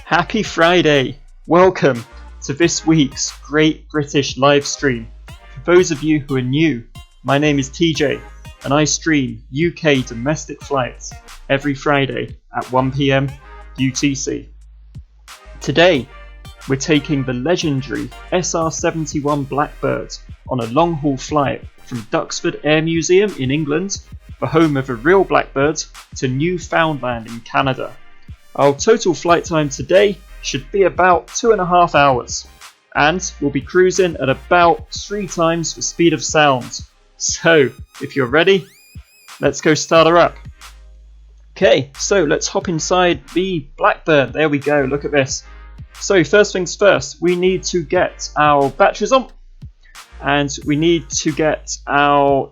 Happy Friday! Welcome to this week's Great British live stream. For those of you who are new, my name is TJ and I stream UK domestic flights every Friday at 1 PM UTC. Today, we're taking the legendary SR-71 Blackbird on a long-haul flight from Duxford Air Museum in England, the home of a real Blackbird, to Newfoundland in Canada. Our total flight time today should be about 2.5 hours, and we'll be cruising at about 3 times the speed of sound. So, if you're ready, let's go start her up. Okay, so let's hop inside the Blackbird. There we go, look at this. So first things first, we need to get our batteries on, and we need to get our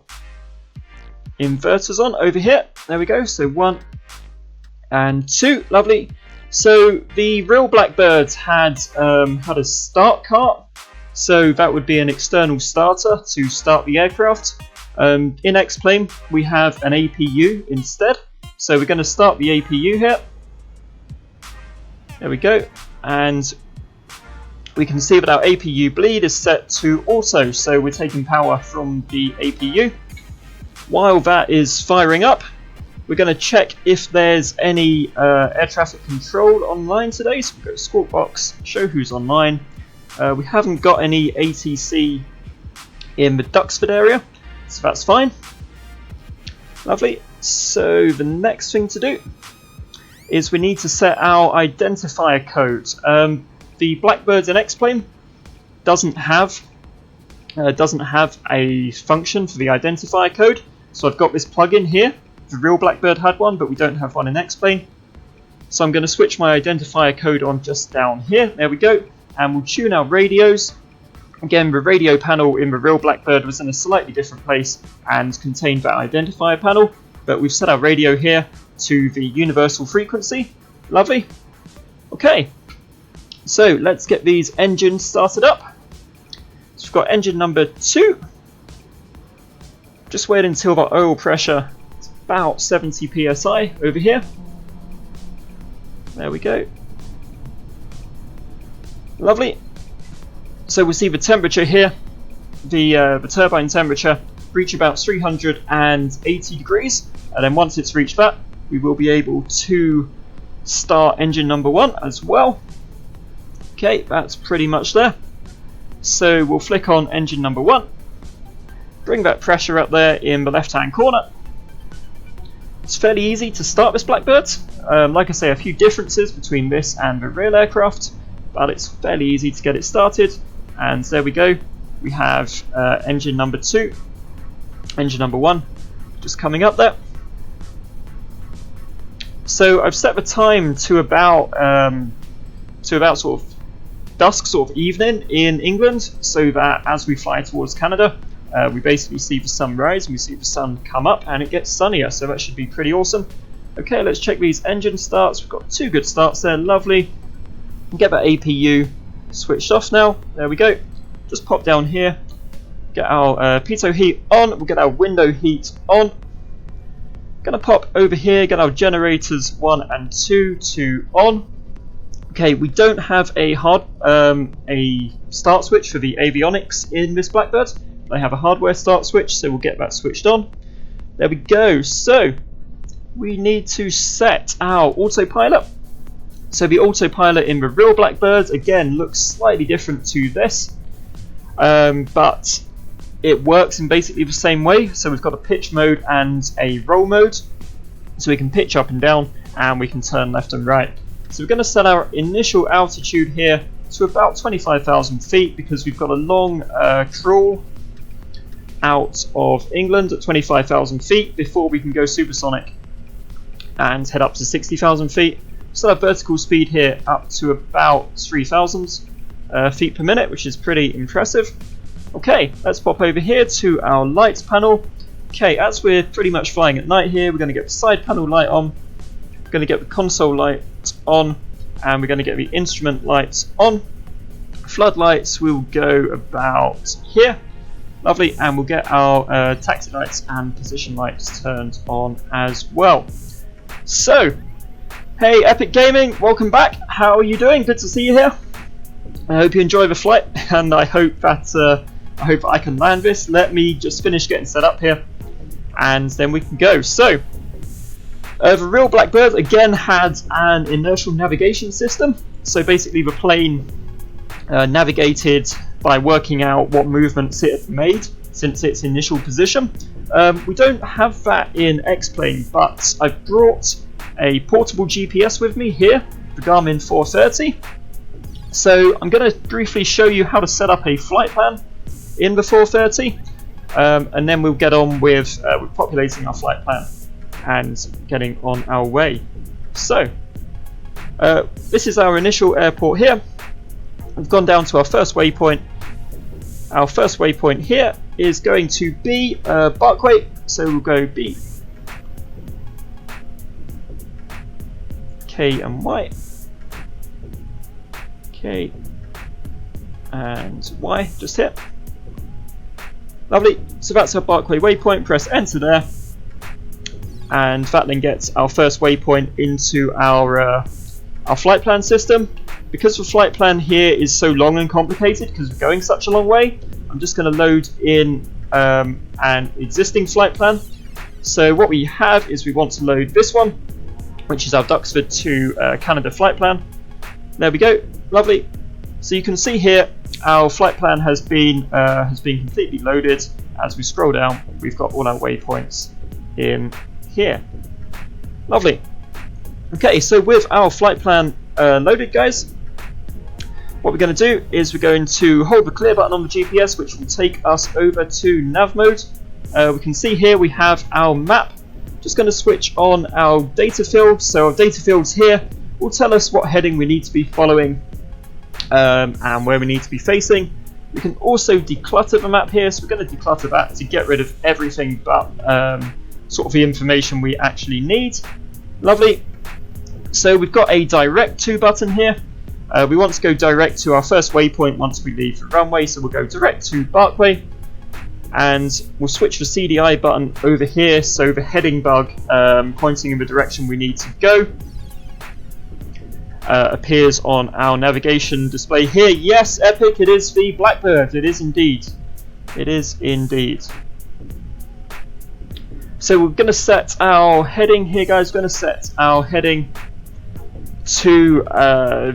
inverters on over here. There we go, so 1 and 2, lovely. So the real Blackbirds had a start cart, so that would be an external starter to start the aircraft. In X-Plane we have an APU instead, so we're going to start the APU here. There we go, and we can see that our APU bleed is set to auto, so we're taking power from the APU. While that is firing up, we're going to check if there's any air traffic control online today. So we'll go to Squawk Box, show who's online. We haven't got any ATC in the Duxford area, so that's fine. Lovely. So the next thing to do is we need to set our identifier code. The Blackbird in X-Plane doesn't have a function for the identifier code, so I've got this plugin here. The real Blackbird had one, but we don't have one in X-Plane. So I'm going to switch my identifier code on just down here. There we go. And we'll tune our radios. Again, the radio panel in the real Blackbird was in a slightly different place and contained that identifier panel. But we've set our radio here to the universal frequency. Lovely. Okay. So let's get these engines started up. So we've got engine number 2. Just wait until the oil pressure is about 70 psi over here. There we go. Lovely. So we see the temperature here. The turbine temperature reach about 380 degrees, and then once it's reached that, we will be able to start engine number 1 as well. Okay, that's pretty much there. So we'll flick on engine number 1. Bring that pressure up there in the left hand corner. It's fairly easy to start this Blackbird. Like I say, a few differences between this and the real aircraft, but it's fairly easy to get it started. And there we go. We have engine number 2, engine number 1 just coming up there. So I've set the time to about sort of dusk, sort of evening in England, so that as we fly towards Canada, we basically see the sun rise and we see the sun come up and it gets sunnier, so that should be pretty awesome. Okay, let's check these engine starts. We've got 2 good starts there, lovely. Get that APU switched off now. There we go. Just pop down here, get our pitot heat on, we'll get our window heat on. Gonna pop over here, get our generators 1 and 2 to on. Okay, we don't have a start switch for the avionics in this Blackbird. They have a hardware start switch, so we'll get that switched on. There we go. So we need to set our autopilot. So the autopilot in the real Blackbird again looks slightly different to this, but it works in basically the same way. So we've got a pitch mode and a roll mode, so we can pitch up and down and we can turn left and right. So we're going to set our initial altitude here to about 25,000 feet because we've got a long crawl out of England at 25,000 feet before we can go supersonic and head up to 60,000 feet. So our vertical speed here up to about 3,000 feet per minute, which is pretty impressive. Okay, let's pop over here to our lights panel. Okay, as we're pretty much flying at night here, we're going to get the side panel light on, we're going to get the console light on, and we're going to get the instrument lights on. Floodlights will go about here. Lovely, and we'll get our taxi lights and position lights turned on as well. So Hey Epic Gaming, welcome back. How are you doing? Good to see you here. I hope you enjoy the flight, and I hope that I can land this. Let me just finish getting set up here, and then we can go. So, the real Blackbird again had an inertial navigation system. So basically, the plane navigated by working out what movements it had made since its initial position. We don't have that in X-Plane, but I've brought a portable GPS with me here, the Garmin 430. So I'm going to briefly show you how to set up a flight plan in the 430, and then we'll get on with populating our flight plan and getting on our way. So this is our initial airport here. We've gone down to our first waypoint. Our first waypoint here is going to be Barkway, so we'll go B, K and Y, K and Y, just here. Lovely, so that's our Barkway waypoint. Press enter there, and that then gets our first waypoint into our flight plan system. Because the flight plan here is so long and complicated, because we're going such a long way, I'm just going to load in an existing flight plan. So what we have is we want to load this one, which is our Duxford to Canada flight plan. There we go, lovely. So you can see here our flight plan has been completely loaded. As we scroll down, we've got all our waypoints in here. Lovely. Okay, so with our flight plan loaded, guys, what we're going to do is we're going to hold the clear button on the GPS, which will take us over to nav mode. We can see here we have our map. Just going to switch on our data field. So our data fields here will tell us what heading we need to be following and where we need to be facing. We can also declutter the map here, so we're going to declutter that to get rid of everything but sort of the information we actually need. Lovely. So we've got a direct to button here. We want to go direct to our first waypoint once we leave the runway, so we'll go direct to Barkway, and we'll switch the CDI button over here, so the heading bug pointing in the direction we need to go appears on our navigation display here. Yes, Epic, it is the Blackbird. It is indeed. It is indeed. So we're going to set our heading here, guys. We're going to set our heading to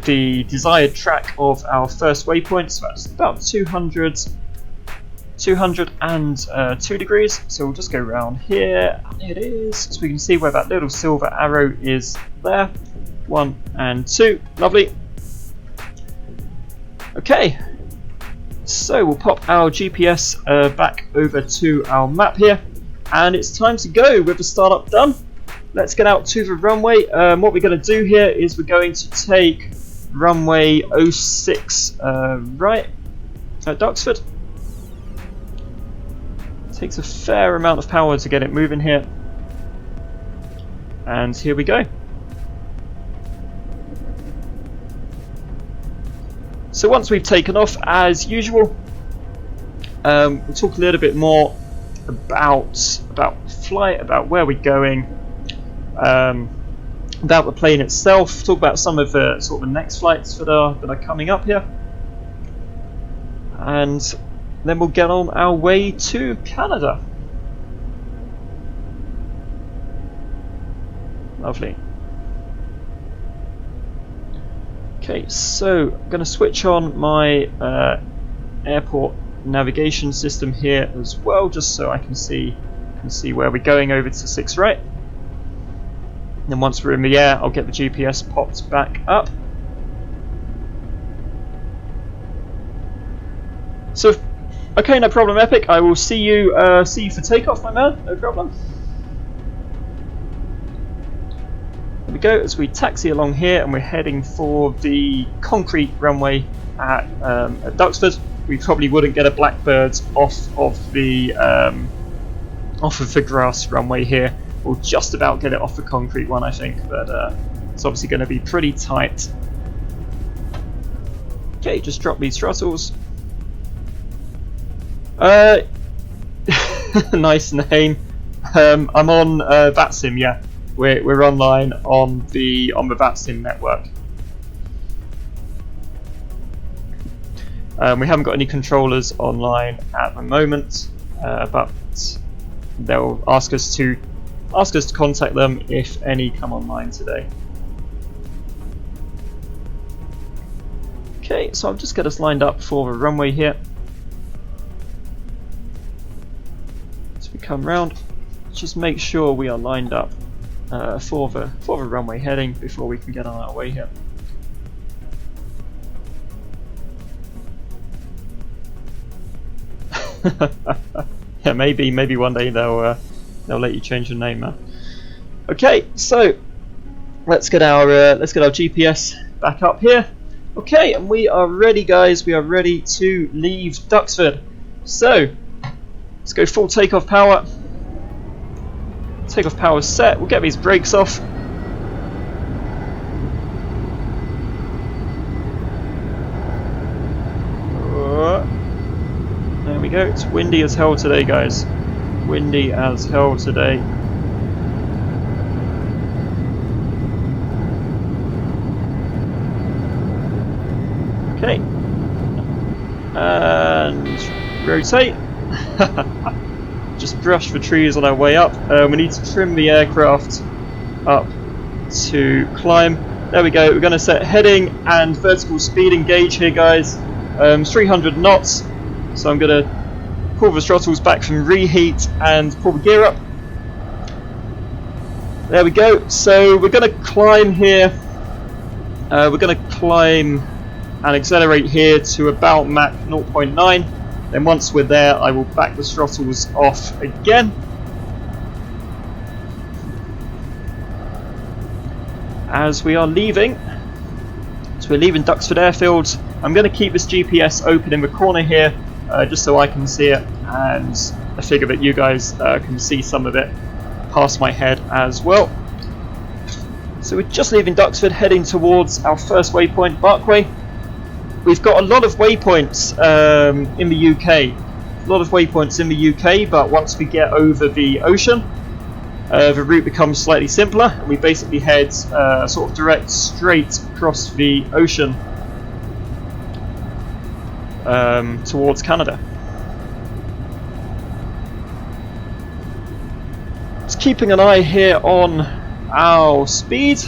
the desired track of our first waypoint. So that's about 202 degrees. So we'll just go around here. It is. So we can see where that little silver arrow is there. 1 and 2. Lovely. Okay. So we'll pop our GPS back over to our map here. And it's time to go with the startup done. Let's get out to the runway. What we're going to do here is we're going to take runway 06 right at Duxford. It takes a fair amount of power to get it moving here. And here we go. So once we've taken off, as usual, we'll talk a little bit more about flight, about where we're going, about the plane itself, talk about some of the sort of the next flights that are coming up here, and then we'll get on our way to Canada. Lovely. Okay, so I'm going to switch on my airport navigation system here as well, just so I can see where we're going over to 6 right. And then once we're in the air, I'll get the GPS popped back up. So, okay, no problem, Epic. I will see you for takeoff, my man. No problem. There we go. As we taxi along here, and we're heading for the concrete runway at Duxford. We probably wouldn't get a Blackbird off of the grass runway here. We'll just about get it off the concrete one, I think, but it's obviously going to be pretty tight. Okay, just drop these throttles. Nice name. I'm on VATSIM, yeah. we're online on the VATSIM network. We haven't got any controllers online at the moment, but they'll ask us to contact them if any come online today. Okay, so I'll just get us lined up for the runway here. As we come round, just make sure we are lined up for the runway heading before we can get on our way here. Yeah, maybe one day they'll let you change your name, man. Okay, so let's get our GPS back up here. Okay, and we are ready, guys. We are ready to leave Duxford. So let's go full takeoff power. Takeoff power set. We'll get these brakes off. There we go. It's windy as hell today, guys. Windy as hell today. Okay. And rotate. Just brush the trees on our way up. We need to trim the aircraft up to climb. There we go. We're going to set heading and vertical speed engage here, guys. 300 knots. So I'm going to pull the throttles back from reheat and pull the gear up. There we go. So we're going to climb here. We're going to climb and accelerate here to about Mach 0.9. Then once we're there, I will back the throttles off again. As we are leaving, so we're leaving Duxford Airfield. I'm going to keep this GPS open in the corner here, just so I can see it, and I figure that you guys can see some of it past my head as well. So we're just leaving Duxford, heading towards our first waypoint, Barkway. We've got a lot of waypoints in the UK. A lot of waypoints in the UK, but once we get over the ocean, the route becomes slightly simpler, and we basically head sort of direct straight across the ocean towards Canada. Just keeping an eye here on our speed.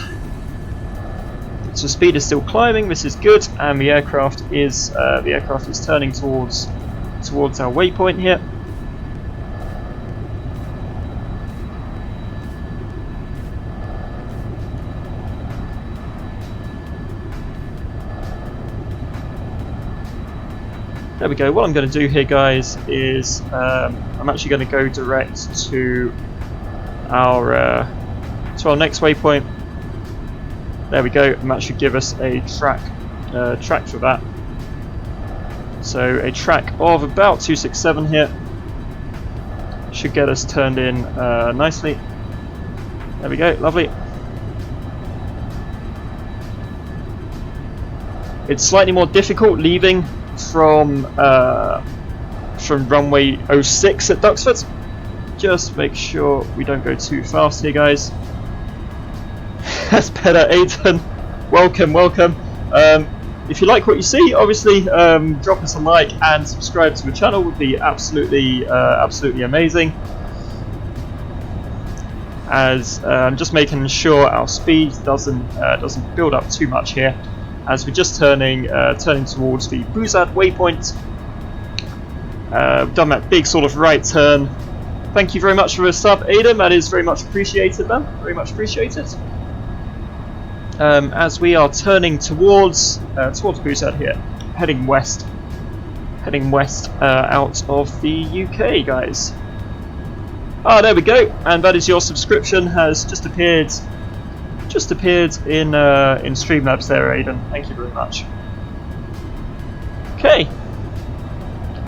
So speed is still climbing. This is good, and the aircraft is turning towards our waypoint here. There we go. What I'm going to do here, guys, is I'm actually going to go direct to our next waypoint. There we go, and that should give us a track for that. So a track of about 267 here should get us turned in nicely. There we go, lovely. It's slightly more difficult leaving from runway 06 at Duxford. Just make sure we don't go too fast here, guys. That's better, Aidan. Welcome. If you like what you see, obviously drop us a like and subscribe to the channel would be absolutely amazing. As I'm just making sure our speed doesn't build up too much here, as we're just turning towards the Buzad waypoint. We've done that big sort of right turn. Thank you very much for the sub, Aidan. That is very much appreciated, man. Very much appreciated. As we are turning towards Buzad here, heading west out of the UK, guys. Ah, there we go, and that is your subscription has just appeared in Streamlabs there, Aidan. Thank you very much. Okay,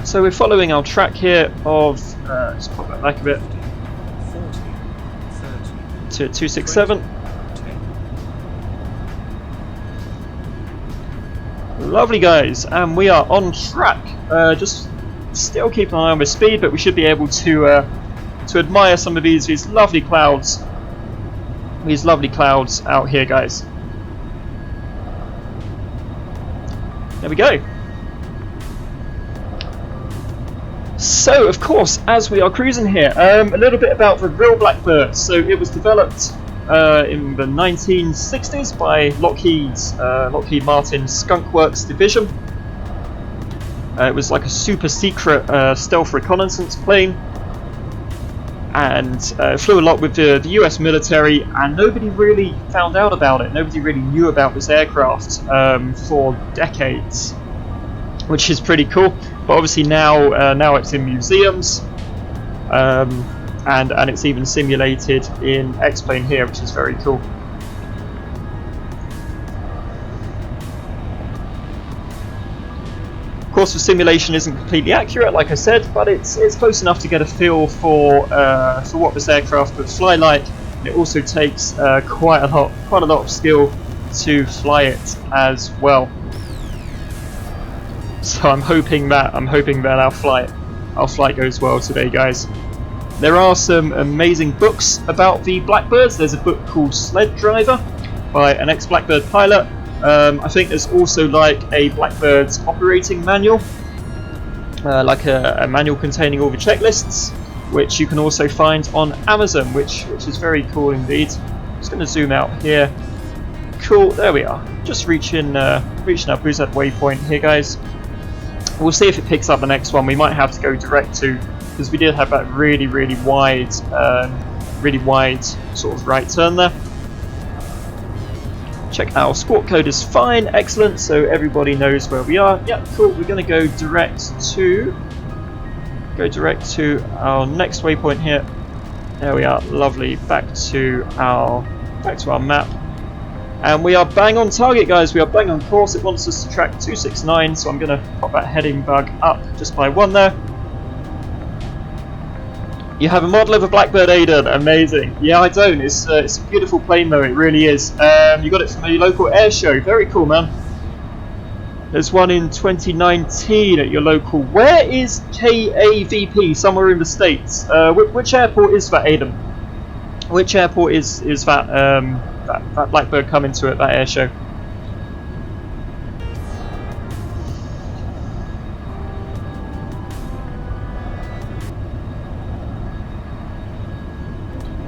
so we're following our track here of let's pop that back a bit 40, 30, to 267. Lovely, guys, and we are on track. Just still keeping an eye on the speed, but we should be able to admire some of these lovely clouds these lovely clouds out here, guys. There we go. So, of course, as we are cruising here, a little bit about the real Blackbird. So it was developed in the 1960s by Lockheed Martin Skunk Works division. It was like a super secret stealth reconnaissance plane, and flew a lot with the US military, and nobody really found out about it. Nobody really knew about this aircraft for decades, which is pretty cool. But obviously now it's in museums, and it's even simulated in X-Plane here, which is very cool. Of course, the simulation isn't completely accurate, like I said, but it's close enough to get a feel for what this aircraft would fly like. And it also takes quite a lot of skill to fly it as well. So I'm hoping that our flight goes well today, guys. There are some amazing books about the Blackbirds. There's a book called Sled Driver by an ex-Blackbird pilot. I think there's also like a Blackbird's operating manual, like a manual containing all the checklists, which you can also find on Amazon, which is very cool indeed. I'm just going to zoom out here. Cool, there we are. Just reaching our Buzat waypoint here, guys. We'll see if it picks up the next one. We might have to go direct to, because we did have that really wide sort of right turn there. Check our squawk code is fine, excellent, so everybody knows where we are. Yep, cool. We're going to go direct to our next waypoint here. There we are, lovely. Back to our map, and we are bang on target, guys. We are bang on course. It wants us to track 269, so I'm going to pop that heading bug up just by 1 there. You have a model of a Blackbird, Aidan. Amazing. Yeah, I don't. It's a beautiful plane, though. It really is. You got it from a local air show. Very cool, man. There's one in 2019 at your local. Where is KAVP? Somewhere in the States. Which airport is that, Aidan? Which airport is that that Blackbird coming to at that air show?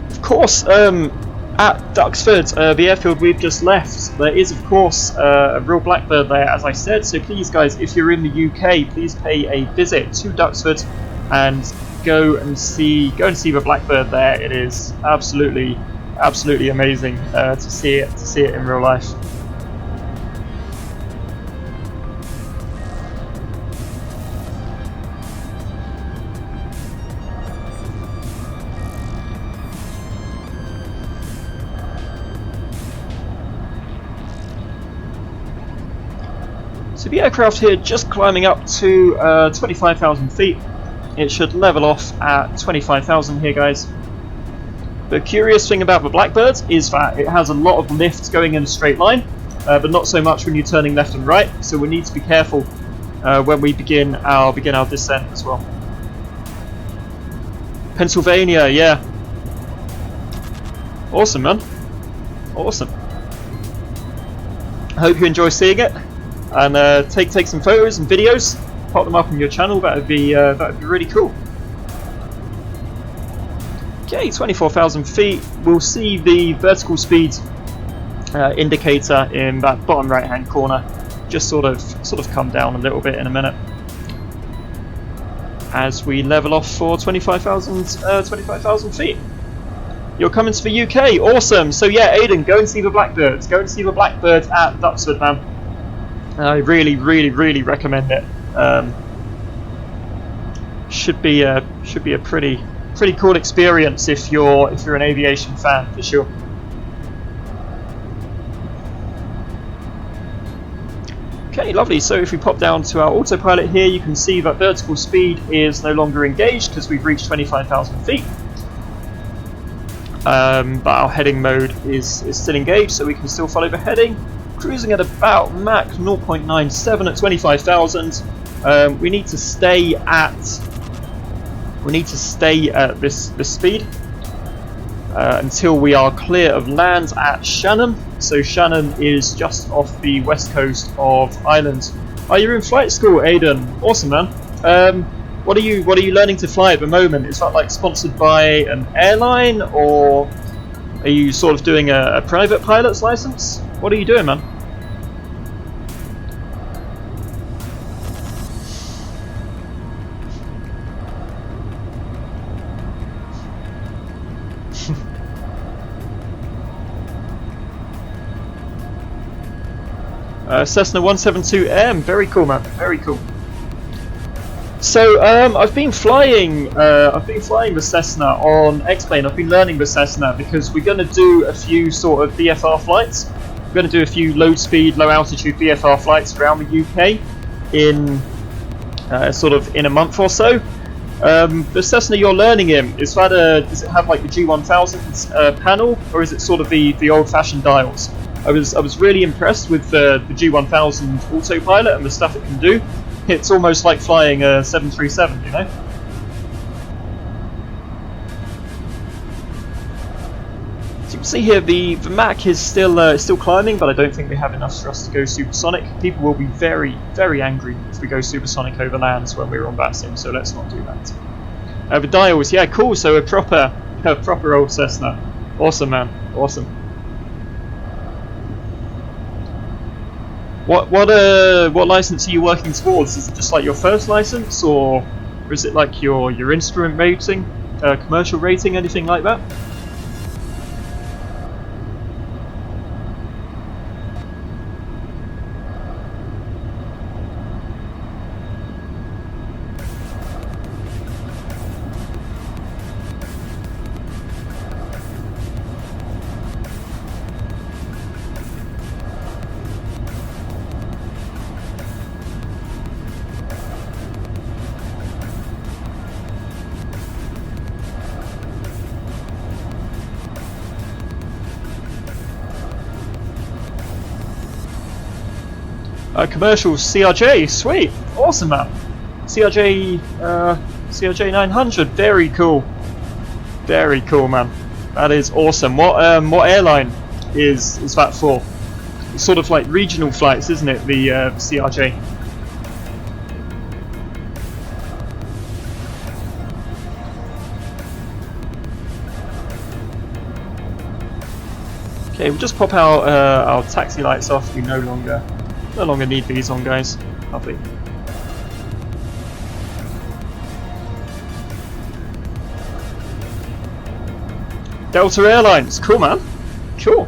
Of course, at Duxford, the airfield we've just left, there is of course a real Blackbird there, as I said. So please, guys, if you're in the UK, please pay a visit to Duxford and go and see the Blackbird there. It is absolutely amazing to see it in real life. So the aircraft here just climbing up to 25,000 feet. It should level off at 25,000 here, guys. The curious thing about the Blackbird is that it has a lot of lift going in a straight line, but not so much when you're turning left and right. So we need to be careful when we begin our descent as well. Pennsylvania, yeah. Awesome, man. Awesome. I hope you enjoy seeing it. And take some photos and videos, pop them up on your channel. That'd be really cool. Okay, 24,000 feet. We'll see the vertical speed indicator in that bottom right-hand corner just sort of come down a little bit in a minute as we level off for 25,000 feet. You're coming to the UK, awesome. So yeah, Aidan, go and see the Blackbirds. Go and see the Blackbird at Duxford, man. I really recommend it. Should be a pretty cool experience if you're an aviation fan, for sure. Okay, lovely. So if we pop down to our autopilot here, you can see that vertical speed is no longer engaged because we've reached 25,000 feet. But our heading mode is still engaged, so we can still follow the heading. Cruising at about Mach 0.97 at 25,000. We need to stay at this speed. until we are clear of land at Shannon. So Shannon is just off the west coast of Ireland. Oh, you're in flight school, Aidan. Awesome, man. What are you learning to fly at the moment? Is that like sponsored by an airline, or are you sort of doing a private pilot's license? What are you doing, man? Cessna 172M, very cool, man. Very cool. So I've been flying the Cessna on X-Plane. I've been learning the Cessna because we're going to do a few sort of VFR flights. We're going to do a few low speed, low altitude VFR flights around the UK in sort of in a month or so. The Cessna you're learning in, does it have like the G1000 panel, or is it sort of the old-fashioned dials? I was really impressed with the G1000 autopilot and the stuff it can do. It's almost like flying a 737, you know? So you can see here the Mach is still climbing, but I don't think we have enough thrust to go supersonic. People will be very, very angry if we go supersonic over lands when we're on VATSIM, so let's not do that. The dials, yeah, cool. So a proper old Cessna. Awesome, man. Awesome. What license are you working towards? Is it just like your first license, or is it like your instrument rating, commercial rating, anything like that? Commercial CRJ, sweet, awesome, man. CRJ 900, very cool, man. That is awesome. What airline is that for? It's sort of like regional flights, isn't it? The CRJ. Okay, we'll just pop our taxi lights off. We no longer need these on, guys. Lovely. Delta Airlines, cool, man. Cool.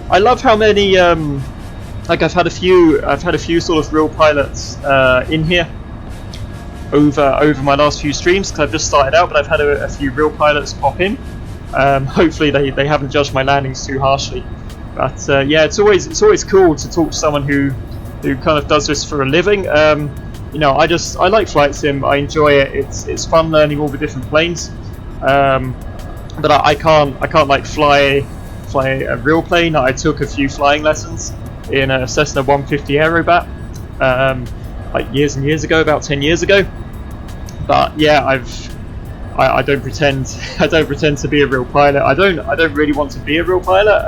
I love how many like I've had a few sort of real pilots in here over my last few streams, because I've just started out, but I've had a few real pilots pop in. Hopefully they haven't judged my landings too harshly. But yeah, it's always cool to talk to someone who kind of does this for a living. You know, I like flight sim. I enjoy it. It's fun learning all the different planes. But I can't like fly a real plane. I took a few flying lessons in a Cessna 150 Aerobat like years and years ago, about 10 years ago. But yeah, I don't pretend to be a real pilot. I don't really want to be a real pilot.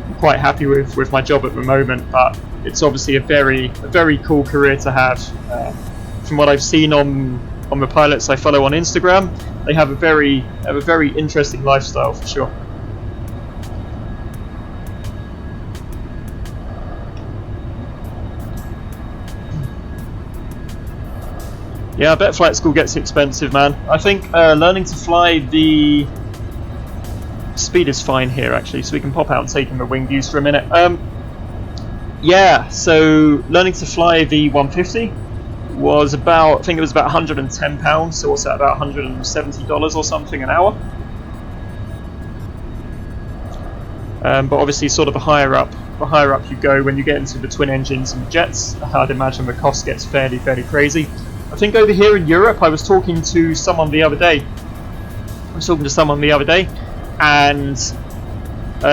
I'm quite happy with my job at the moment, but it's obviously a very cool career to have. From what I've seen on the pilots I follow on Instagram, they have a very interesting lifestyle for sure. Yeah, I bet flight school gets expensive, man. I think learning to fly the speed is fine here, actually, so we can pop out and take in the wing views for a minute. Yeah, so learning to fly the 150 was about, I think it was about £110, so what's that, about $170 or something an hour. But obviously, sort of the higher up you go, when you get into the twin engines and jets, I'd imagine the cost gets fairly crazy. I think over here in Europe, I was talking to someone the other day. And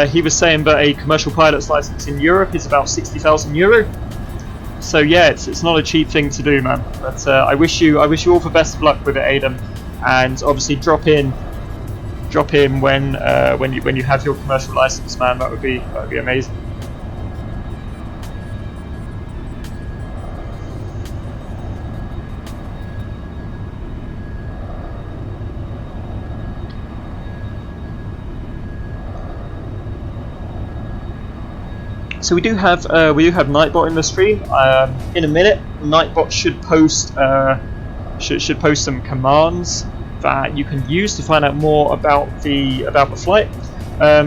he was saying that a commercial pilot's license in Europe is about €60,000. So yeah, it's not a cheap thing to do, man. But I wish you all the best of luck with it, Adam. And obviously drop in drop in when you have your commercial license, man. That would be amazing. So we do have Nightbot in the stream. In a minute, Nightbot should post some commands that you can use to find out more about the flight.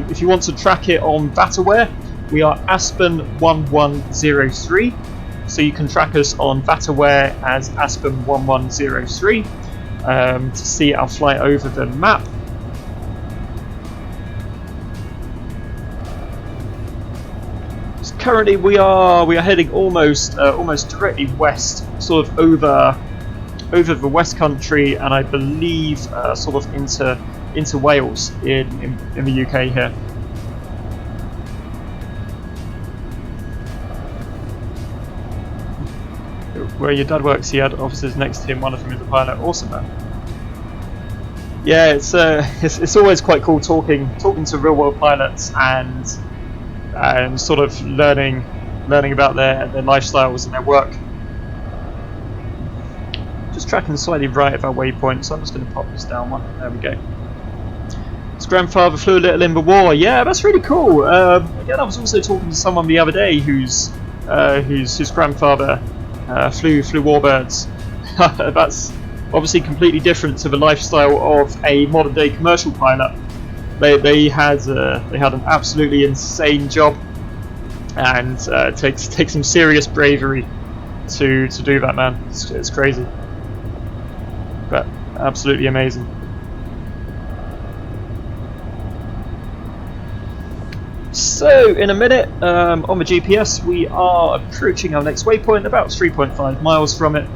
If you want to track it on VATAware, we are Aspen1103. So you can track us on VATAware as Aspen1103 to see our flight over the map. Currently, we are heading almost directly west, sort of over the West Country, and I believe sort of into Wales in the UK here. Where your dad works, he had officers next to him. One of them is a pilot. Awesome, man. Yeah, it's always quite cool talking to real world pilots and sort of learning about their lifestyles and their work. Just tracking slightly right of our waypoint, so I'm just going to pop this down one. There we go. His grandfather flew a little in the war. Yeah, that's really cool. Again, I was also talking to someone the other day whose grandfather flew warbirds. That's obviously completely different to the lifestyle of a modern day commercial pilot. They had an absolutely insane job, and it takes some serious bravery to do that, man. It's crazy, but absolutely amazing. So in a minute, on the GPS, we are approaching our next waypoint, about 3.5 miles from it.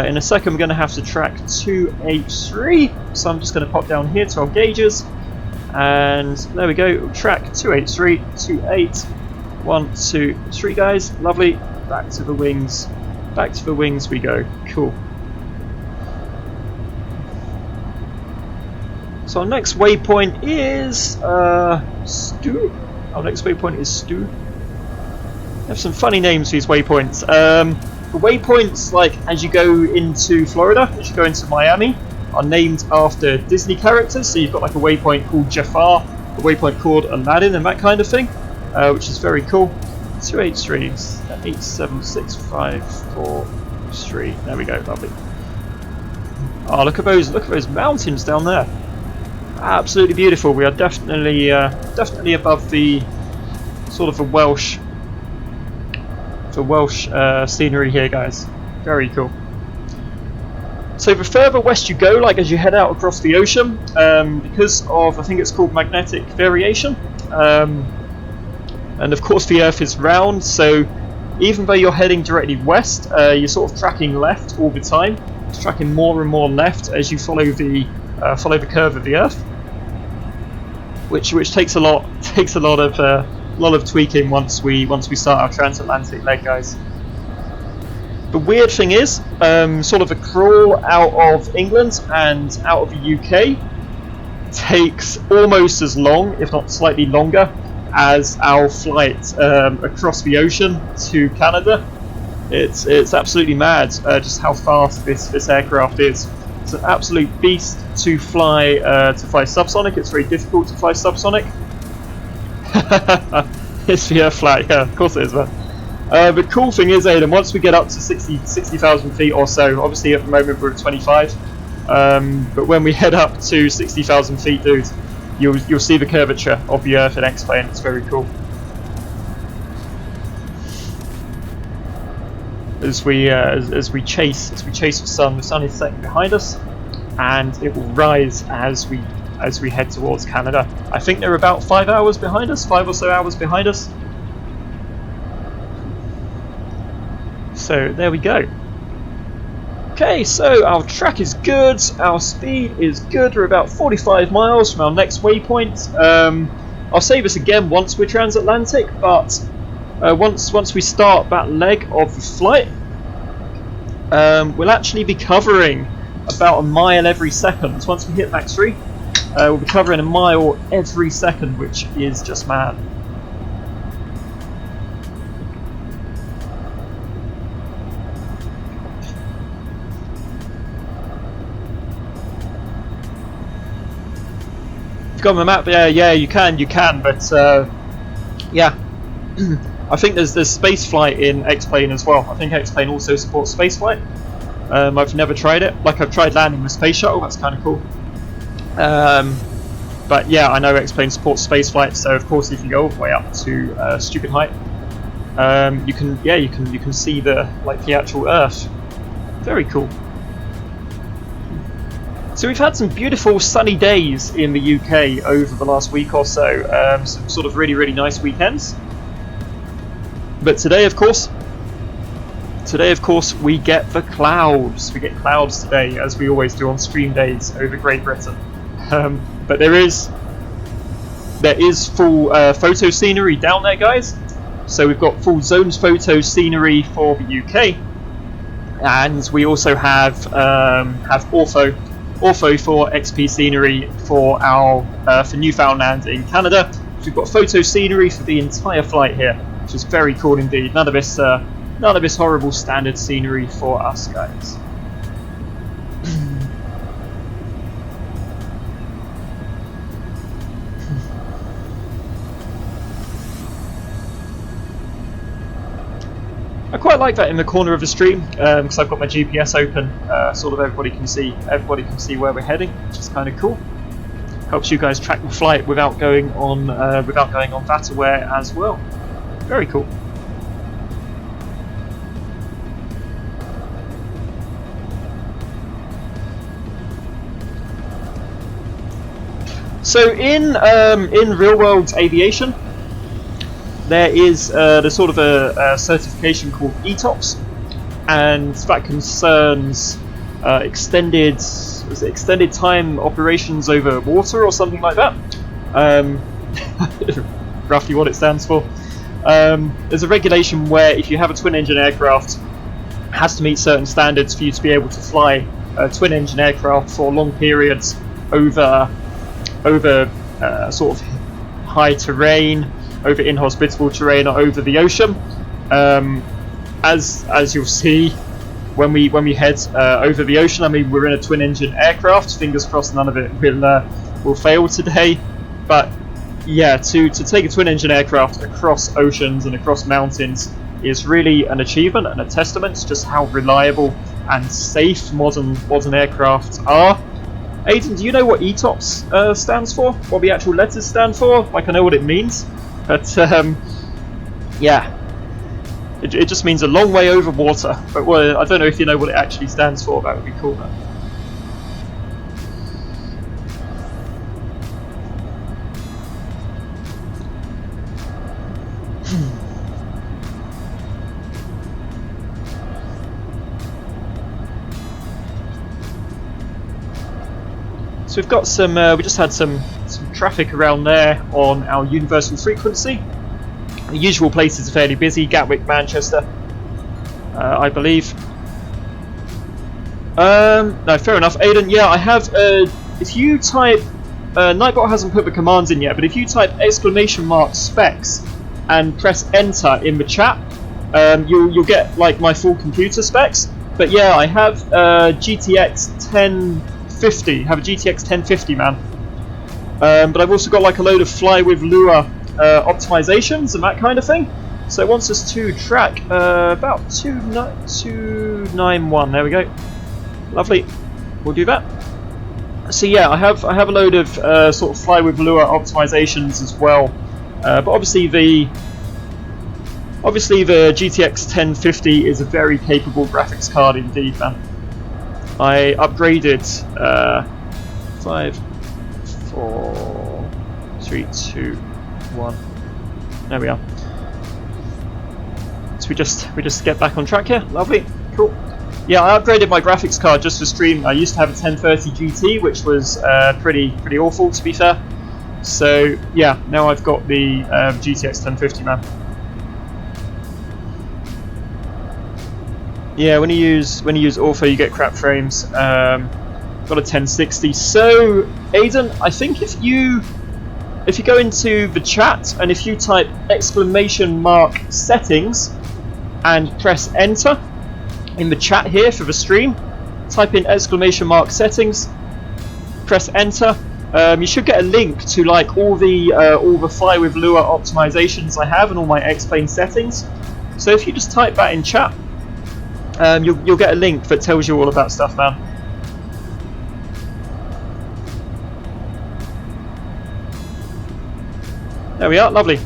In a second, we're going to have to track 283, so I'm just going to pop down here to our gauges. And there we go, track 283, 28, 1, 2, 3 guys, lovely, back to the wings we go, cool. So our next waypoint is Stu. Our next waypoint is Stu. They have some funny names for these waypoints. The waypoints, like as you go into Florida, as you go into Miami, are named after Disney characters. So you've got like a waypoint called Jafar, a waypoint called Aladdin, and that kind of thing, which is very cool. 283 87653. There we go, lovely. Oh, look at those mountains down there. Absolutely beautiful. We are definitely above the sort of the Welsh scenery here, guys. Very cool. So the further west you go, like as you head out across the ocean, because of, I think it's called magnetic variation, and of course the Earth is round, so even though you're heading directly west, you're sort of tracking left all the time. It's tracking more and more left as you follow the curve of the Earth, which takes a lot of tweaking once we start our transatlantic leg, guys. The weird thing is, sort of a crawl out of England and out of the UK takes almost as long, if not slightly longer, as our flight across the ocean to Canada. It's absolutely mad just how fast this aircraft is. It's an absolute beast to fly subsonic. It's very difficult to fly subsonic. It's the Earth flat, yeah, of course it is, man. The cool thing is, Aidan, once we get up to 60,000 feet or so, obviously at the moment we're at 25, but when we head up to 60,000 feet, dude, you'll see the curvature of the Earth in X-plane. It's very cool. As we chase the sun is setting behind us, and it will rise as we head towards Canada. I think they're about 5 hours behind us, 5 or so hours behind us. So there we go. Okay, so our track is good, our speed is good. We're about 45 miles from our next waypoint. I'll say this again once we're transatlantic, but once we start that leg of the flight, we'll actually be covering about a mile every second. Once we hit max 3, We'll be covering a mile every second, which is just mad. Got my map there? Yeah, you can, but yeah, I think there's spaceflight in X-Plane as well. I think X-Plane also supports spaceflight. I've never tried it. Like, I've tried landing the space shuttle. That's kind of cool. But yeah, I know X-Plane supports spaceflight. So of course, if you go all the way up to stupid height, you can see the actual Earth. Very cool. So we've had some beautiful sunny days in the UK over the last week or so, some sort of really nice weekends. But today, of course, we get the clouds. We get clouds today, as we always do on stream days over Great Britain. But there is full photo scenery down there, guys. So we've got full zones photo scenery for the UK, and we also have ortho for XP scenery for our for Newfoundland in Canada. So we've got photo scenery for the entire flight here, which is very cool indeed. None of this horrible standard scenery for us, guys. I quite like that in the corner of the stream because I've got my GPS open, sort of everybody can see where we're heading, which is kind of cool. Helps you guys track the flight without going on VATSIM as well. Very cool. So in real world aviation, there is there's sort of a certification called ETOPS, and that concerns extended time operations over water or something like that. Roughly what it stands for. There's a regulation where if you have a twin-engine aircraft, it has to meet certain standards for you to be able to fly a twin-engine aircraft for long periods over sort of high terrain, over inhospitable terrain, or over the ocean. As you'll see when we head over the ocean, I mean, we're in a twin-engine aircraft. Fingers crossed none of it will fail today. But yeah, to take a twin-engine aircraft across oceans and across mountains is really an achievement and a testament to just how reliable and safe modern aircraft are. Aidan, do you know what ETOPS stands for? What the actual letters stand for? Like, I know what it means, but yeah, it just means a long way over water. But well, I don't know if you know what it actually stands for. That would be cool, though. So we've got some. We just had some traffic around there on our universal frequency. The usual places are fairly busy. Gatwick, Manchester, I believe. No, fair enough. Aidan, yeah, I have. If you type, Nightbot hasn't put the commands in yet, but if you type !specs and press enter in the chat, you'll get like my full computer specs. But yeah, I have GTX 1050. Have a GTX 1050, man. But I've also got like a load of fly with Lua optimizations and that kind of thing. So it wants us to track about 291. There we go. Lovely. We'll do that. So yeah, I have a load of sort of fly with Lua optimizations as well. But obviously the GTX 1050 is a very capable graphics card indeed, man. I upgraded 5, 4, 3, 2, 1. There we are. So we just get back on track here. Lovely, cool. Yeah, I upgraded my graphics card just for stream. I used to have a 1030 GT, which was pretty awful, to be fair. So yeah, now I've got the GTX 1050, man. Yeah, when you use ortho, you get crap frames. got a 1060. So Aidan, I think if you go into the chat and if you type !settings and press enter in the chat here for the stream, type in !settings, press enter. You should get a link to like all the fly with lure optimizations I have and all my X-Plane settings. So if you just type that in chat, you'll get a link that tells you all about stuff, man. There we are, lovely.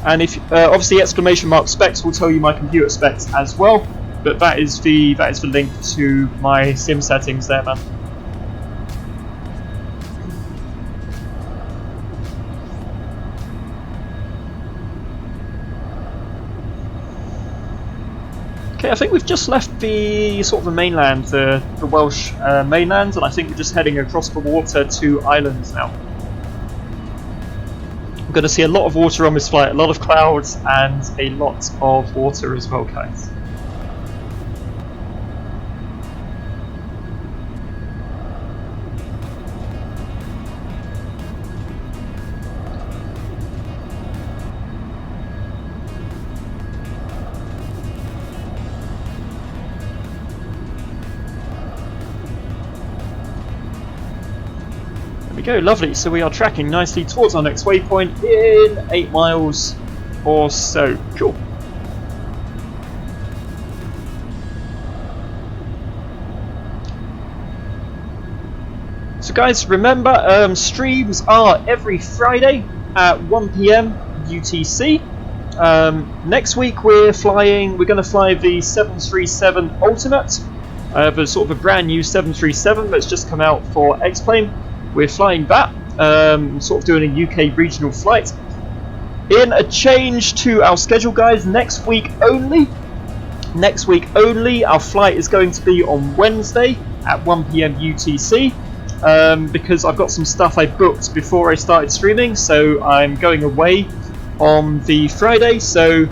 And if obviously !specs will tell you my computer specs as well, but that is the link to my sim settings there, man. Okay, I think we've just left the sort of the mainland, the Welsh mainland, and I think we're just heading across the water to islands now. I'm going to see a lot of water on this flight, a lot of clouds and a lot of water as well, guys. Go, lovely. So we are tracking nicely towards our next waypoint in 8 miles or so. Cool. So guys, remember, streams are every Friday at 1 PM UTC. Next week we're going to fly the 737 Ultimate, the sort of a brand new 737 that's just come out for X-Plane. We're flying that, sort of doing a UK regional flight. In a change to our schedule, guys, next week only, our flight is going to be on Wednesday at 1 PM UTC, because I've got some stuff I booked before I started streaming, so I'm going away on the Friday. So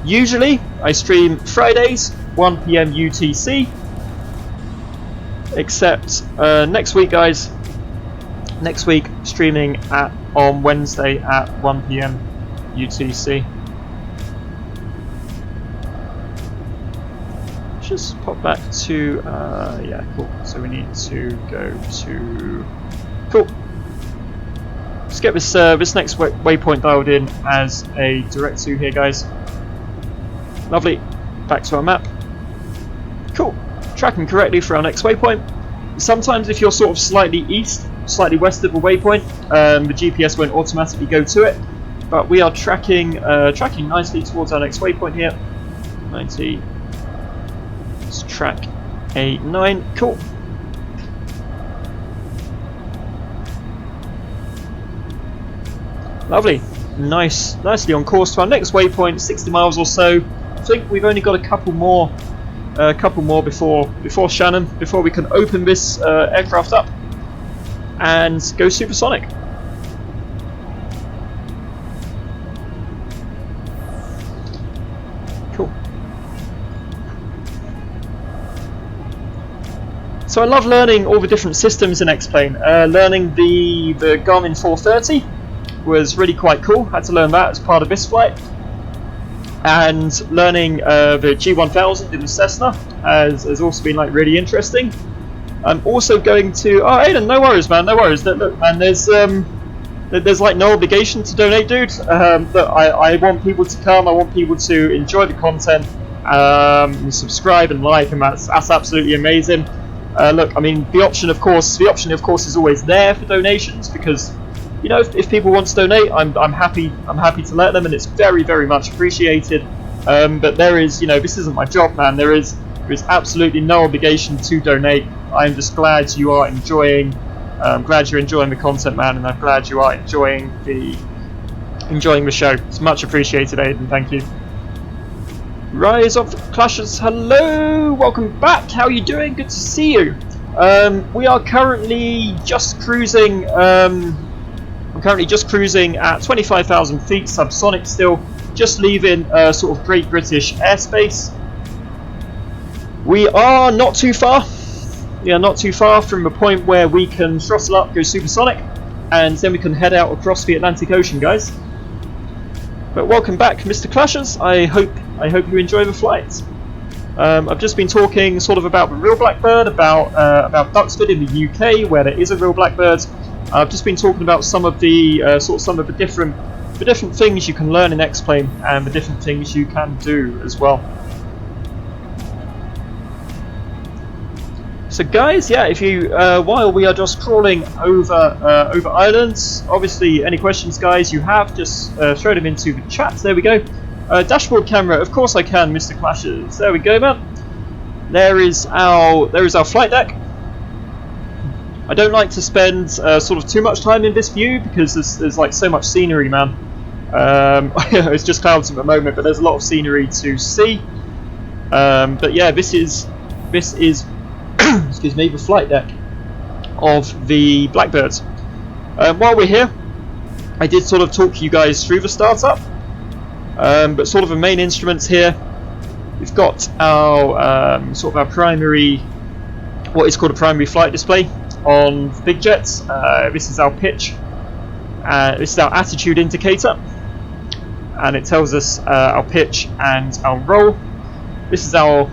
usually I stream Fridays 1 PM UTC, except next week, guys. Next week, streaming on Wednesday at 1 PM UTC. Just pop back to, yeah, cool. So we need to go to, cool. Let's get this next waypoint dialed in as a direct to here, guys. Lovely. Back to our map. Cool. Tracking correctly for our next waypoint. Sometimes if you're sort of slightly east, slightly west of a waypoint, the GPS won't automatically go to it, but we are tracking nicely towards our next waypoint here. 90. Let's track A9. Cool. Lovely. Nicely on course to our next waypoint, 60 miles or so. I think we've only got a couple more before Shannon, before we can open this aircraft up and go supersonic. Cool. So I love learning all the different systems in X-Plane. Learning the Garmin 430 was really quite cool. Had to learn that as part of this flight. And learning the G1000 in the Cessna has also been like really interesting. I'm also going to, oh Aidan, no worries man, no worries. Look man, there's like no obligation to donate, dude. Look, I want people to come, I want people to enjoy the content, and subscribe and like, and that's absolutely amazing. Look, I mean the option of course is always there for donations, because you know, if people want to donate, I'm happy to let them, and it's very, very much appreciated. But there is, you know, this isn't my job, man. There is absolutely no obligation to donate. I'm just glad you are enjoying. I'm glad you're enjoying the content, man, and I'm glad you are enjoying the show. It's much appreciated, Aidan. Thank you. Rise of the Clashers, hello, welcome back. How are you doing? Good to see you. We are currently just cruising. I'm currently just cruising at 25,000 feet, subsonic still, just leaving sort of Great British airspace. We are not too far. Yeah, not too far from a point where we can throttle up, go supersonic, and then we can head out across the Atlantic Ocean, guys. But welcome back, Mr. Clashers. I hope you enjoy the flight. I've just been talking sort of about the real Blackbird, about Duxford in the UK, where there is a real Blackbird. I've just been talking about some of the the different things you can learn in X-Plane and the different things you can do as well. So guys, yeah, if you while we are just crawling over islands, obviously any questions, guys, you have, just throw them into the chat. There we go. Dashboard camera, of course I can, Mr. Clashers. There we go, man. There is our flight deck. I don't like to spend sort of too much time in this view because there's like so much scenery, man. It's just clouds at the moment, but there's a lot of scenery to see. But yeah, this is excuse me, the flight deck of the Blackbirds. While we're here, I did sort of talk you guys through the startup. But sort of the main instruments here, we've got our sort of our primary, what is called a primary flight display on big jets. This is our pitch. This is our attitude indicator, and it tells us our pitch and our roll. This is our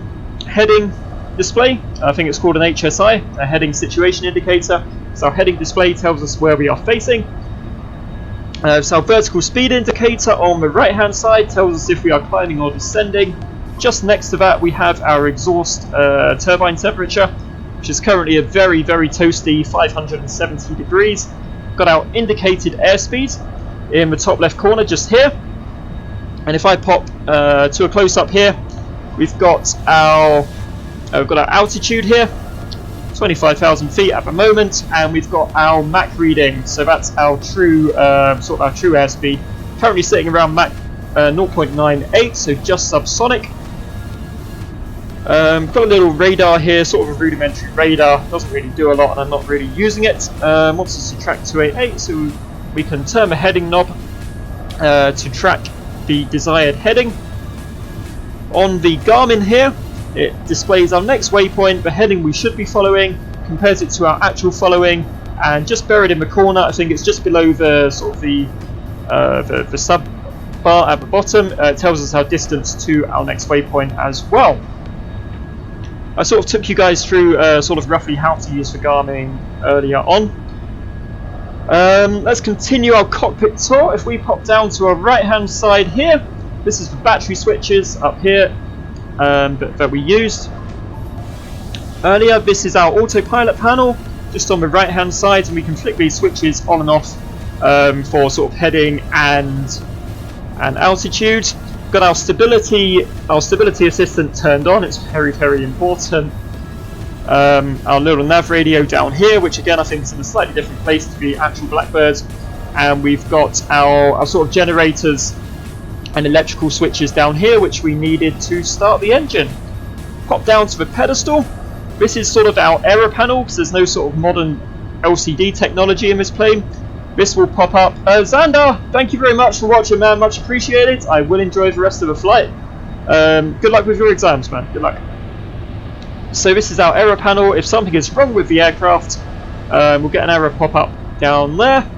heading display. I think it's called an HSI, a heading situation indicator. So our heading display tells us where we are facing. So our vertical speed indicator on the right hand side tells us if we are climbing or descending. Just next to that we have our exhaust turbine temperature, which is currently a very, very toasty 570 degrees. Got our indicated airspeed in the top left corner just here. And if I pop to a close up here, we've got our altitude here, 25,000 feet at the moment, and we've got our Mach reading, so that's our true true airspeed, currently sitting around Mach 0.98, so just subsonic. Got a little radar here, sort of a rudimentary radar, doesn't really do a lot and I'm not really using it. Wants us to track 288, so we can turn the heading knob to track the desired heading. On the Garmin here, it displays our next waypoint, the heading we should be following, compares it to our actual following, and just buried in the corner, I think it's just below the sort of the sub bar at the bottom, it tells us our distance to our next waypoint as well. I sort of took you guys through sort of roughly how to use the Garmin earlier on. Let's continue our cockpit tour. If we pop down to our right hand side here, this is the battery switches up here that we used earlier. This is our autopilot panel just on the right hand side, and we can flick these switches on and off for sort of heading and altitude. Got our stability assistant turned on, it's very, very important. Our little nav radio down here, which again I think is in a slightly different place to the actual Blackbird, and we've got our sort of generators and electrical switches down here, which we needed to start the engine. Pop down to the pedestal. This is sort of our error panel, because there's no sort of modern LCD technology in this plane. This will pop up. Xander, thank you very much for watching, man, much appreciated. I will enjoy the rest of the flight. Good luck with your exams, man, good luck. So this is our error panel. If something is wrong with the aircraft, we'll get an error pop up down there.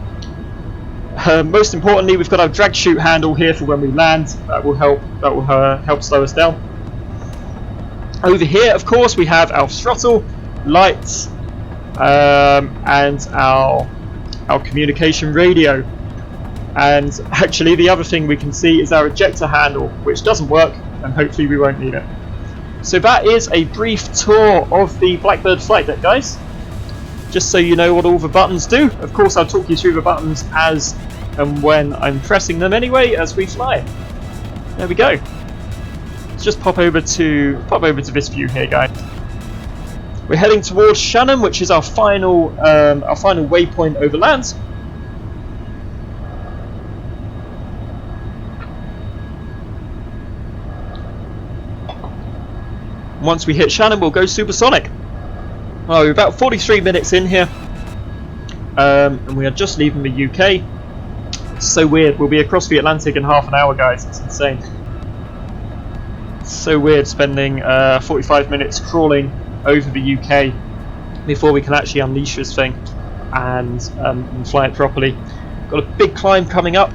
Most importantly, we've got our drag chute handle here for when we land. That will help slow us down. Over here, of course, we have our throttle, lights, and our communication radio. And actually, the other thing we can see is our ejector handle, which doesn't work, and hopefully we won't need it. So that is a brief tour of the Blackbird flight deck, guys. Just so you know what all the buttons do. Of course, I'll talk you through the buttons as and when I'm pressing them anyway as we fly. There we go. Let's just pop over to this view here, guys. We're heading towards Shannon, which is our final waypoint over land. Once we hit Shannon, we'll go supersonic. Oh, we're about 43 minutes in here, and we are just leaving the UK. It's so weird. We'll be across the Atlantic in half an hour, guys. It's insane. It's so weird spending 45 minutes crawling over the UK before we can actually unleash this thing and fly it properly. Got a big climb coming up,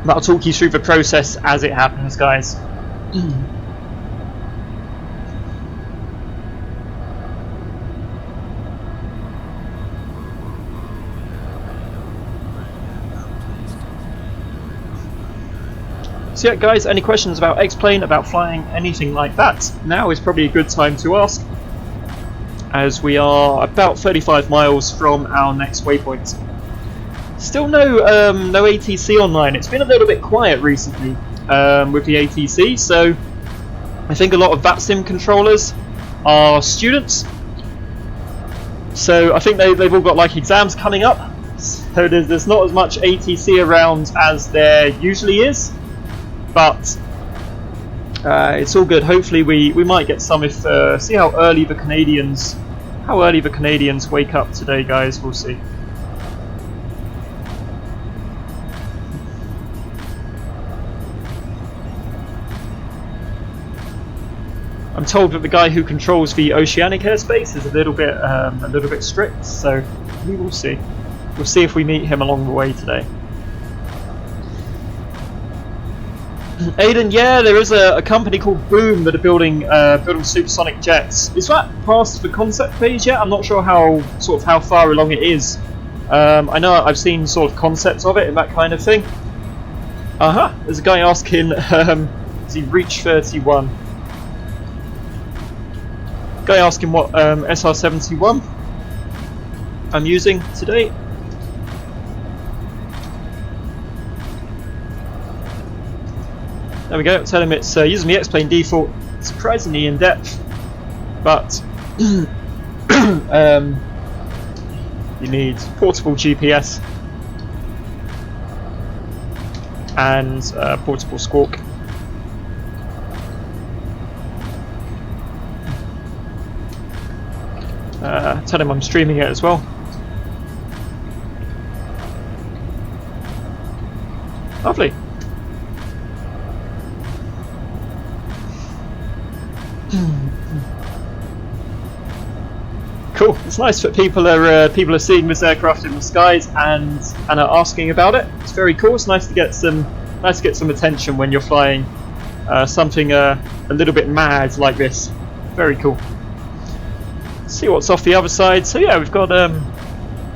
but I'll talk you through the process as it happens, guys. So yeah, guys, any questions about X-Plane, about flying, anything like that, now is probably a good time to ask, as we are about 35 miles from our next waypoint. Still no ATC online. It's been a little bit quiet recently with the ATC, so I think a lot of VATSIM controllers are students, so I think they've all got like exams coming up, so there's not as much ATC around as there usually is. But it's all good. Hopefully we might get some if see how early the Canadians wake up today, guys. We'll see. I'm told that the guy who controls the oceanic airspace is a little bit strict, so we will see. We'll see if we meet him along the way today. Aiden, yeah, there is a company called Boom that are building supersonic jets. Is that past the concept phase yet? I'm not sure how far along it is. I know I've seen sort of concepts of it and that kind of thing. There's a guy asking, is he Reach 31? Guy asking what SR-71 I'm using today. There we go, tell him it's using the X-Plane default, surprisingly in depth, but you need portable GPS and portable squawk. Tell him I'm streaming it as well. Lovely. Cool. It's nice that people are seeing this aircraft in the skies and are asking about it. It's very cool. It's nice to get some attention when you're flying something a little bit mad like this. Very cool. Let's see what's off the other side. So yeah, we've got there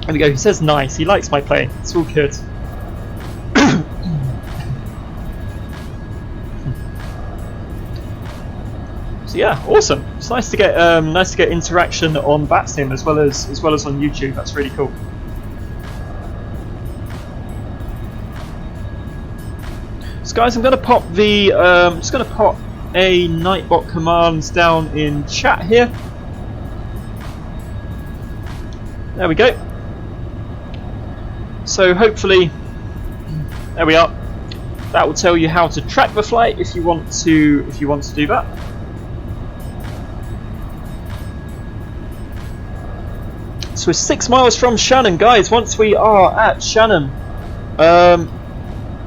we go. He says nice. He likes my plane. It's all good. So yeah, awesome. It's nice to get interaction on VATSIM as well as on YouTube. That's really cool. So guys, I'm going to pop just going to pop a Nightbot commands down in chat here. There we go. So hopefully, there we are. That will tell you how to track the flight if you want to do that. So we're 6 miles from Shannon, guys. Once we are at Shannon,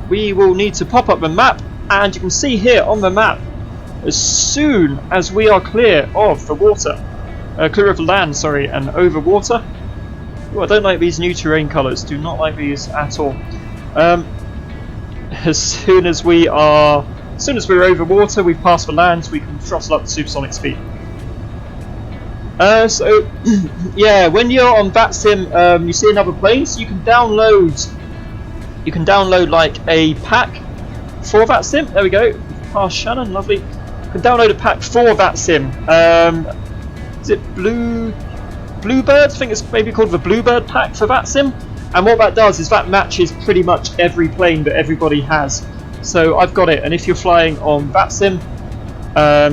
we will need to pop up the map, and you can see here on the map, as soon as we are clear of the water, clear of the land, sorry, and over water. Ooh, I don't like these new terrain colours. Do not like these at all. As soon as we're over water, we've passed the land, we can throttle up to supersonic speed. So yeah, when you're on VATSIM, you see another plane, so you can download like a pack for VATSIM. There we go. Past Shannon, lovely. You can download a pack for VATSIM. Is it Bluebird? I think it's maybe called the Bluebird pack for VATSIM. And what that does is that matches pretty much every plane that everybody has. So I've got it, and if you're flying on VATSIM,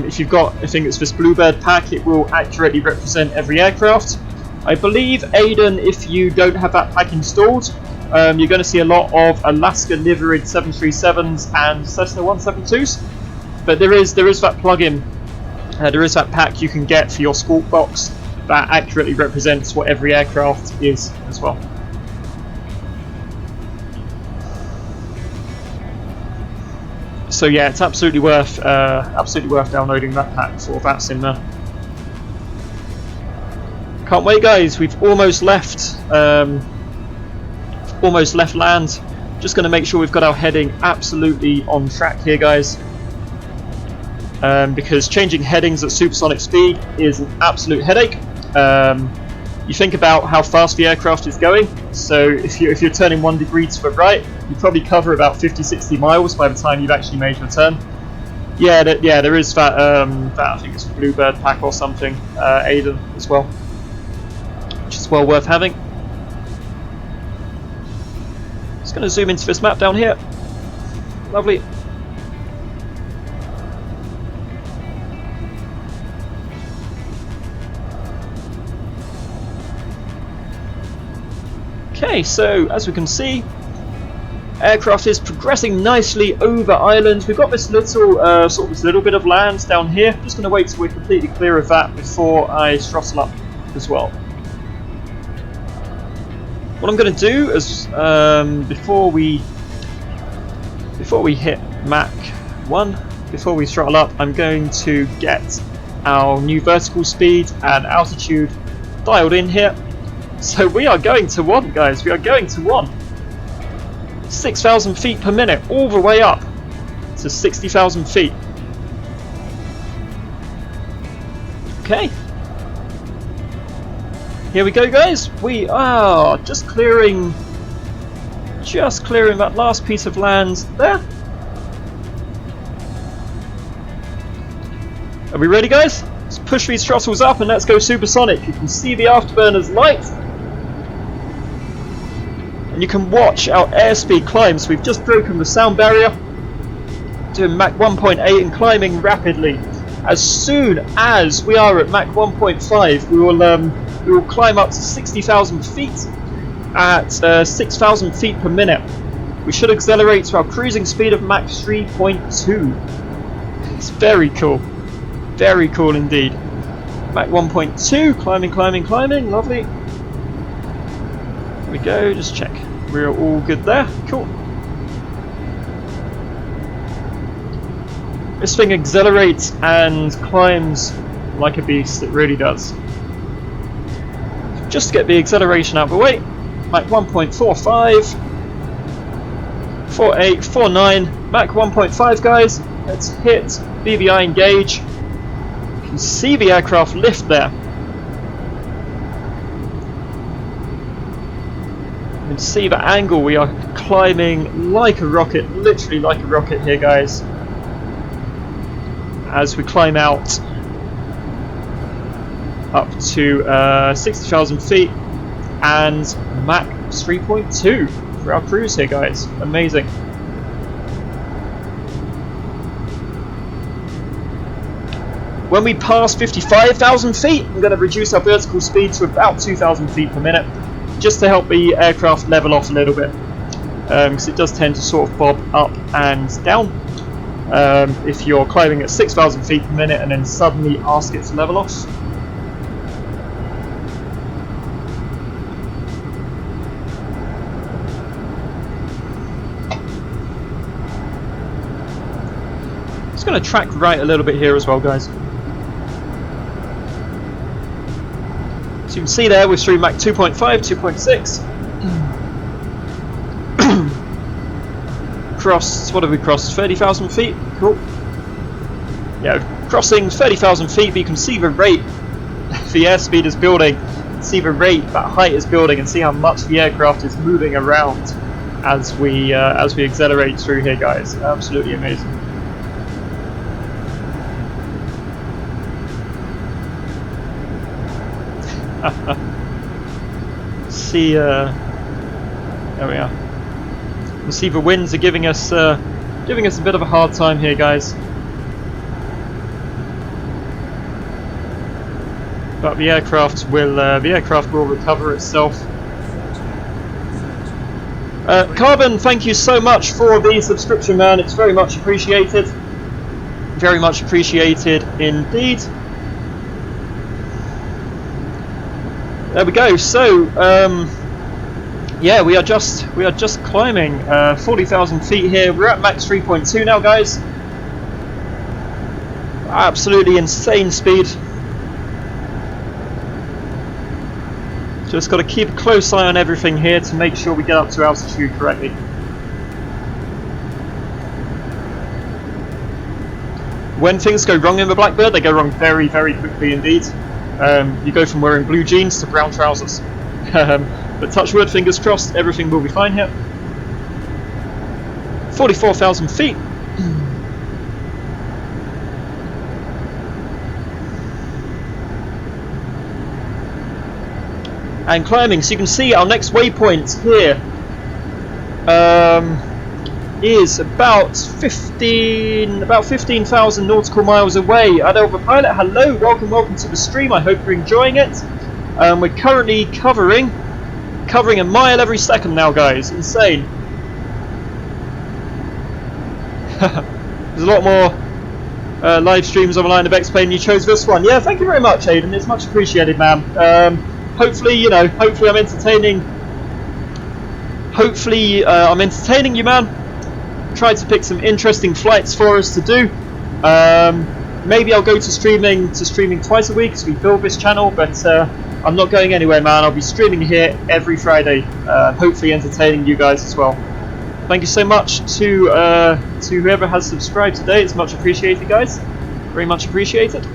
if you've got, I think it's this Bluebird pack, it will accurately represent every aircraft. I believe, Aiden, if you don't have that pack installed, you're going to see a lot of Alaska liveried 737s and Cessna 172s. But there is that plugin, there is that pack you can get for your squawk box that accurately represents what every aircraft is as well. So yeah, it's absolutely worth downloading that pack for VATSIM there. Can't wait, guys. We've almost left land. Just going to make sure we've got our heading absolutely on track here, guys. Because changing headings at supersonic speed is an absolute headache. You think about how fast the aircraft is going. So if you're turning 1 degree to the right, you probably cover about 50-60 miles by the time you've actually made your turn. Yeah, there is that. I think it's Bluebird pack or something. Aiden as well, which is well worth having. Just going to zoom into this map down here. Lovely. Okay, so as we can see, aircraft is progressing nicely over island. We've got this little this little bit of land down here. Just going to wait till we're completely clear of that before I throttle up as well. What I'm going to do is before we hit Mach 1, before we throttle up, I'm going to get our new vertical speed and altitude dialed in here. So we are going to 1, guys. We are going to 1. 6,000 feet per minute, all the way up to 60,000 feet. Okay. Here we go, guys. We are just clearing that last piece of land there. Are we ready, guys? Let's push these throttles up and let's go supersonic. You can see the afterburners light. And you can watch our airspeed climb. So we've just broken the sound barrier, doing Mach 1.8 and climbing rapidly. As soon as we are at Mach 1.5, we will climb up to 60,000 feet at 6,000 feet per minute. We should accelerate to our cruising speed of Mach 3.2. It's very cool. Very cool indeed. Mach 1.2, climbing, lovely. There we go, just check. We're all good there. Cool. This thing accelerates and climbs like a beast, it really does. Just to get the acceleration out of the way, Mach 1.45, 48, 49, Mach 1.5, guys. Let's hit BVI engage. You can see the aircraft lift there. You can see the angle. We are climbing like a rocket, literally like a rocket here, guys, as we climb out up to 60,000 feet and Mach 3.2 for our cruise here, guys. Amazing. When we pass 55,000 feet, I'm going to reduce our vertical speed to about 2,000 feet per minute, just to help the aircraft level off a little bit, because it does tend to sort of bob up and down if you're climbing at 6,000 feet per minute and then suddenly ask it to level off. Just going to track right a little bit here as well, guys. So you can see there we're through Mach 2.5, 2.6. Crossed, what have we crossed? 30,000 feet? Cool. Yeah, crossing 30,000 feet, but you can see the rate the airspeed is building. See the rate that height is building, and see how much the aircraft is moving around as we accelerate through here, guys. Absolutely amazing. See, there we are. You see the winds are giving us a bit of a hard time here, guys. But the aircraft will recover itself. Carbon, thank you so much for the subscription, man. It's very much appreciated. Very much appreciated indeed. There we go. So, yeah, we are just climbing 40,000 feet here. We're at Mach 3.2 now, guys. Absolutely insane speed. Just got to keep a close eye on everything here to make sure we get up to altitude correctly. When things go wrong in the Blackbird, they go wrong very, very quickly indeed. You go from wearing blue jeans to brown trousers. But touch wood, fingers crossed, everything will be fine here. 44,000 feet. And climbing, so you can see our next waypoint here is about 15,000 nautical miles away. Adelva Pilot, hello, welcome to the stream. I hope you're enjoying it. We're currently covering a mile every second now, guys. Insane. There's a lot more live streams online of X-Plane. You chose this one. Yeah, thank you very much, Aidan. It's much appreciated, man. Hopefully, you know, hopefully I'm entertaining. Hopefully, I'm entertaining you, man. Tried to pick some interesting flights for us to do. Maybe I'll go to streaming twice a week as we build this channel, but I'm not going anywhere, man. I'll be streaming here every Friday, hopefully entertaining you guys as well. Thank you so much to whoever has subscribed today. It's much appreciated, guys. Very much appreciated.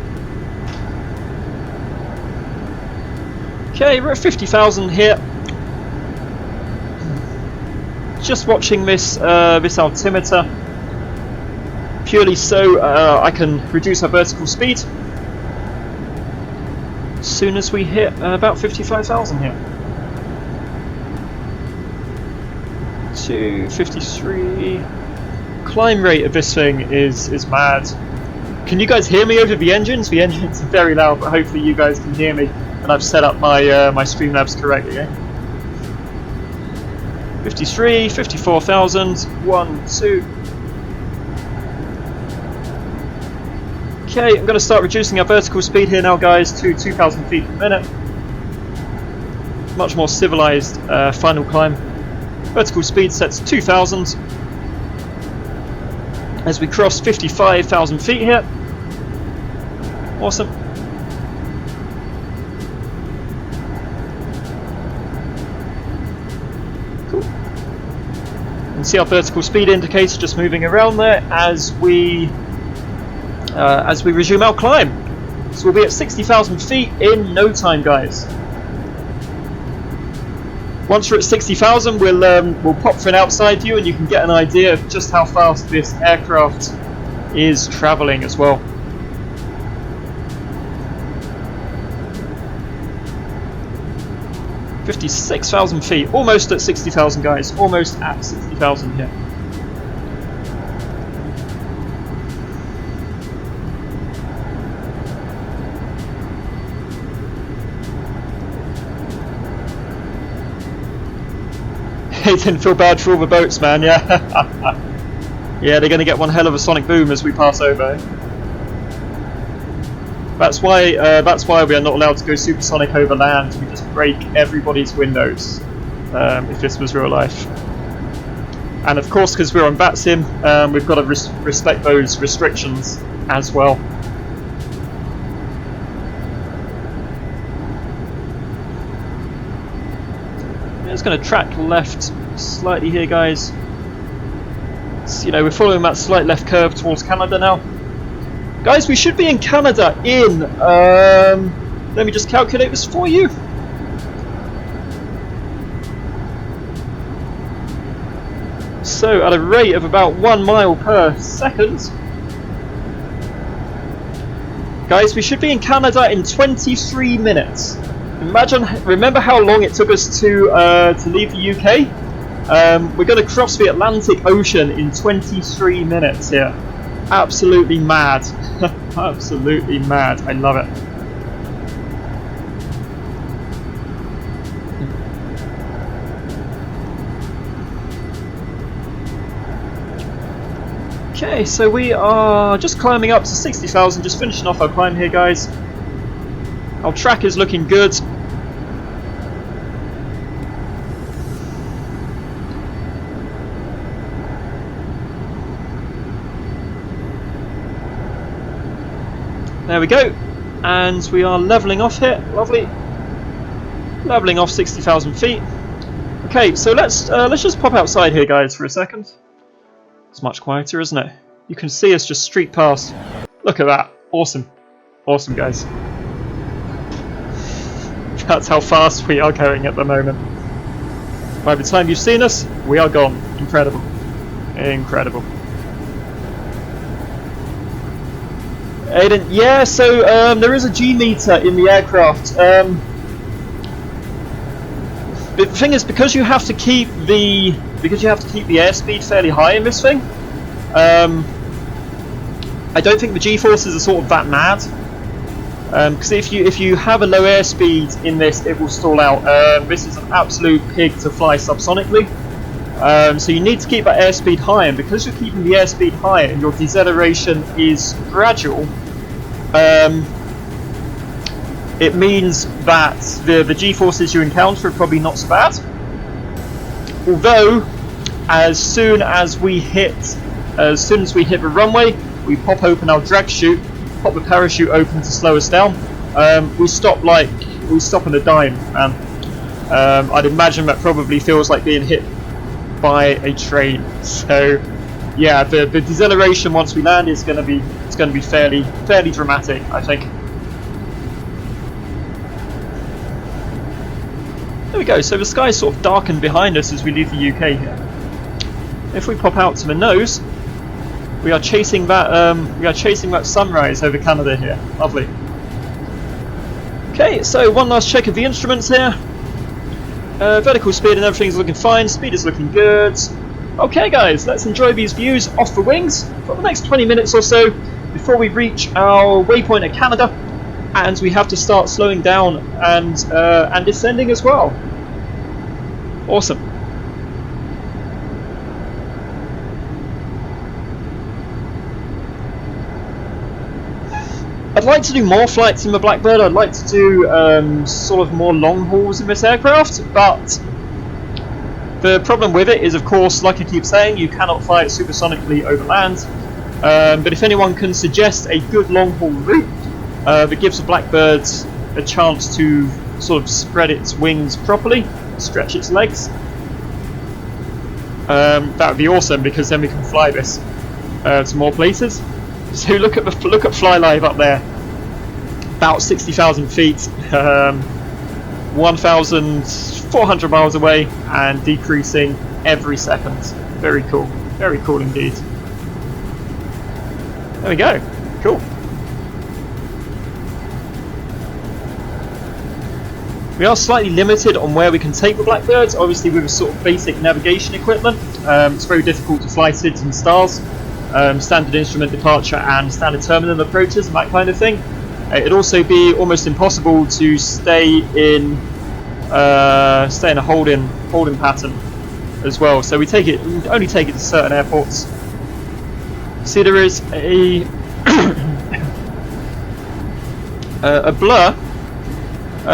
Okay, we're at 50,000 here. Just watching this altimeter, purely so I can reduce our vertical speed as soon as we hit about 55,000 here. 253. Climb rate of this thing is mad. Can you guys hear me over the engines? The engines are very loud, but hopefully you guys can hear me. And I've set up my my Streamlabs correctly. Eh? 53, 54,000, 1, 2. Okay, I'm going to start reducing our vertical speed here now, guys, to 2,000 feet per minute. Much more civilized final climb. Vertical speed set to 2,000 as we cross 55,000 feet here. Awesome. And see our vertical speed indicator just moving around there as we resume our climb. So we'll be at 60,000 feet in no time, guys. Once we're at 60,000, we'll pop for an outside view, and you can get an idea of just how fast this aircraft is travelling as well. $56,000 feet, almost at 60,000, guys. Almost at 60,000 here. It didn't feel bad for all the boats, man. Yeah, yeah, they're going to get one hell of a sonic boom as we pass over. That's why we are not allowed to go supersonic over land. We just break everybody's windows if this was real life. And of course, because we're on VATSIM, we've got to respect those restrictions as well. It's going to track left slightly here, guys. So, you know, we're following that slight left curve towards Canada now. Guys, we should be in Canada in, let me just calculate this for you. So, at a rate of about 1 mile per second. Guys, we should be in Canada in 23 minutes. Remember how long it took us to leave the UK? We're going to cross the Atlantic Ocean in 23 minutes here. Absolutely mad. Absolutely mad. I love it. Okay, so we are just climbing up to 60,000, just finishing off our climb here, guys. Our track is looking good. There we go, and we are levelling off here. Lovely. leveling off 60,000 feet. Okay, so let's just pop outside here, guys, for a second. It's much quieter, isn't it? You can see us just streak past. Look at that. Awesome. Awesome, guys. That's how fast we are going at the moment. By the time you've seen us, we are gone. Incredible. Incredible. Aiden, yeah, so there is a G meter in the aircraft. The thing is, because you have to keep the airspeed fairly high in this thing, I don't think the G-forces are sort of that mad. Because if you have a low airspeed in this, it will stall out. This is an absolute pig to fly subsonically. So you need to keep that airspeed high, and because you're keeping the airspeed high and your deceleration is gradual, it means that the G-forces you encounter are probably not so bad. Although, as soon as we hit the runway, we pop open our drag chute, pop the parachute open to slow us down. We stop on a dime, and I'd imagine that probably feels like being hit by a train. So yeah, the deceleration once we land is going to be fairly dramatic, I think. There we go. So the sky is sort of darkened behind us as we leave the UK here. If we pop out to the nose, we are chasing that sunrise over Canada here. Lovely. Okay, so one last check of the instruments here. Vertical speed and everything's looking fine. Speed is looking good. Okay, guys, let's enjoy these views off the wings for the next 20 minutes or so before we reach our waypoint at Canada, and we have to start slowing down and descending as well. Awesome. I'd like to do more flights in the Blackbird. I'd like to do sort of more long hauls in this aircraft, but the problem with it is, of course, like I keep saying, you cannot fly it supersonically over land. But if anyone can suggest a good long haul route that gives the Blackbird a chance to sort of spread its wings properly, stretch its legs, that would be awesome, because then we can fly this to more places. So look at Fly Live up there, about 60,000 feet, 1,400 miles away, and decreasing every second. Very cool indeed. There we go, cool. We are slightly limited on where we can take the Blackbirds, obviously with a sort of basic navigation equipment. It's very difficult to fly SIDS and stars. Standard instrument departure and standard terminal approaches and that kind of thing. It'd also be almost impossible to stay in a holding pattern as well. So we only take it to certain airports. See, there is a a blur.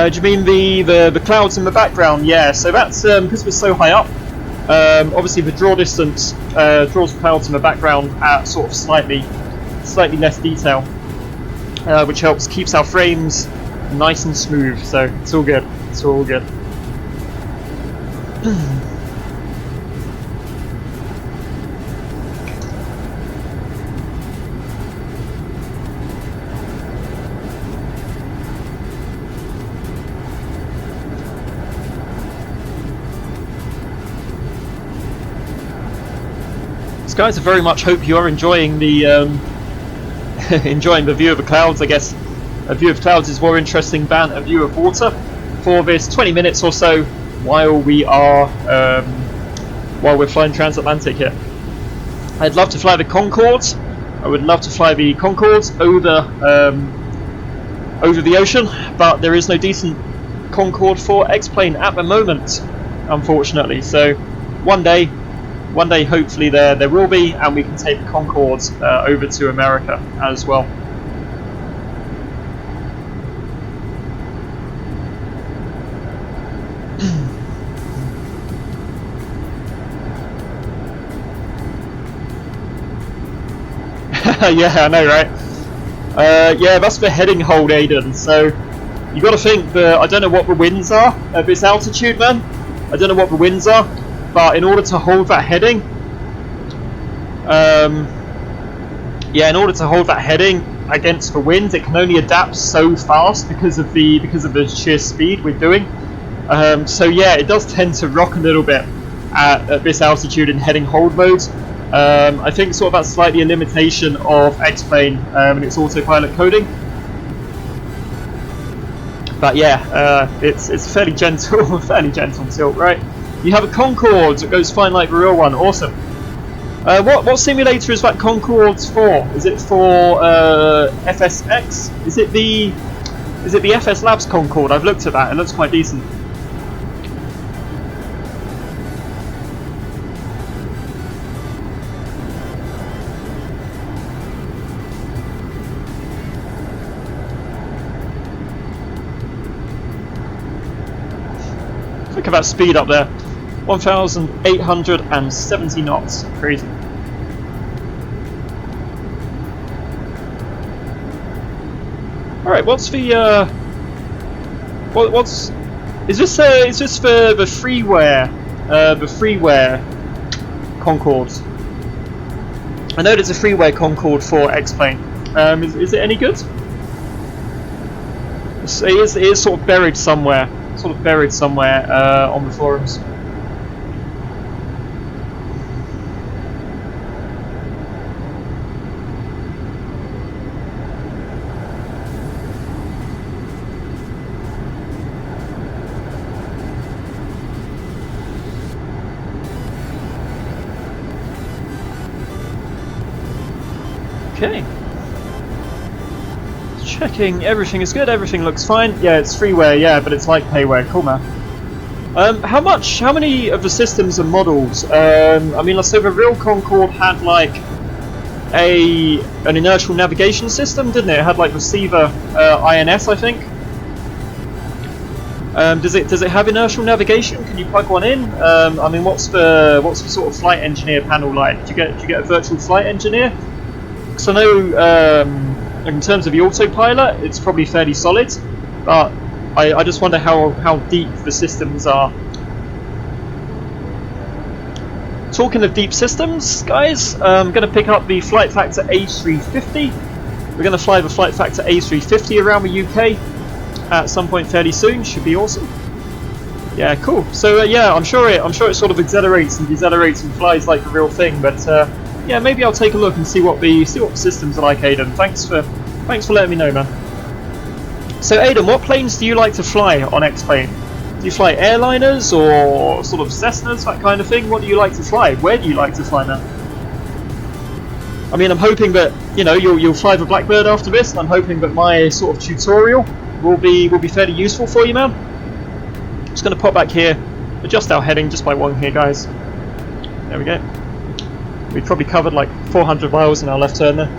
Do you mean the clouds in the background? Yeah. So that's because we're so high up. Obviously the draw distance draws clouds in the background at sort of slightly less detail, which keeps our frames nice and smooth, so it's all good. Guys, I very much hope you are enjoying the enjoying the view of the clouds. I guess a view of clouds is more interesting than a view of water for this 20 minutes or so while we're flying transatlantic here. I'd love to fly the Concords. I would love to fly the Concords over the ocean, but there is no decent Concorde 4 X-plane at the moment, unfortunately. So one day hopefully there will be, and we can take the Concords over to America as well. Yeah, I know, right? Yeah, that's the heading hold, Aiden. So You got to think that I don't know what the winds are at this altitude, man. I don't know what the winds are, but in order to hold that heading, yeah, in order to hold that heading against the wind, it can only adapt so fast because of the sheer speed we're doing. So yeah, it does tend to rock a little bit at this altitude in heading hold mode. I think sort of that's slightly a limitation of X-Plane and its autopilot coding. But yeah, it's fairly gentle, fairly gentle tilt, right? You have a Concorde that goes fine like the real one. Awesome. What simulator is that Concorde for? Is it for FSX? Is it the FS Labs Concorde? I've looked at that. It looks quite decent. Look at that speed up there. 1,870 knots. Crazy. Alright, what's the is this for the freeware Concorde? I know there's a freeware Concorde for X-Plane. Is it any good? It is sort of buried somewhere. On the forums. Okay. Checking, everything is good, everything looks fine. Yeah, it's freeware, yeah, but it's like payware. Cool, man. How many of the systems and models? I mean, let's say the real Concorde had like an inertial navigation system, didn't it? It had like receiver INS, I think. Does it have inertial navigation? Can you plug one in? I mean, what's the sort of flight engineer panel like? Do you get a virtual flight engineer? Because I know in terms of the autopilot, it's probably fairly solid, but I just wonder how deep the systems are. Talking of deep systems, guys, I'm going to pick up the Flight Factor A350. We're going to fly the Flight Factor A350 around the UK at some point fairly soon. Should be awesome. Yeah, cool. So yeah, I'm sure it sort of accelerates and decelerates and flies like the real thing. But yeah, maybe I'll take a look and see what the systems are like, Aidan. Thanks for letting me know, man. So Aidan, what planes do you like to fly on X-Plane? Do you fly airliners or sort of Cessnas, that kind of thing? What do you like to fly? Where do you like to fly, man? I mean, I'm hoping that you'll fly the Blackbird after this, and I'm hoping that my sort of tutorial will be fairly useful for you, man. Just going to pop back here, adjust our heading just by one here, guys. There we go. We probably covered like 400 miles in our left turn there.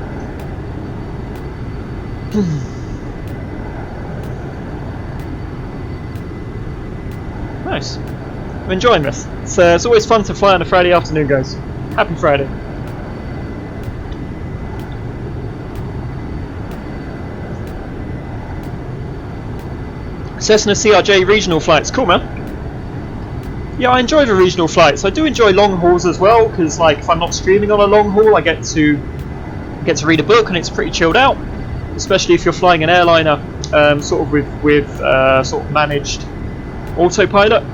Nice. I'm enjoying this. It's always fun to fly on a Friday afternoon, guys. Happy Friday. Cessna CRJ regional flights. Cool, man. Yeah, I enjoy the regional flights. I do enjoy long hauls as well, because like if I'm not streaming on a long haul, I get to read a book and it's pretty chilled out. Especially if you're flying an airliner, sort of with sort of managed autopilot.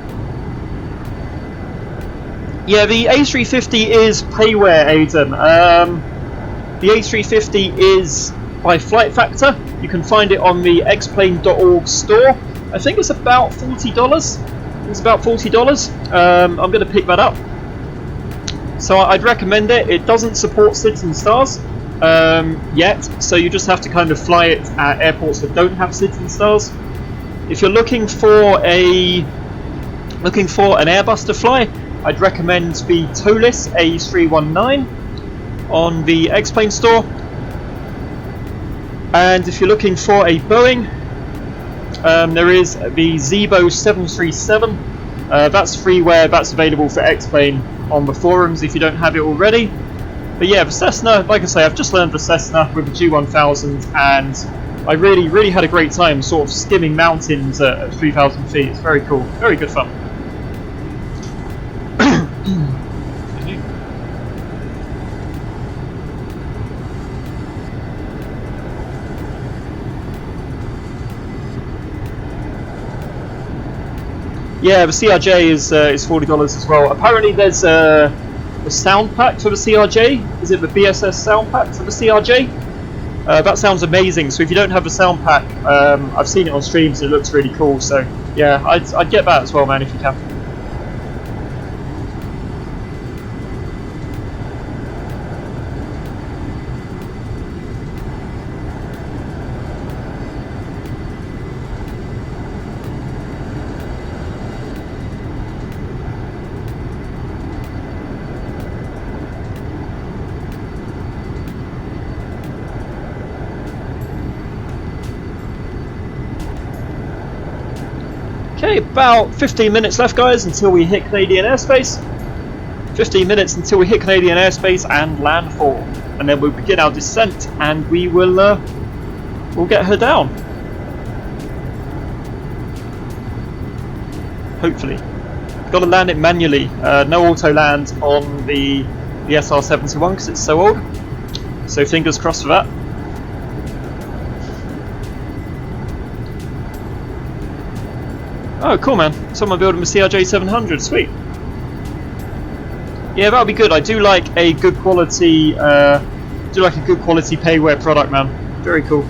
Yeah, the A350 is payware, Aidan. The A350 is by Flight Factor. You can find it on the xplane.org store. I think it's about $40. It's about $40. I'm going to pick that up. So I'd recommend it. It doesn't support SIDS and stars yet, so you just have to kind of fly it at airports that don't have SIDS and stars. If you're looking for an Airbus to fly, I'd recommend the Tolis A319 on the X-Plane store. And if you're looking for a Boeing, there is the Zibo 737. That's freeware. That's available for X-Plane on the forums if you don't have it already. But yeah, the Cessna, like I say, I've just learned the Cessna with the G1000, and I really had a great time sort of skimming mountains at 3,000 feet. It's very cool, very good fun. Yeah, the CRJ is $40 as well. Apparently there's a sound pack for the CRJ. Is it the BSS sound pack for the CRJ? That sounds amazing. So if you don't have the sound pack, I've seen it on streams and it looks really cool. So yeah, I'd get that as well, man, if you can. Okay, about 15 minutes left, guys, until we hit Canadian airspace. 15 minutes until we hit Canadian airspace and landfall, and then we'll begin our descent, and we will we'll get her down. Hopefully, got to land it manually. No auto land on the SR-71 because it's so old. So fingers crossed for that. Oh, cool, man. Someone building a CRJ700. Sweet. Yeah, that'll be good. I do like a good quality, payware product, man. Very cool.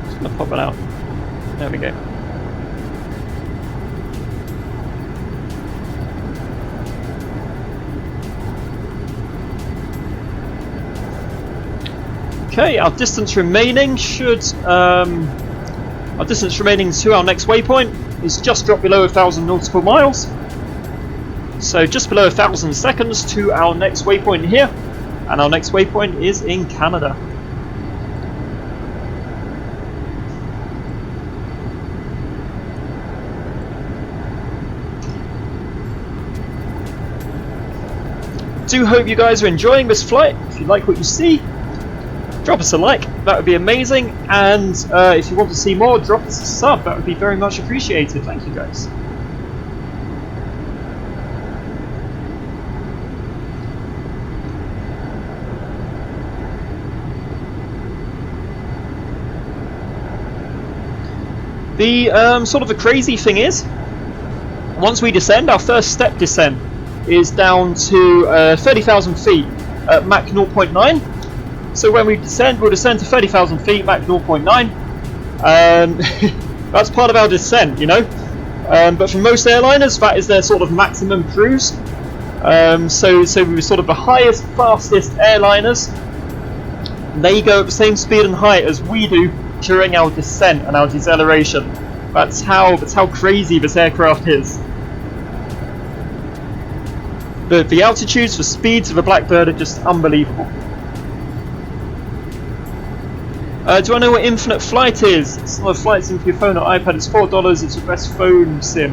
Just gonna pop it out. There we go. Okay, our distance remaining to our next waypoint is just dropped below 1,000 nautical miles. So just below 1,000 seconds to our next waypoint here, and our next waypoint is in Canada. Do hope you guys are enjoying this flight. If you like what you see, drop us a like, that would be amazing, and if you want to see more, drop us a sub, that would be very much appreciated. Thank you, guys. The sort of the crazy thing is, once we descend, our first step descent is down to 30,000 feet at Mach 0.9. So when we descend, we'll descend to 30,000 feet, Mach 0.9. That's part of our descent, you know. But for most airliners, that is their sort of maximum cruise. So we're sort of the highest, fastest airliners. They go at the same speed and height as we do during our descent and our deceleration. That's how crazy this aircraft is. The altitudes, the speeds of the Blackbird are just unbelievable. Do I know what Infinite Flight is? It's not a flight sim for your phone or iPad. It's $4. It's your best phone sim.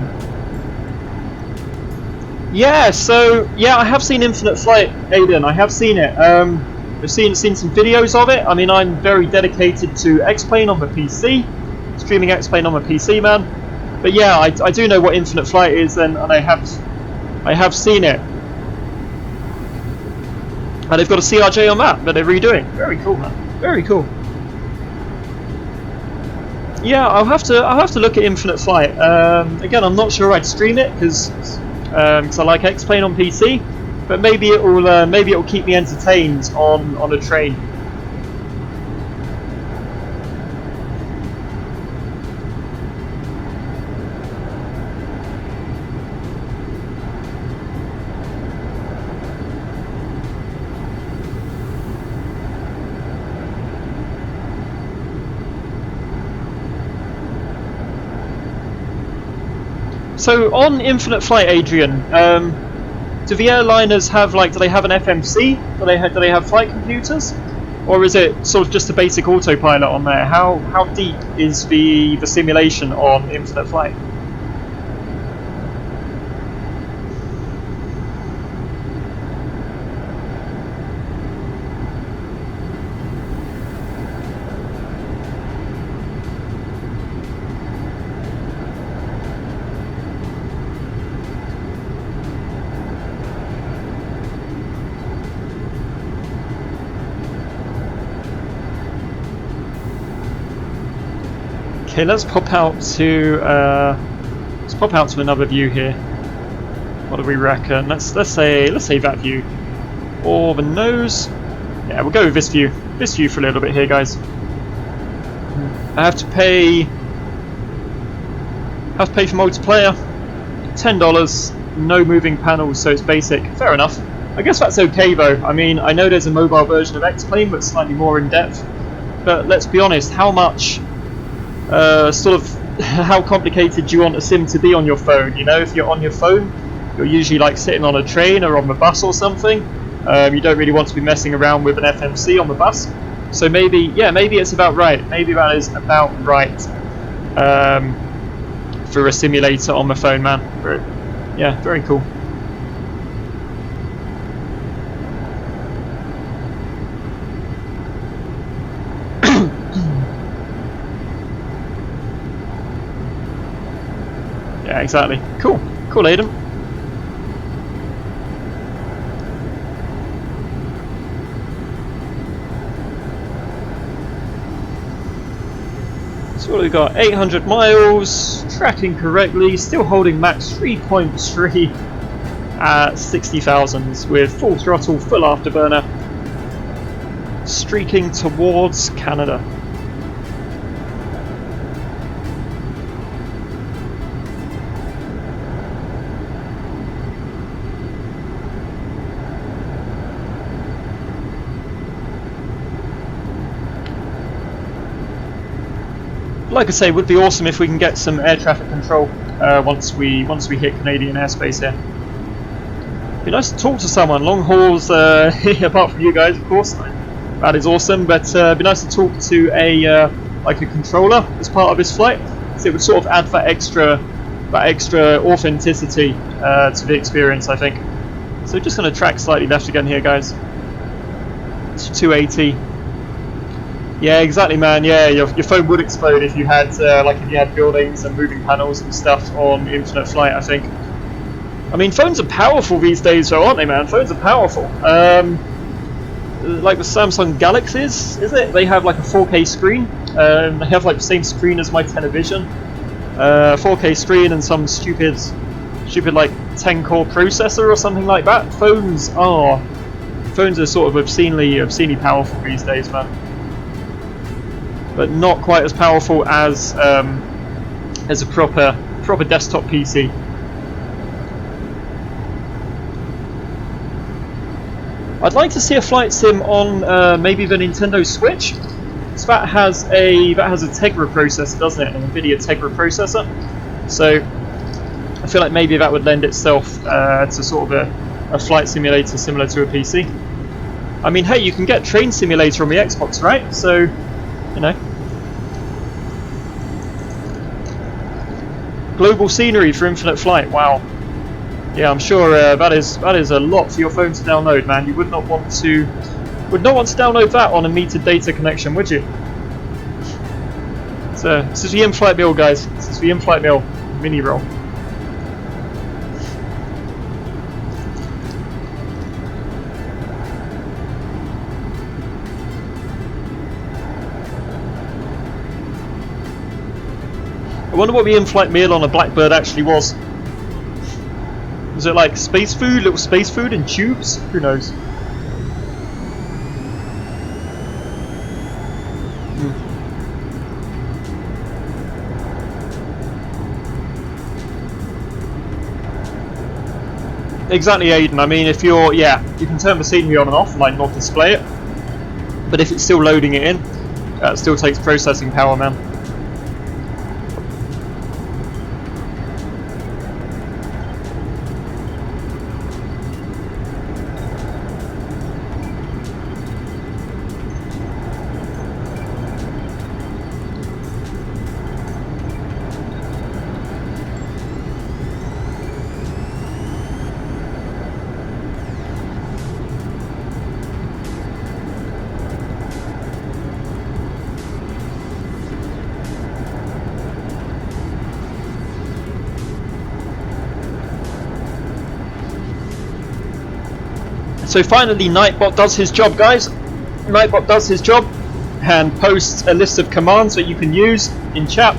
Yeah, so yeah, I have seen Infinite Flight, Aiden. I have seen it. I've seen some videos of it. I mean, I'm very dedicated to X-Plane on the PC, streaming X-Plane on the PC, man. But yeah, I do know what Infinite Flight is, and I have seen it. And they've got a CRJ on that they're redoing. Very cool, man. Very cool. Yeah, I'll have to look at Infinite Flight. Again, I'm not sure I'd stream it because I like X-Plane on PC, but maybe it'll keep me entertained on a train. So on Infinite Flight, Adrian, do the airliners have do they have an FMC? Do they have flight computers, or is it sort of just a basic autopilot on there? How deep is the simulation on Infinite Flight? Okay, let's pop out to another view here. What do we reckon? Let's say that view, or the nose. Yeah, we'll go with this view. This view for a little bit here, guys. I have to pay for multiplayer. $10. No moving panels, so it's basic. Fair enough. I guess that's okay though. I mean, I know there's a mobile version of X-Plane, but slightly more in depth. But let's be honest, how much, how complicated do you want a sim to be on your phone? You know, if you're on your phone, you're usually like sitting on a train or on the bus or something. You don't really want to be messing around with an FMC on the bus. So maybe it's about right. Maybe that is about right for a simulator on the phone, man. Yeah, very cool. Yeah, exactly. Cool. Cool, Aiden. So what have we got? 800 miles, tracking correctly, still holding max 3.3 at 60,000 with full throttle, full afterburner, streaking towards Canada. Like I say, it would be awesome if we can get some air traffic control once we hit Canadian airspace here. It'd be nice to talk to someone. Long hauls, apart from you guys, of course, that is awesome. But it'd be nice to talk to a controller as part of this flight. So it would sort of add that extra authenticity to the experience, I think. So just going to track slightly left again here, guys. It's 280. Yeah, exactly, man. Yeah, your phone would explode if you had buildings and moving panels and stuff on infinite flight, I think. I mean, phones are powerful these days, though, aren't they, man? Phones are powerful. Like the Samsung Galaxies, is it? They have like a 4K screen. They have like the same screen as my television. 4K screen and some stupid like 10-core processor or something like that. Phones are sort of obscenely powerful these days, man. But not quite as powerful as a proper desktop PC. I'd like to see a flight sim on maybe the Nintendo Switch. So that has a Tegra processor, doesn't it? An NVIDIA Tegra processor. So I feel like maybe that would lend itself to sort of a flight simulator similar to a PC. I mean, hey, you can get Train Simulator on the Xbox, right? So, you know. Global scenery for infinite flight. Wow. Yeah, I'm sure that is a lot for your phone to download, man. You would not want to download that on a metered data connection, would you? So this is the in-flight meal, guys. This is the in-flight meal mini roll. I wonder what the in-flight meal on a Blackbird actually was. Was it like space food, little space food in tubes? Who knows? Exactly, Aiden. I mean, if you can turn the scenery on and off, like not display it. But if it's still loading it in, it still takes processing power, man. So finally, Nightbot does his job, guys. Nightbot does his job and posts a list of commands that you can use in chat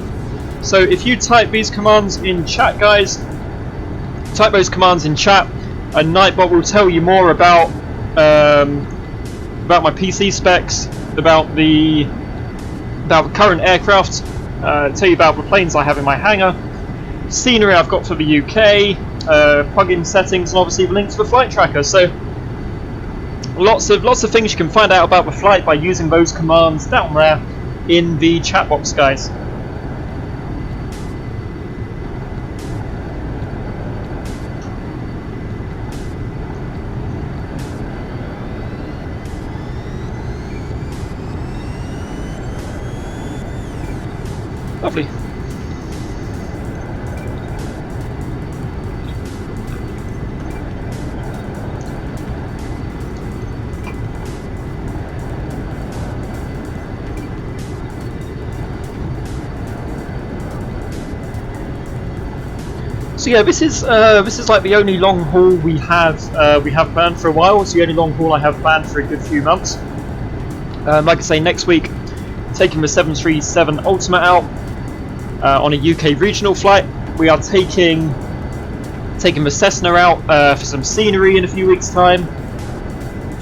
So if you type these commands in chat, guys, type those commands in chat, and Nightbot will tell you more about my PC specs, about the current aircraft, tell you about the planes I have in my hangar, scenery I've got for the UK, plug-in settings, and obviously the link to the flight tracker. So lots of things you can find out about the flight by using those commands down there in the chat box, guys. Lovely. So yeah, this is like the only long haul we have planned for a while. It's the only long haul I have planned for a good few months. Like I say, next week, taking the 737 Ultimate out on a UK regional flight. We are taking the Cessna out for some scenery in a few weeks' time.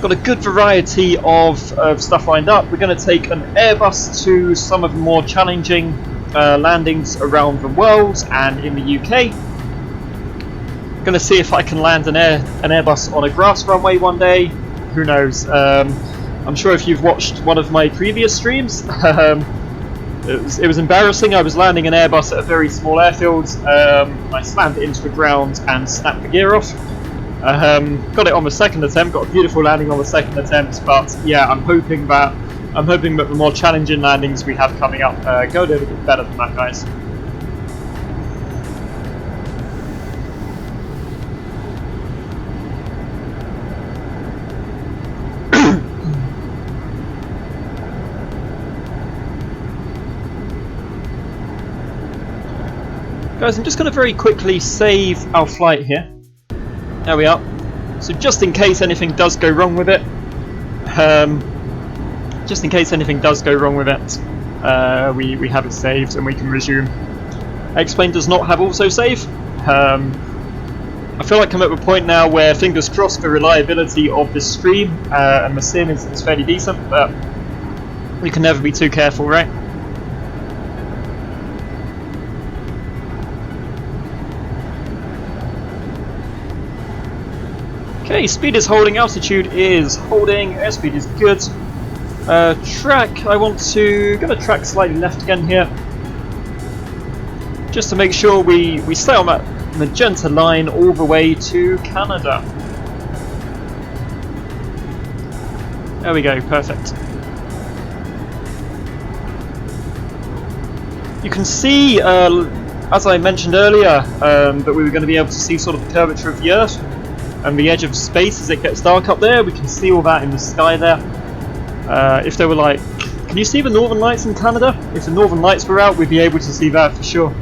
Got a good variety of stuff lined up. We're going to take an Airbus to some of the more challenging landings around the world and in the UK. Going to see if I can land an Airbus on a grass runway one day. Who knows? I'm sure if you've watched one of my previous streams, it was embarrassing. I was landing an Airbus at a very small airfield. I slammed it into the ground and snapped the gear off. Got it on the second attempt. Got a beautiful landing on the second attempt. But yeah, I'm hoping that the more challenging landings we have coming up go a little bit better than that, guys. Guys, I'm just going to very quickly save our flight here. There we are. So just in case anything does go wrong with it, we have it saved and we can resume. X-Plane does not have autosave. I feel like I'm at the point now where, fingers crossed, the reliability of this stream and the sim is fairly decent, but we can never be too careful, right? Okay, speed is holding, altitude is holding, airspeed is good. Track, I want to go to track slightly left again here, just to make sure we stay on that magenta line all the way to Canada. There we go, perfect. You can see, as I mentioned earlier, that we were going to be able to see sort of the curvature of the Earth and the edge of space as it gets dark up there. We can see all that in the sky there. If they were like, can you see the Northern Lights in Canada? If the Northern Lights were out, we'd be able to see that for sure.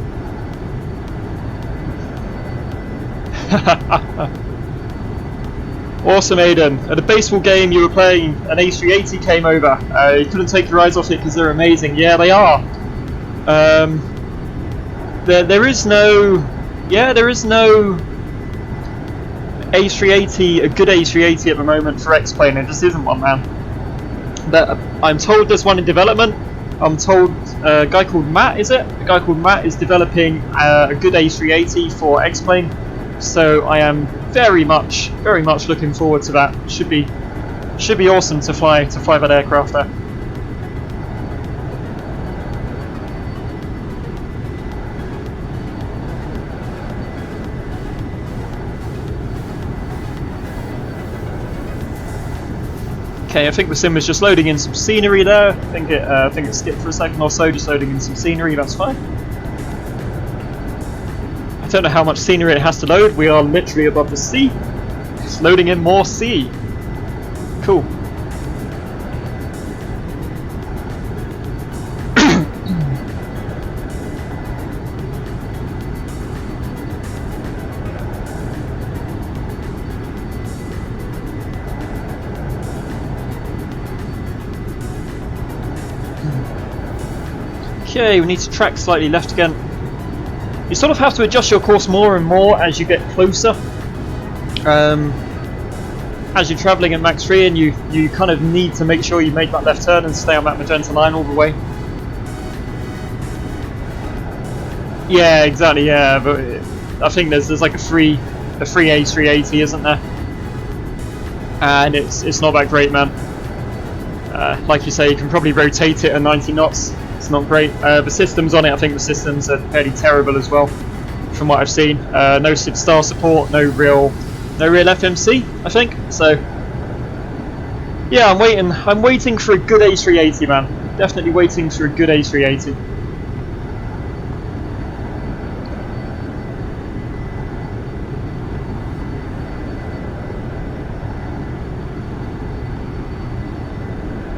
Awesome, Aiden. At a baseball game you were playing, an A380 came over. You couldn't take your eyes off it because they're amazing. Yeah, they are. There is no A380, a good A380 at the moment for X-Plane. There just isn't one, man. But I'm told there's one in development. I'm told a guy called Matt, is it? A guy called Matt is developing a good A380 for X-Plane. So I am very much looking forward to that. Should be awesome to fly that aircraft there. Okay, I think the sim was just loading in some scenery there. I think it skipped for a second or so, just loading in some scenery. That's fine. I don't know how much scenery it has to load. We are literally above the sea. It's loading in more sea. Cool. Okay, we need to track slightly left again. You sort of have to adjust your course more and more as you get closer. As you're travelling at max 3, and you kind of need to make sure you make that left turn and stay on that magenta line all the way. Yeah, exactly. Yeah, but I think there's like a free A380, isn't there? And it's not that great, man. Like you say, you can probably rotate it at 90 knots. It's not great. The systems on it, I think the systems are fairly terrible as well, from what I've seen. No 6-star support, no real FMC, I think. So yeah, I'm waiting for a good A380, man. Definitely waiting for a good A380.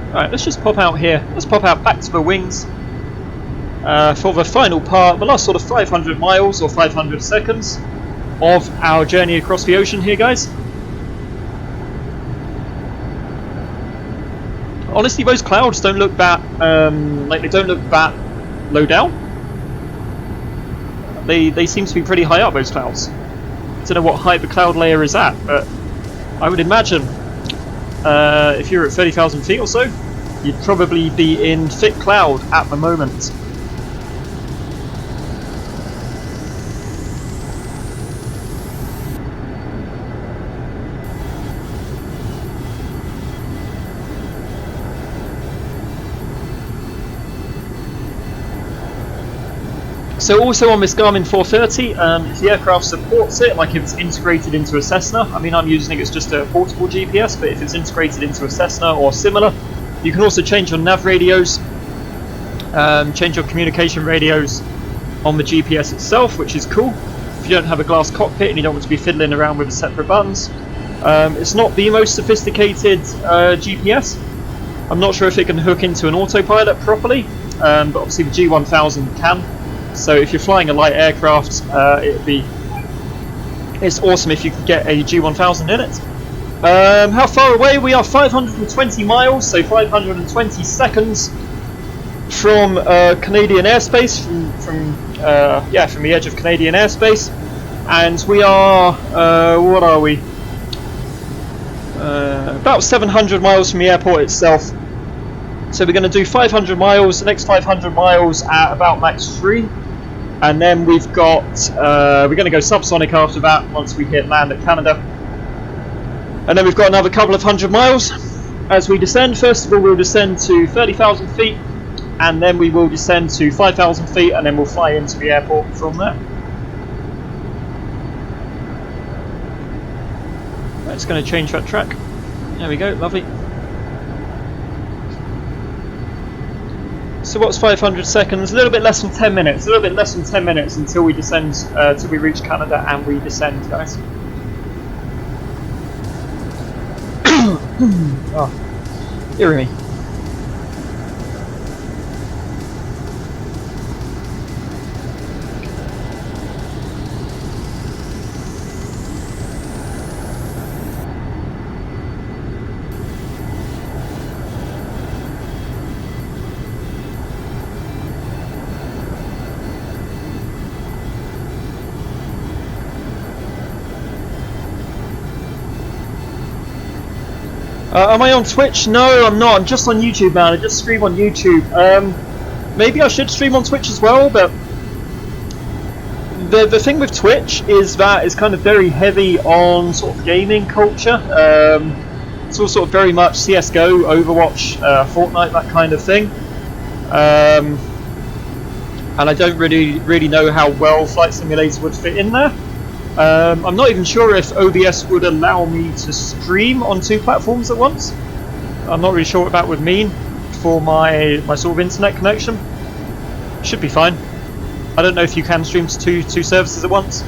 Alright, let's just pop out here. Let's pop out back to the wings for the final part, the last sort of 500 miles or 500 seconds of our journey across the ocean here, guys. Honestly, those clouds don't look that like they don't look that low down. They seem to be pretty high up, those clouds. I don't know what height the cloud layer is at, but I would imagine if you're at 30,000 feet or so, you'd probably be in thick cloud at the moment. So also on this Garmin 430, if the aircraft supports it, like if it's integrated into a Cessna, I mean I'm using it as just a portable GPS, but if it's integrated into a Cessna or similar, you can also change your nav radios, change your communication radios on the GPS itself, which is cool. If you don't have a glass cockpit and you don't want to be fiddling around with the separate buttons. It's not the most sophisticated GPS. I'm not sure if it can hook into an autopilot properly, but obviously the G1000 can. So if you're flying a light aircraft, it's awesome if you can get a G1000 in it. How far away? We are 520 miles, so 520 seconds from Canadian airspace, from the edge of Canadian airspace, and we are what are we? About 700 miles from the airport itself. So we're going to do 500 miles, the next 500 miles at about max 3, and then we've got, we're going to go subsonic after that once we hit land at Canada. And then we've got another couple of 100 miles as we descend. First of all, we'll descend to 30,000 feet, and then we will descend to 5,000 feet, and then we'll fly into the airport from there. It's going to change that track. There we go, lovely. So what's 500 seconds? A little bit less than 10 minutes. A little bit less than 10 minutes until we descend, till we reach Canada and we descend, guys. Oh, dear me. Am I on Twitch? No, I'm not. I'm just on YouTube, man. I just stream on YouTube. Maybe I should stream on Twitch as well, but the thing with Twitch is that it's kind of very heavy on sort of gaming culture. It's all sort of very much CSGO, Overwatch, Fortnite, that kind of thing. And I don't really know how well Flight Simulator would fit in there. I'm not even sure if OBS would allow me to stream on 2 platforms at once. I'm not really sure what that would mean for my sort of internet connection. Should be fine. I don't know if you can stream to two services at once.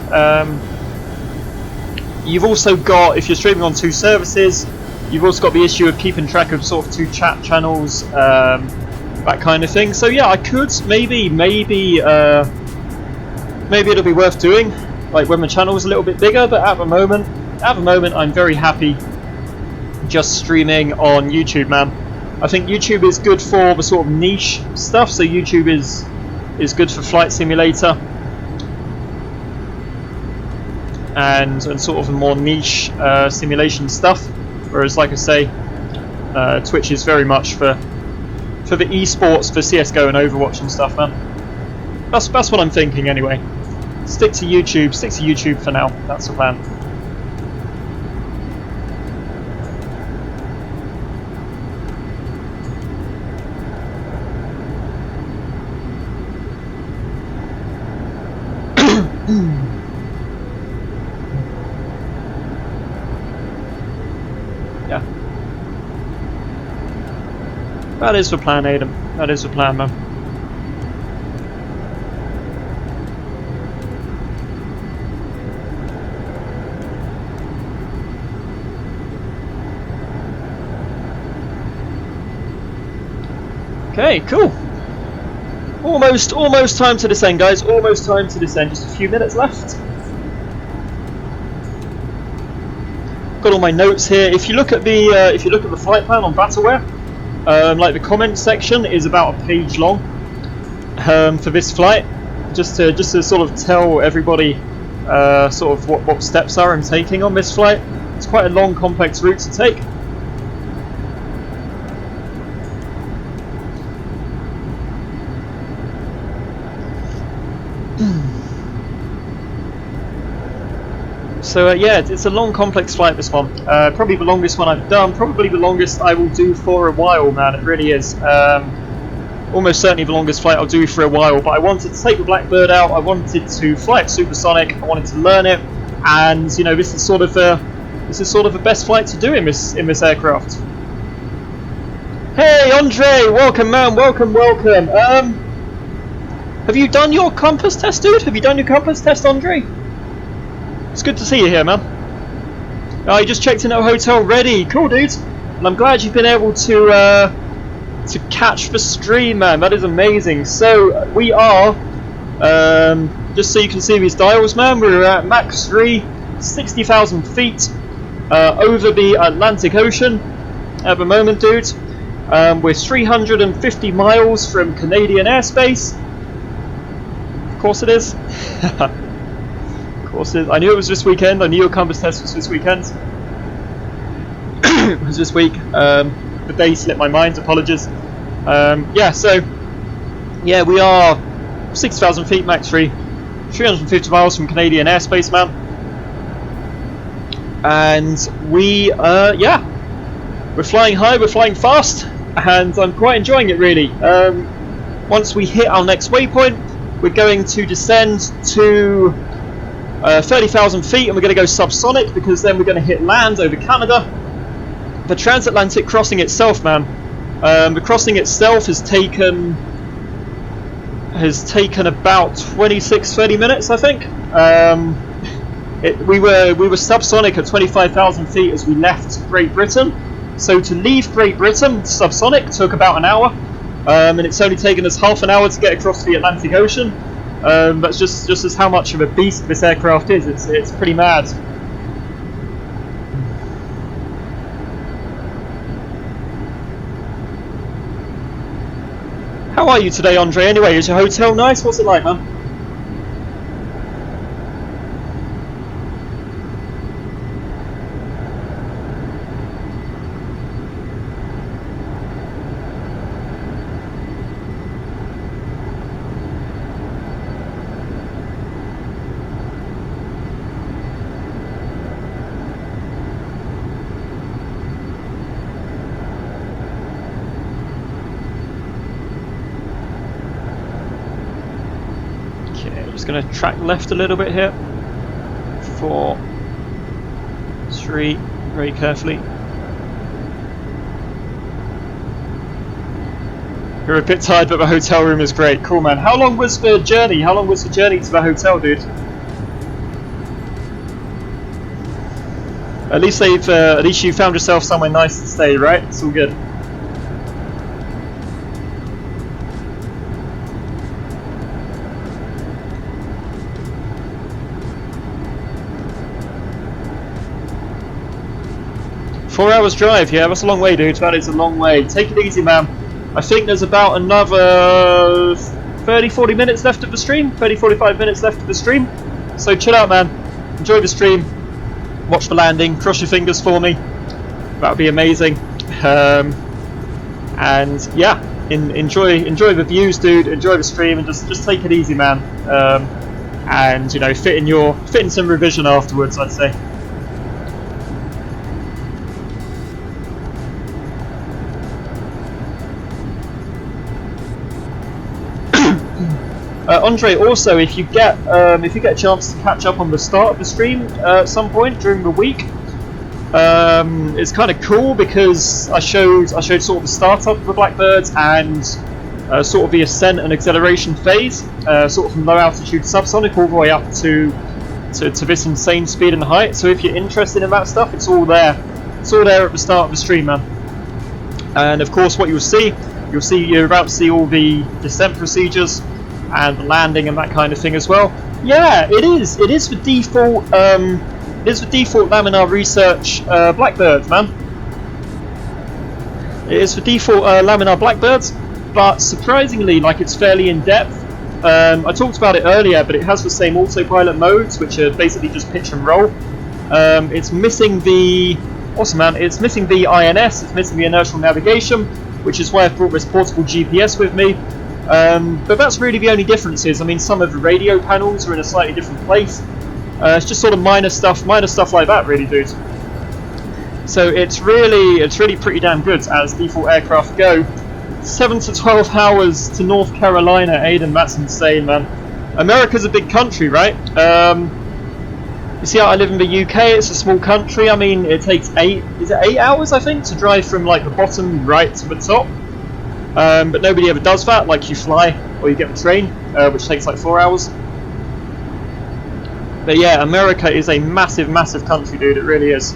You've also got, if you're streaming on 2 services, you've also got the issue of keeping track of sort of 2 chat channels, that kind of thing. So yeah, I could maybe it'll be worth doing, like when the channel is a little bit bigger. But at the moment, I'm very happy just streaming on YouTube, man. I think YouTube is good for the sort of niche stuff. So YouTube is good for Flight Simulator. and sort of more niche simulation stuff. Whereas, like I say, Twitch is very much for the esports, for CS:GO and Overwatch and stuff, man. That's what I'm thinking anyway. Stick to YouTube for now. That's the plan. Yeah. That is the plan, Adam. That is the plan, man. Okay, cool. Almost time to descend, guys. Almost time to descend. Just a few minutes left. Got all my notes here. If you look at the flight plan on Battleware, like the comment section is about a page long for this flight, just to sort of tell everybody sort of what steps are I'm taking on this flight. It's quite a long, complex route to take. So yeah, it's a long, complex flight, this one. Probably the longest one I've done, probably the longest I will do for a while, man, it really is. Almost certainly the longest flight I'll do for a while, but I wanted to take the Blackbird out, I wanted to fly it supersonic, I wanted to learn it, and you know, this is sort of the best flight to do in this aircraft. Hey Andre, welcome man, welcome. Have you done your compass test, dude? Have you done your compass test, Andre? It's good to see you here, man. Oh, you just checked in at a hotel ready. Cool, dude. And I'm glad you've been able to catch the stream, man. That is amazing. So we are, just so you can see these dials, man. We're at Mach 3, 60,000 feet over the Atlantic Ocean at the moment, dude. We're 350 miles from Canadian airspace. Of course it is. I knew it was this weekend. I knew your compass test was this weekend. It was this week. The day slipped my mind. Apologies. Yeah. So yeah, we are 6,000 feet, Mach 3, 350 miles from Canadian airspace, man. And we, yeah, we're flying high. We're flying fast, and I'm quite enjoying it, really. Once we hit our next waypoint, we're going to descend to 30,000 feet, and we're going to go subsonic, because then we're going to hit land over Canada. The Transatlantic crossing itself, man, the crossing itself has taken about 26-30 minutes, I think. We were subsonic at 25,000 feet as we left Great Britain. So to leave Great Britain subsonic took about an hour, and it's only taken us half an hour to get across the Atlantic Ocean. That's just as how much of a beast this aircraft is. It's pretty mad. How are you today, Andre? Anyway, is your hotel nice? What's it like, man? Just going to track left a little bit here. 4, 3, very carefully. You're a bit tired, but the hotel room is great. Cool, man. How long was the journey? How long was the journey to the hotel, dude? At least you found yourself somewhere nice to stay, right? It's all good. Four hours drive, yeah, that's a long way, dude. That is a long way. Take it easy, man. I think there's about another 30-40 minutes left of the stream. 30-45 minutes left of the stream. So chill out, man. enjoy the stream, watch the landing, cross your fingers for me. That would be amazing. And yeah, enjoy the views, dude. Enjoy the stream, and just take it easy, man. And you know, fit in some revision afterwards, I'd say. Andre, also, if you get a chance to catch up on the start of the stream at some point during the week, it's kind of cool because I showed sort of the startup of the Blackbirds and sort of the ascent and acceleration phase, sort of from low altitude subsonic all the way up to this insane speed and height. So if you're interested in that stuff, it's all there. It's all there at the start of the stream, man. And of course, what you're about to see all the descent procedures and the landing and that kind of thing as well. Yeah, it is the default. It is the default laminar research Blackbird, man. It is the default laminar Blackbirds, but surprisingly, like, it's fairly in depth. I talked about it earlier, but it has the same autopilot modes, which are basically just pitch and roll. It's missing the It's missing the INS. It's missing the inertial navigation, which is why I've brought this portable GPS with me. But that's really the only differences. I mean, some of the radio panels are in a slightly different place. It's just sort of minor stuff like that, really, dude. So it's really pretty damn good as default aircraft go. 7 to 12 hours to North Carolina, Aiden. That's insane, man. America's a big country, right? You see how I live in the UK? It's a small country. I mean, it takes 8 hours, I think, to drive from like the bottom right to the top. But nobody ever does that. Like, you fly or you get the train, which takes like 4 hours. But yeah, America is a massive, massive country, dude. It really is.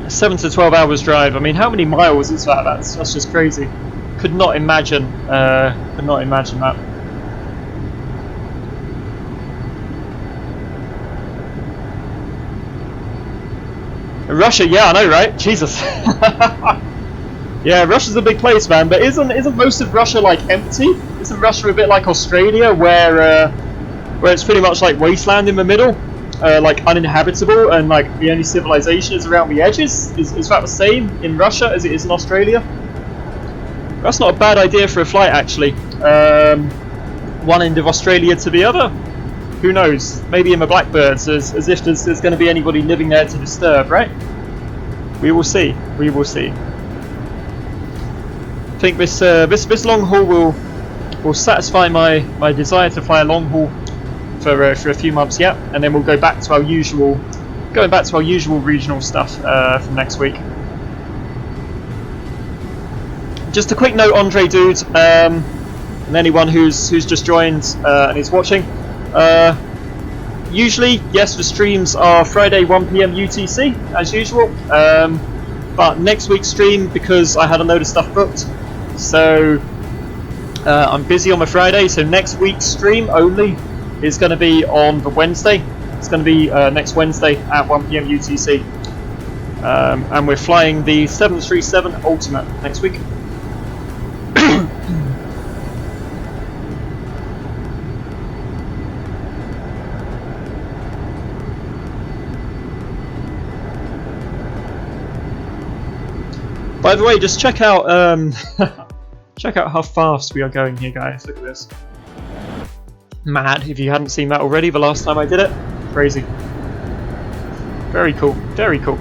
A 7 to 12 hours drive. I mean, how many miles is that? That's just crazy. Could not imagine. Could not imagine that. Russia, yeah, I know, right? Jesus. Yeah, Russia's a big place, man. But isn't most of Russia like empty? Isn't Russia a bit like Australia, where it's pretty much like wasteland in the middle, like uninhabitable, and like the only civilization is around the edges? Is that the same in Russia as it is in Australia? That's not a bad idea for a flight, actually. One end of Australia to the other. Who knows? Maybe in the Blackbirds, as if there's going to be anybody living there to disturb, right? We will see. We will see. I think this long haul will satisfy my desire to fly a long haul for a few months yet, and then we'll go back to our usual regional stuff from next week. Just a quick note, Andre, dude, and anyone who's just joined and is watching. Usually, yes, the streams are Friday 1 PM UTC as usual, but next week's stream, because I had a load of stuff booked, so I'm busy on my Friday, so next week's stream only is going to be on the Wednesday. It's going to be next Wednesday at 1 PM UTC, and we're flying the 737 Ultimate next week. By the way, just check out check out how fast we are going here, guys. Look at this. Mad, if you hadn't seen that already the last time I did it. Crazy. Very cool, very cool.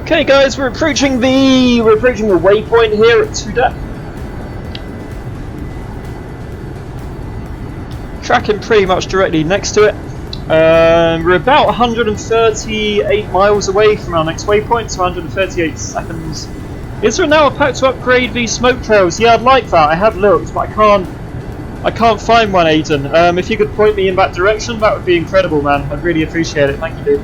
Okay, guys, we're approaching the waypoint here at 2 depth. Tracking pretty much directly next to it. We're about 138 miles away from our next waypoint, so 138 seconds. Is there now a pack to upgrade these smoke trails? Yeah, I'd like that. I have looked, but I I can't find one, Aiden. If you could point me in that direction, that would be incredible, man. I'd really appreciate it. Thank you, dude.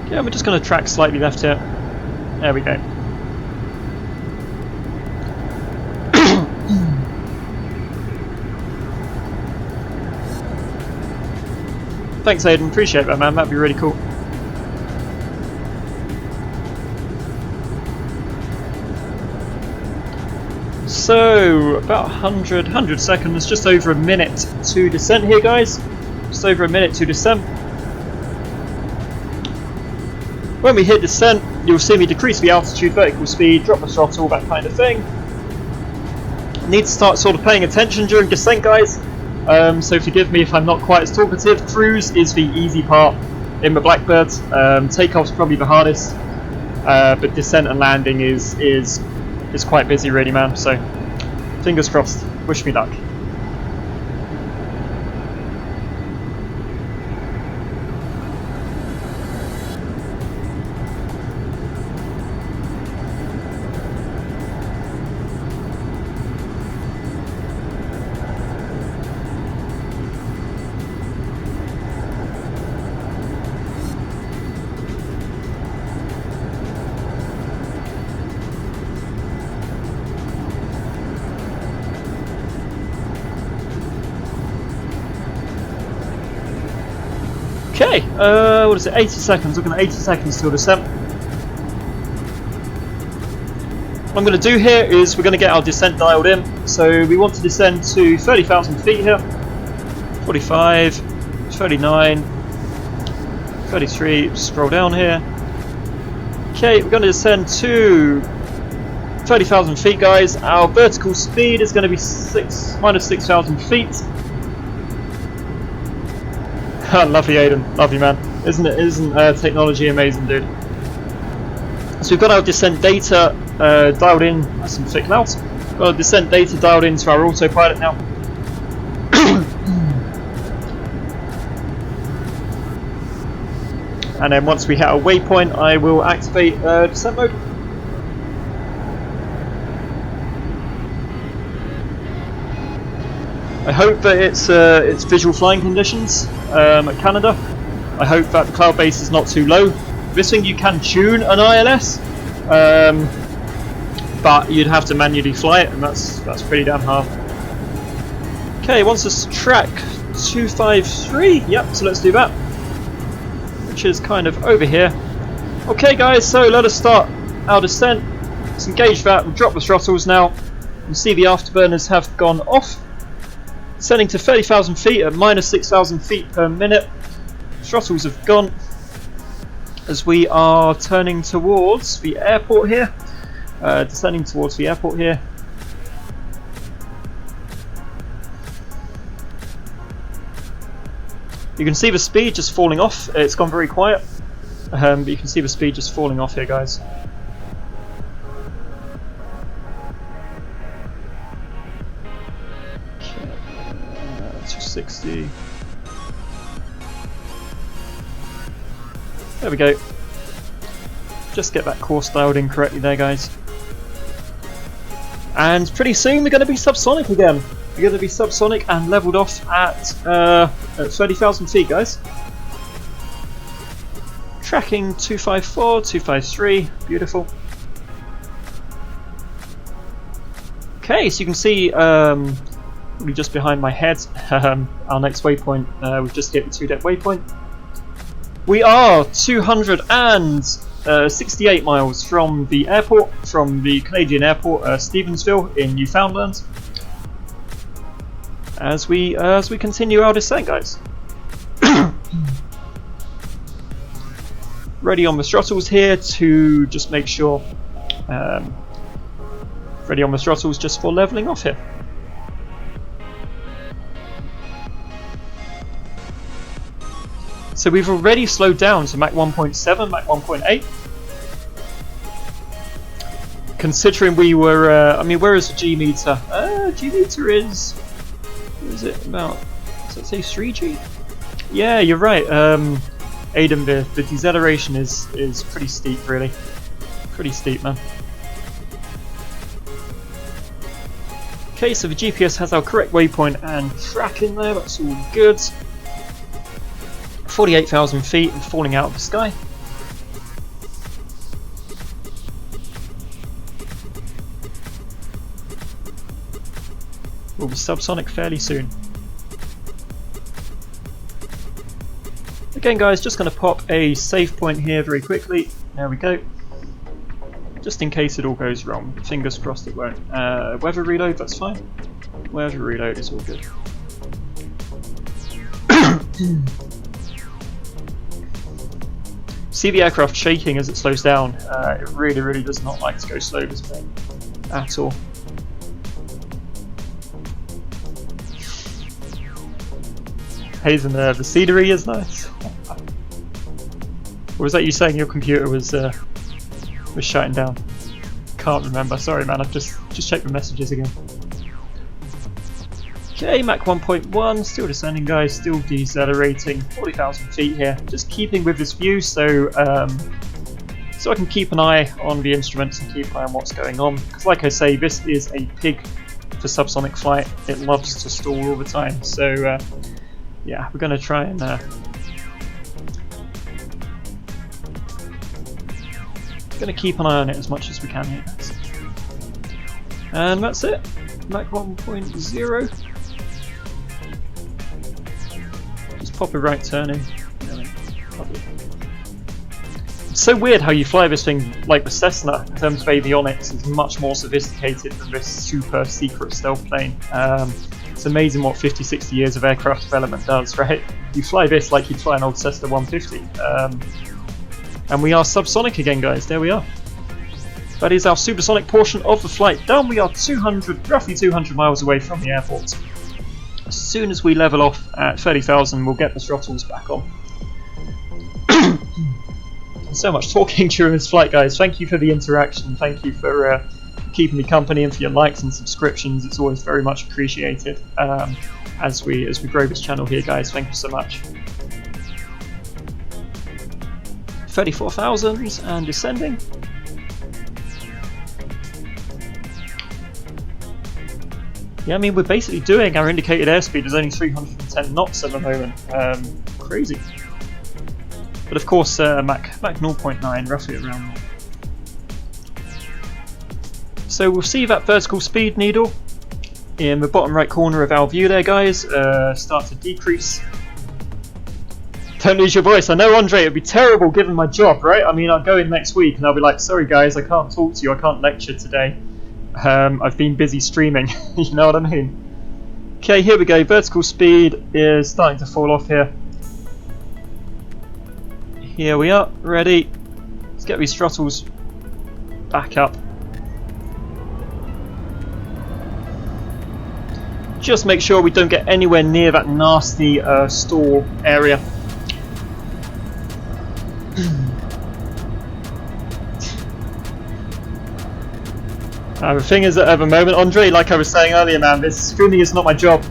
Yeah, we're just going to track slightly left here. There we go. Thanks, Aiden. Appreciate that, man. That'd be really cool. So, about 100 seconds, just over a minute to descent here, guys. Just over a minute to descent. When we hit descent, you'll see me decrease the altitude, vertical speed, drop the throttle, that kind of thing. Need to start sort of paying attention during descent, guys. So forgive me if I'm not quite as talkative. Cruise is the easy part in the Blackbird. Takeoff's probably the hardest, but descent and landing is quite busy, really, man. So fingers crossed. Wish me luck. Okay, what is it, 80 seconds, looking at 80 seconds till descent. What I'm going to do here is we're going to get our descent dialed in. So we want to descend to 30,000 feet here. 45, 39, 33, scroll down here. Okay, we're going to descend to 30,000 feet, guys. Our vertical speed is going to be minus 6,000 feet. Lovely, Aiden. Lovely, man. Isn't technology amazing, dude? So we've got our descent data dialed in. That's some thick clouds. Got our descent data dialed into our autopilot now. And then once we hit our waypoint, I will activate descent mode. I hope that it's visual flying conditions at Canada. I hope that the cloud base is not too low. This thing you can tune an ILS, but you'd have to manually fly it, and that's pretty damn hard. Okay, wants us to track 253. Yep, so let's do that. Which is kind of over here. Okay, guys, so let us start our descent. Let's engage that. We'll drop the throttles now. You can see the afterburners have gone off. Descending to 30,000 feet at minus 6,000 feet per minute. Throttles have gone as we are turning towards the airport here. Descending towards the airport here. You can see the speed just falling off. It's gone very quiet. But you can see the speed just falling off here, guys. 60. There we go. Just get that course dialed in correctly there, guys. And pretty soon we're going to be subsonic again. We're going to be subsonic and leveled off at 30,000 feet, guys. Tracking 254, 253. Beautiful. Okay, so you can see just behind my head, our next waypoint. We've just hit the 2-deck waypoint. We are 268 miles from the airport, from the Canadian airport, Stevensville in Newfoundland. As we continue our descent, guys. Ready on the throttles here to just make sure. Ready on the throttles just for leveling off here. So we've already slowed down to Mach 1.7, Mach 1.8. Considering we were, I mean, where is the G meter? G meter is it about, does that say 3G? Yeah, you're right. Aiden, the deceleration is pretty steep, really. Pretty steep, man. Okay, so the GPS has our correct waypoint and track in there, that's all good. 48,000 feet and falling out of the sky. We'll be subsonic fairly soon. Again guys, just going to pop a save point here very quickly. There we go. Just in case it all goes wrong. Fingers crossed it won't. Weather reload, that's fine. Weather reload is all good. See the aircraft shaking as it slows down. It really does not like to go slow this plane at all. Hazen, the scenery is nice. Or was that you saying your computer was shutting down? Can't remember. Sorry, man. I've just checked the messages again. Okay, Mach 1.1, still descending, guys. Still decelerating. 40,000 feet here. Just keeping with this view, so I can keep an eye on the instruments and keep an eye on what's going on. Because, like I say, this is a pig for subsonic flight. It loves to stall all the time. So, yeah, we're going to try and. Going to keep an eye on it as much as we can here, guys. And that's it. Mach 1.0. Just pop a right turn in. It's so weird how you fly this thing like the Cessna in terms of avionics is much more sophisticated than this super secret stealth plane. It's amazing what 50-60 years of aircraft development does, right? You fly this like you'd fly an old Cessna 150. And we are subsonic again, guys. There we are. That is our supersonic portion of the flight done. We are roughly 200 miles away from the airport. As soon as we level off at 30,000, we'll get the throttles back on. So much talking during this flight, guys. Thank you for the interaction. Thank you for keeping me company and for your likes and subscriptions. It's always very much appreciated as we grow this channel here, guys. Thank you so much. 34,000 and descending. Yeah, I mean, we're basically doing our indicated airspeed is only 310 knots at the moment. Crazy. But of course, Mach 0.9, roughly around there. So we'll see that vertical speed needle in the bottom right corner of our view there, guys, start to decrease. Don't lose your voice. I know, Andre, it'd be terrible given my job, right? I mean, I'll go in next week and I'll be like, sorry guys, I can't talk to you, I can't lecture today. I've been busy streaming, you know what I mean? Okay, here we go. Vertical speed is starting to fall off here. Here we are, ready. Let's get these throttles back up. Just make sure we don't get anywhere near that nasty stall area. The thing is that at the moment, Andre, like I was saying earlier, man, this streaming is not my job.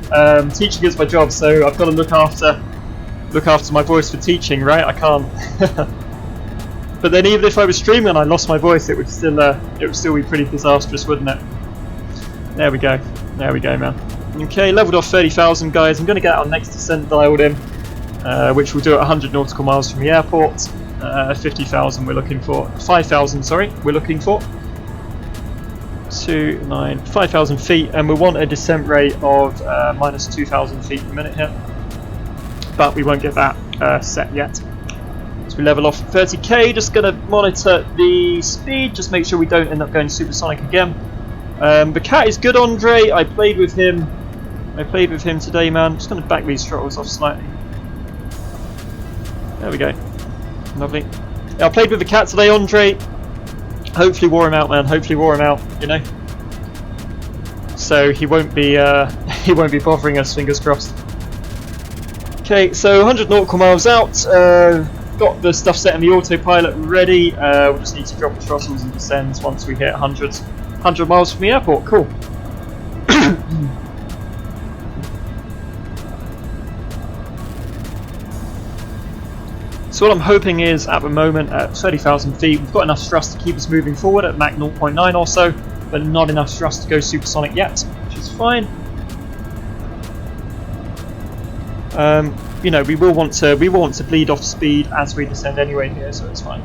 Teaching is my job, so I've got to look after my voice for teaching, right? I can't. But then even if I was streaming and I lost my voice, it would still be pretty disastrous, wouldn't it? There we go. There we go, man. Okay, leveled off 30,000, guys. I'm going to get our next descent dialed in, which we'll do at 100 nautical miles from the airport. 50,000 we're looking for. 5,000, sorry, we're looking for. 5,000 feet, and we want a descent rate of minus 2,000 feet per minute here. But we won't get that set yet. So we level off 30k, just going to monitor the speed, just make sure we don't end up going supersonic again. The cat is good, Andre. I played with him today, man. Just going to back these throttles off slightly. There we go. Lovely. Yeah, I played with the cat today, Andre. Hopefully wore him out, man. Hopefully wore him out, you know. So he won't be bothering us, fingers crossed. Okay, so 100 nautical miles out. Got the stuff set in the autopilot ready. We'll just need to drop the throttles and descend once we hit 100 miles from the airport. Cool. So what I'm hoping is, at the moment, at 30,000 feet, we've got enough thrust to keep us moving forward at Mach 0.9 or so, but not enough thrust to go supersonic yet, which is fine. You know, we will want to bleed off speed as we descend anyway here, so it's fine.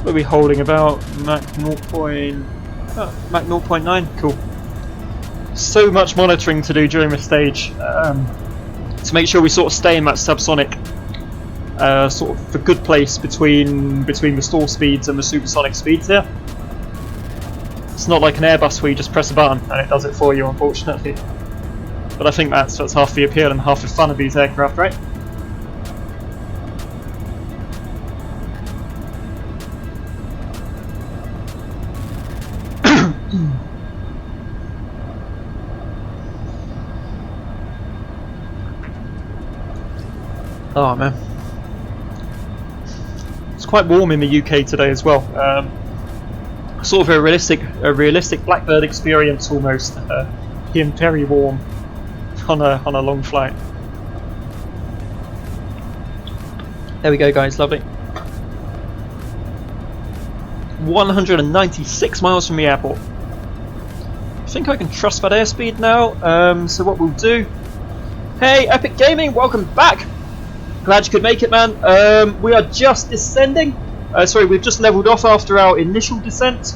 We'll be holding about Mach 0.9. Cool. So much monitoring to do during this stage to make sure we sort of stay in that subsonic sort of a good place between the stall speeds and the supersonic speeds here. It's not like an Airbus where you just press a button and it does it for you, unfortunately. But I think that's half the appeal and half the fun of these aircraft, right? Oh man, it's quite warm in the UK today as well. Sort of a realistic Blackbird experience almost. Being very warm on a long flight. There we go, guys. Lovely. 196 miles from the airport. I think I can trust that airspeed now. So what we'll do? Hey, Epic Gaming, welcome back. Glad you could make it, man. We are just descending. Sorry, we've just leveled off after our initial descent.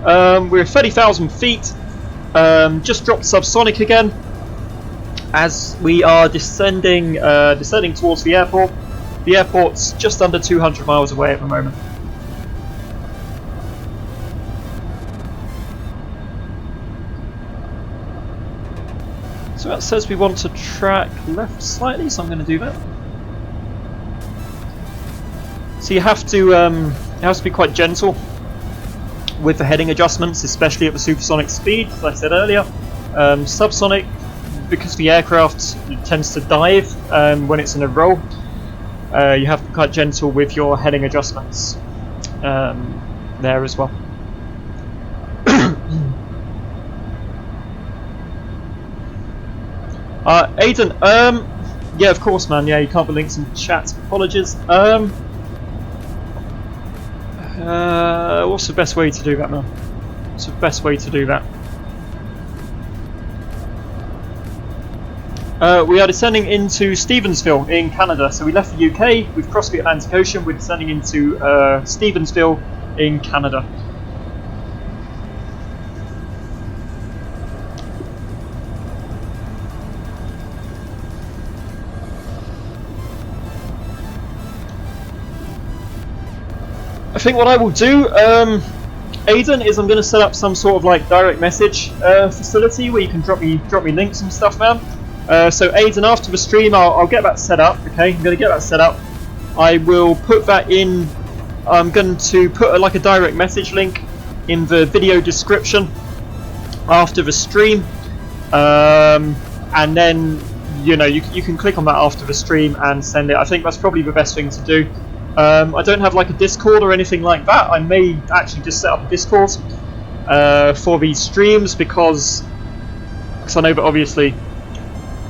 We're at 30,000 feet. Just dropped subsonic again as we are descending towards the airport. The airport's just under 200 miles away at the moment. So that says we want to track left slightly, so I'm going to do that. So you have to be quite gentle with the heading adjustments, especially at the supersonic speed, as I said earlier. Subsonic, because the aircraft tends to dive when it's in a roll, you have to be quite gentle with your heading adjustments there as well. Aiden, yeah, of course, man. Yeah, you can't put links in the chat. Apologies. What's the best way to do that, man? What's the best way to do that? We are descending into Stevensville in Canada. So we left the UK, we've crossed the Atlantic Ocean, we're descending into Stevensville in Canada. I think what I will do, Aiden, is I'm going to set up some sort of like direct message facility where you can drop me links and stuff, man. So Aiden, after the stream, I'll get that set up. Okay, I'm going to get that set up. I will put that in. I'm going to put like a direct message link in the video description after the stream, and then you know you can click on that after the stream and send it. I think that's probably the best thing to do. I don't have like a Discord or anything like that. I may actually just set up a Discord for these streams because I know that obviously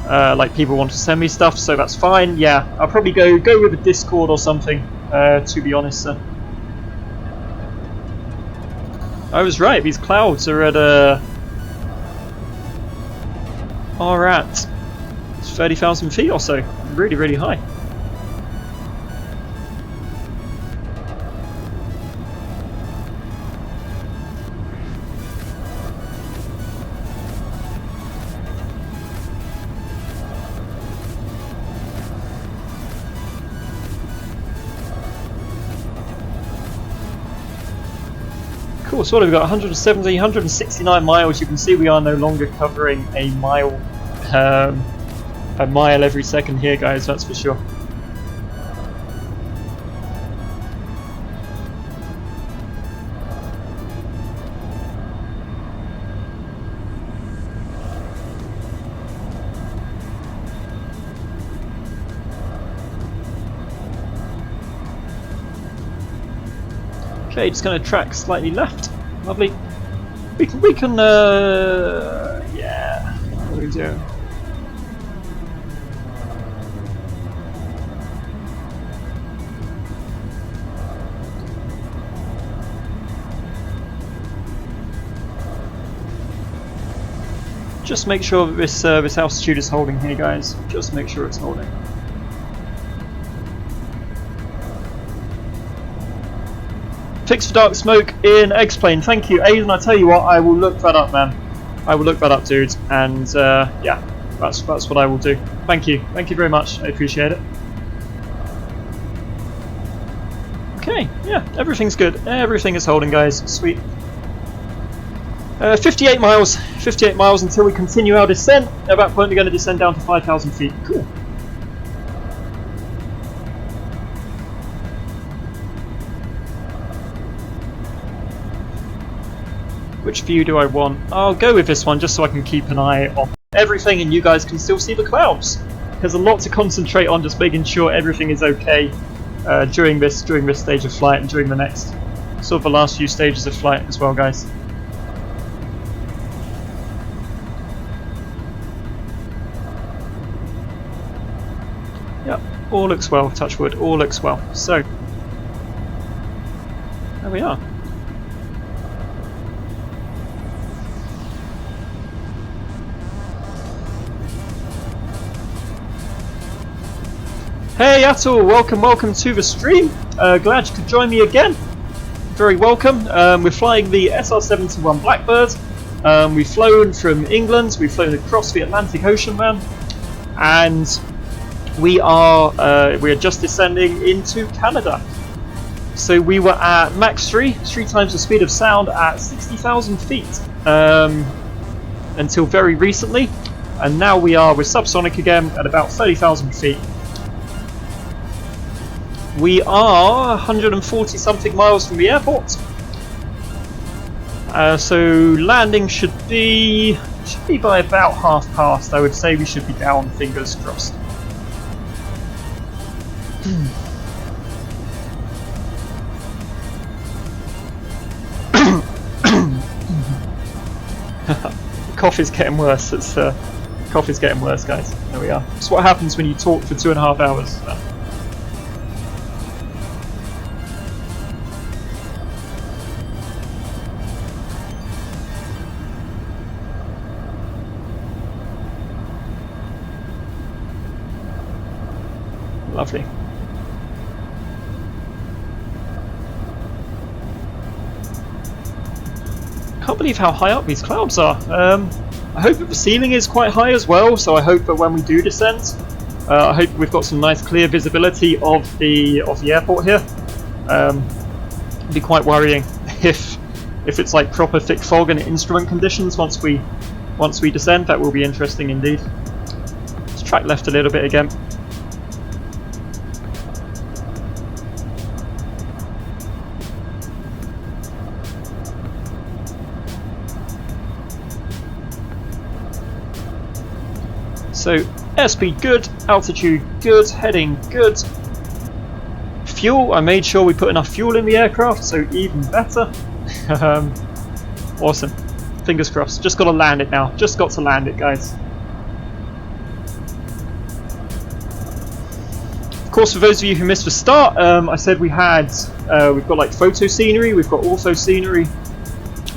like people want to send me stuff, so that's fine. Yeah, I'll probably go with a Discord or something, to be honest, sir. I was right, these clouds are at 30,000 feet or so. Really, really high. Cool, so what have we got? 170, 169 miles. You can see we are no longer covering a mile every second here, guys, that's for sure. Okay, just going to track slightly left. Lovely. We can yeah, what do we do? Just make sure that this altitude is holding here, guys. Just make sure it's holding. Fix for dark smoke in X-plane. Thank you, Aiden. I tell you what, I will look that up, man. I will look that up, dude. And yeah, that's what I will do. Thank you very much. I appreciate it. Okay, yeah, everything's good. Everything is holding, guys. Sweet. 58 miles. 58 miles until we continue our descent. At that point, we're going to descend down to 5,000 feet. Cool. Which view do I want? I'll go with this one just so I can keep an eye on everything and you guys can still see the clouds. There's a lot to concentrate on, just making sure everything is okay during this stage of flight and during the next sort of the last few stages of flight as well, guys. Yep, all looks well, touch wood, all looks well. So, there we are. Hey Atul, welcome to the stream. Glad you could join me again. Very welcome. We're flying the SR-71 Blackbird. We've flown from England, we've flown across the Atlantic Ocean, man, and we are just descending into Canada. So we were at Mach 3 times the speed of sound at 60,000 feet until very recently, and now we are with subsonic again at about 30,000 feet. We are 140 something miles from the airport, so landing should be by about 1/2 I would say. We should be down, fingers crossed. Cough is getting worse. It's cough is getting worse, guys. There we are. It's what happens when you talk for 2.5 hours. Lovely. Can't believe how high up these clouds are. I hope that the ceiling is quite high as well, so I hope that when we do descend, I hope we've got some nice clear visibility of the airport here. It'd be quite worrying if it's like proper thick fog and instrument conditions once we descend. That will be interesting indeed. Let's track left a little bit again. So airspeed good, altitude good, heading good. Fuel, I made sure we put enough fuel in the aircraft, so even better. Awesome. Fingers crossed. Just got to land it now. Just got to land it, guys. Of course, for those of you who missed the start, I said we've got like photo scenery, we've got ortho scenery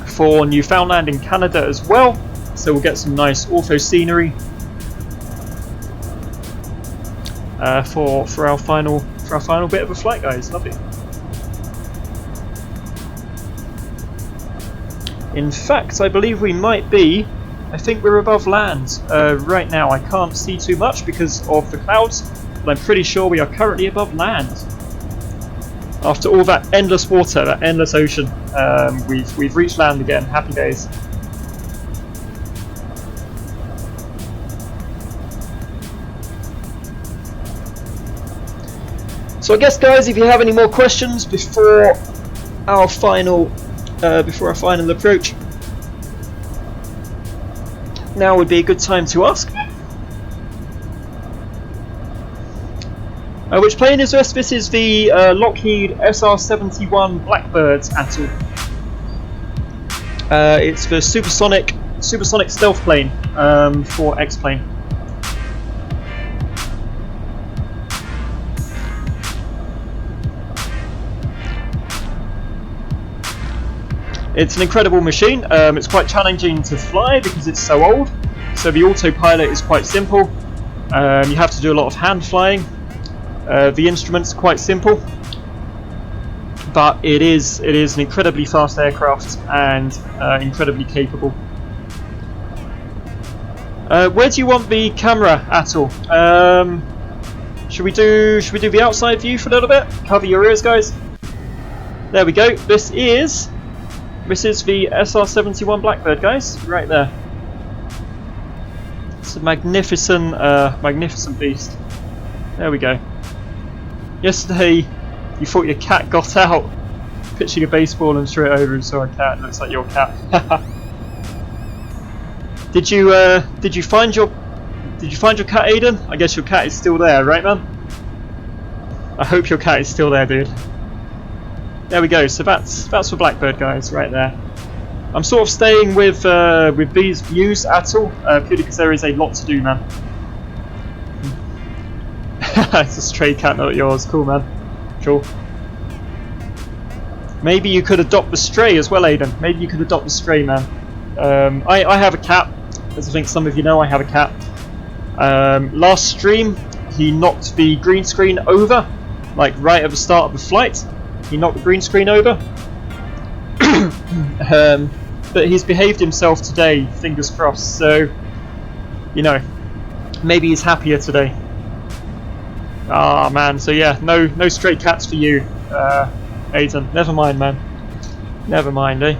for Newfoundland in Canada as well. So we'll get some nice ortho scenery for our final bit of a flight, guys. Lovely. In fact, I believe we might be. I think we're above land right now. I can't see too much because of the clouds, but I'm pretty sure we are currently above land. After all that endless water, that endless ocean, we've reached land again. Happy days. So I guess, guys, if you have any more questions before our final approach, now would be a good time to ask. Which plane is this? This is the Lockheed SR-71 Blackbird, Atul. It's for supersonic stealth plane for X-plane. It's an incredible machine. It's quite challenging to fly because it's so old. So the autopilot is quite simple. You have to do a lot of hand flying. The instruments are quite simple, but it is an incredibly fast aircraft and incredibly capable. Where do you want the camera at all? Should we do the outside view for a little bit? Cover your ears, guys. There we go. This is the SR-71 Blackbird, guys, right there. It's a magnificent beast. There we go. Yesterday, you thought your cat got out, pitching a baseball and threw it over and saw a cat. Looks like your cat. Did you find your cat, Aiden? I guess your cat is still there, right, man? I hope your cat is still there, dude. There we go. So that's for Blackbird, guys, right there. I'm sort of staying with these views at all, purely because there is a lot to do, man. It's a stray cat, not yours. Cool, man. Cool. Maybe you could adopt the stray as well, Aiden. Maybe you could adopt the stray, man. I have a cat. As I think some of you know, I have a cat. Last stream, he knocked the green screen over, like right at the start of the flight. He knocked the green screen over. But he's behaved himself today, fingers crossed. So, you know, maybe he's happier today. Ah, man. So yeah, no stray cats for you, Aiden. Never mind, man. Never mind, eh?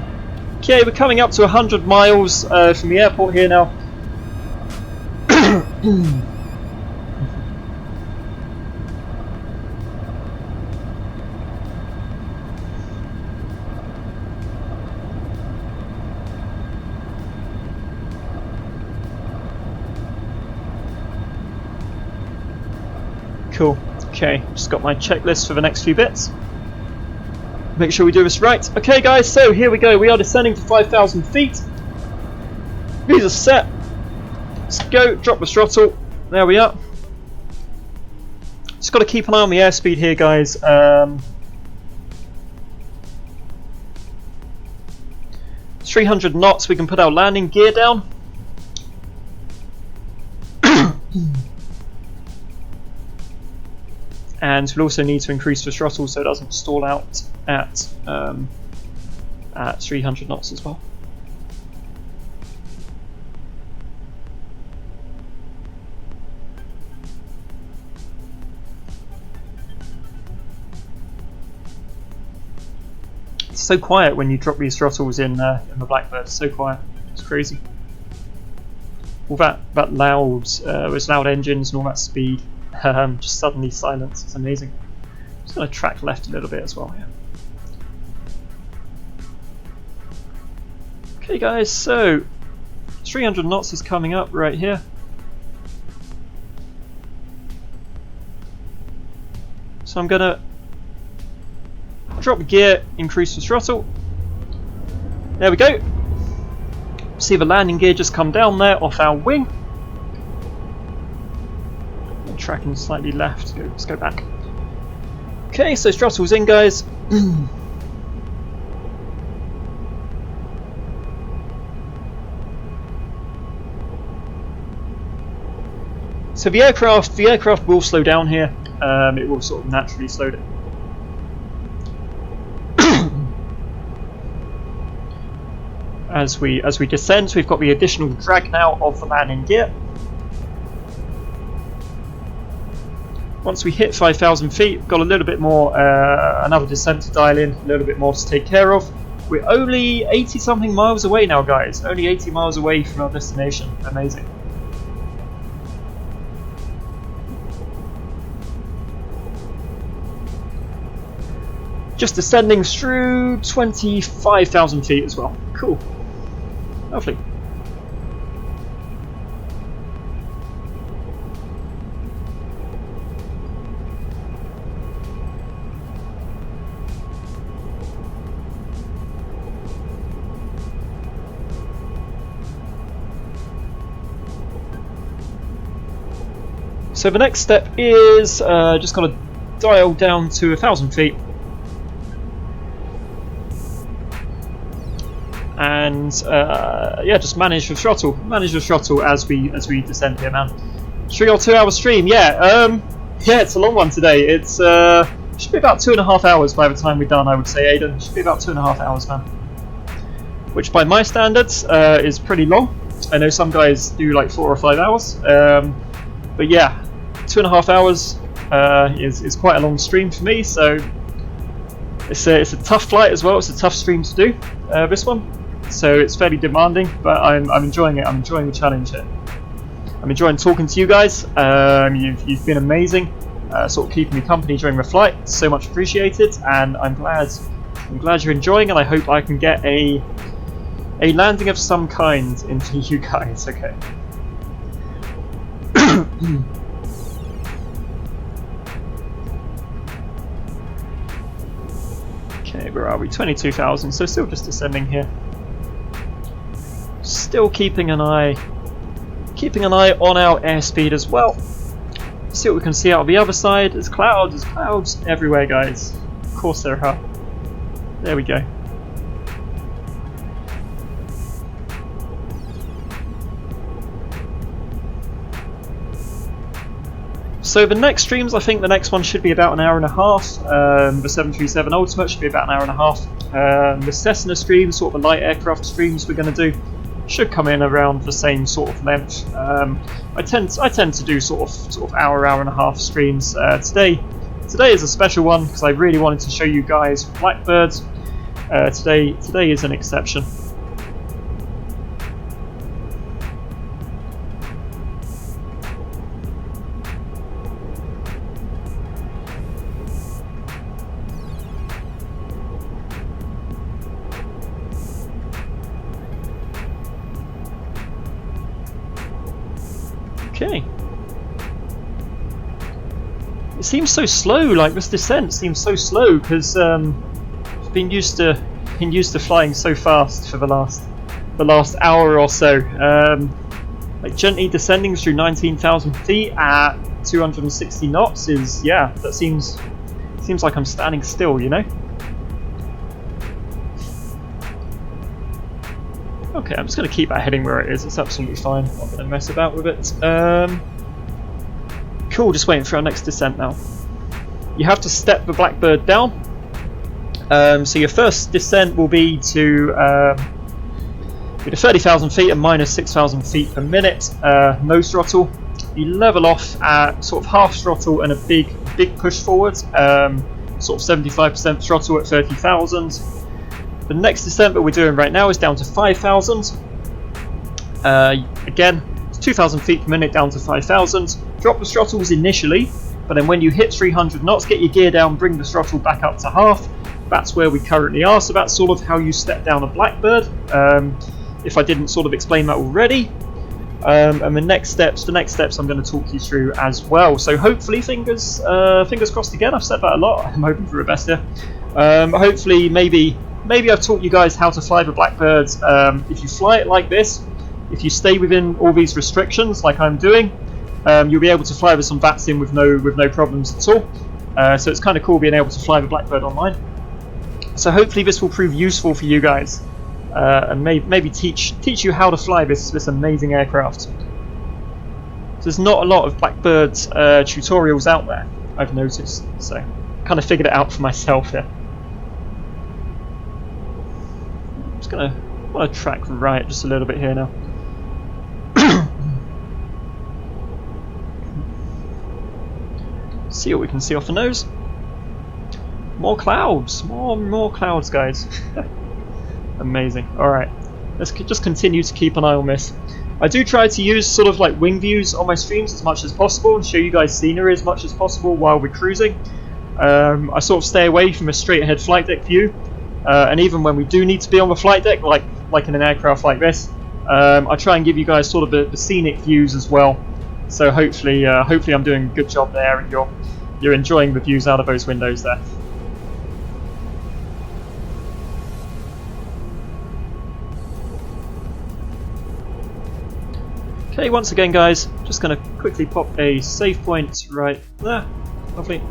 Okay, we're coming up to 100 miles from the airport here now. Cool. Okay, just got my checklist for the next few bits. Make sure we do this right. Okay, guys, so here we go. We are descending to 5,000 feet. These are set. Let's go. Drop the throttle. There we are. Just got to keep an eye on the airspeed here, guys. 300 knots. We can put our landing gear down. And we'll also need to increase the throttle so it doesn't stall out at 300 knots as well. It's so quiet when you drop these throttles in the Blackbird. It's so quiet. It's crazy. All that loud, those loud engines and all that speed. Just suddenly silence. It's amazing. I'm just going to track left a little bit as well here. Okay, guys, so 300 knots is coming up right here. So I'm going to drop gear, increase the throttle. There we go. See the landing gear just come down there off our wing. Tracking slightly left. Let's go back. Okay, so throttle's in, guys. So the aircraft will slow down here. It will sort of naturally slow down. As we descend, so we've got the additional drag now of the landing gear. Once we hit 5,000 feet, we've got a little bit more, another descent to dial in, a little bit more to take care of. We're only 80 something miles away now, guys. Only 80 miles away from our destination. Amazing. Just descending through 25,000 feet as well. Cool. Lovely. So the next step is just got to dial down to 1,000 feet. And yeah, just manage the throttle as we descend here, man. 3 or 2 hour stream, yeah. Yeah, it's a long one today. It's should be about 2.5 hours by the time we're done, I would say, Aidan. Should be about 2.5 hours, man. Which by my standards is pretty long. I know some guys do like 4 or 5 hours, but yeah, 2.5 hours is quite a long stream for me. So it's a tough flight as well. It's a tough stream to do, this one. So it's fairly demanding, but I'm enjoying it. I'm enjoying the challenge here. I'm enjoying talking to you guys. You've been amazing, sort of keeping me company during the flight. So much appreciated, and I'm glad you're enjoying, and I hope I can get a landing of some kind into you guys. Okay. Okay, where are we? 22,000. So still just descending here. Still keeping an eye on our airspeed as well. See what we can see out of the other side. There's clouds everywhere, guys. Of course there are. There we go. So the next streams, I think the next one should be about an hour and a half. The 737 Ultimate should be about an hour and a half. The Cessna streams, sort of the light aircraft streams we're going to do, should come in around the same sort of length. I tend to do sort of hour and a half streams. Today is a special one because I really wanted to show you guys Blackbirds. Today is an exception. Okay. It seems so slow. Like this descent seems so slow because I've been used to flying so fast for the last hour or so. Like gently descending through 19,000 feet at 260 knots is, yeah, that seems like I'm standing still, you know. Okay, I'm just going to keep that heading where it is. It's absolutely fine. I'm not going to mess about with it. Cool, just waiting for our next descent now. You have to step the Blackbird down. So your first descent will be to 30,000 feet and minus 6,000 feet per minute. Nose throttle. You level off at sort of half throttle and a big push forward. Sort of 75% throttle at 30,000. The next descent that we're doing right now is down to 5,000. Again, it's 2,000 feet per minute down to 5,000. Drop the throttles initially, but then when you hit 300 knots, get your gear down, bring the throttle back up to half. That's where we currently are. So that's sort of how you step down a Blackbird. If I didn't sort of explain that already. And the next steps I'm going to talk you through as well. So hopefully, fingers crossed again. I've said that a lot. I'm hoping for the best here. Hopefully, maybe I've taught you guys how to fly the Blackbirds. If you fly it like this, if you stay within all these restrictions like I'm doing, you'll be able to fly with some VATSIM with no problems at all. So it's kind of cool being able to fly the Blackbird online. So hopefully this will prove useful for you guys, and maybe teach you how to fly this amazing aircraft. There's not a lot of Blackbird tutorials out there, I've noticed, so kind of figured it out for myself here. I want to track right just a little bit here now. See what we can see off the nose. More clouds, more clouds, guys. Amazing. All right, let's just continue to keep an eye on this. I do try to use sort of like wing views on my streams as much as possible and show you guys scenery as much as possible while we're cruising. I sort of stay away from a straight ahead flight deck view. And even when we do need to be on the flight deck, like in an aircraft like this, I try and give you guys sort of the scenic views as well. So hopefully I'm doing a good job there, and you're enjoying the views out of those windows there. Okay, once again guys, just going to quickly pop a save point right there. Lovely.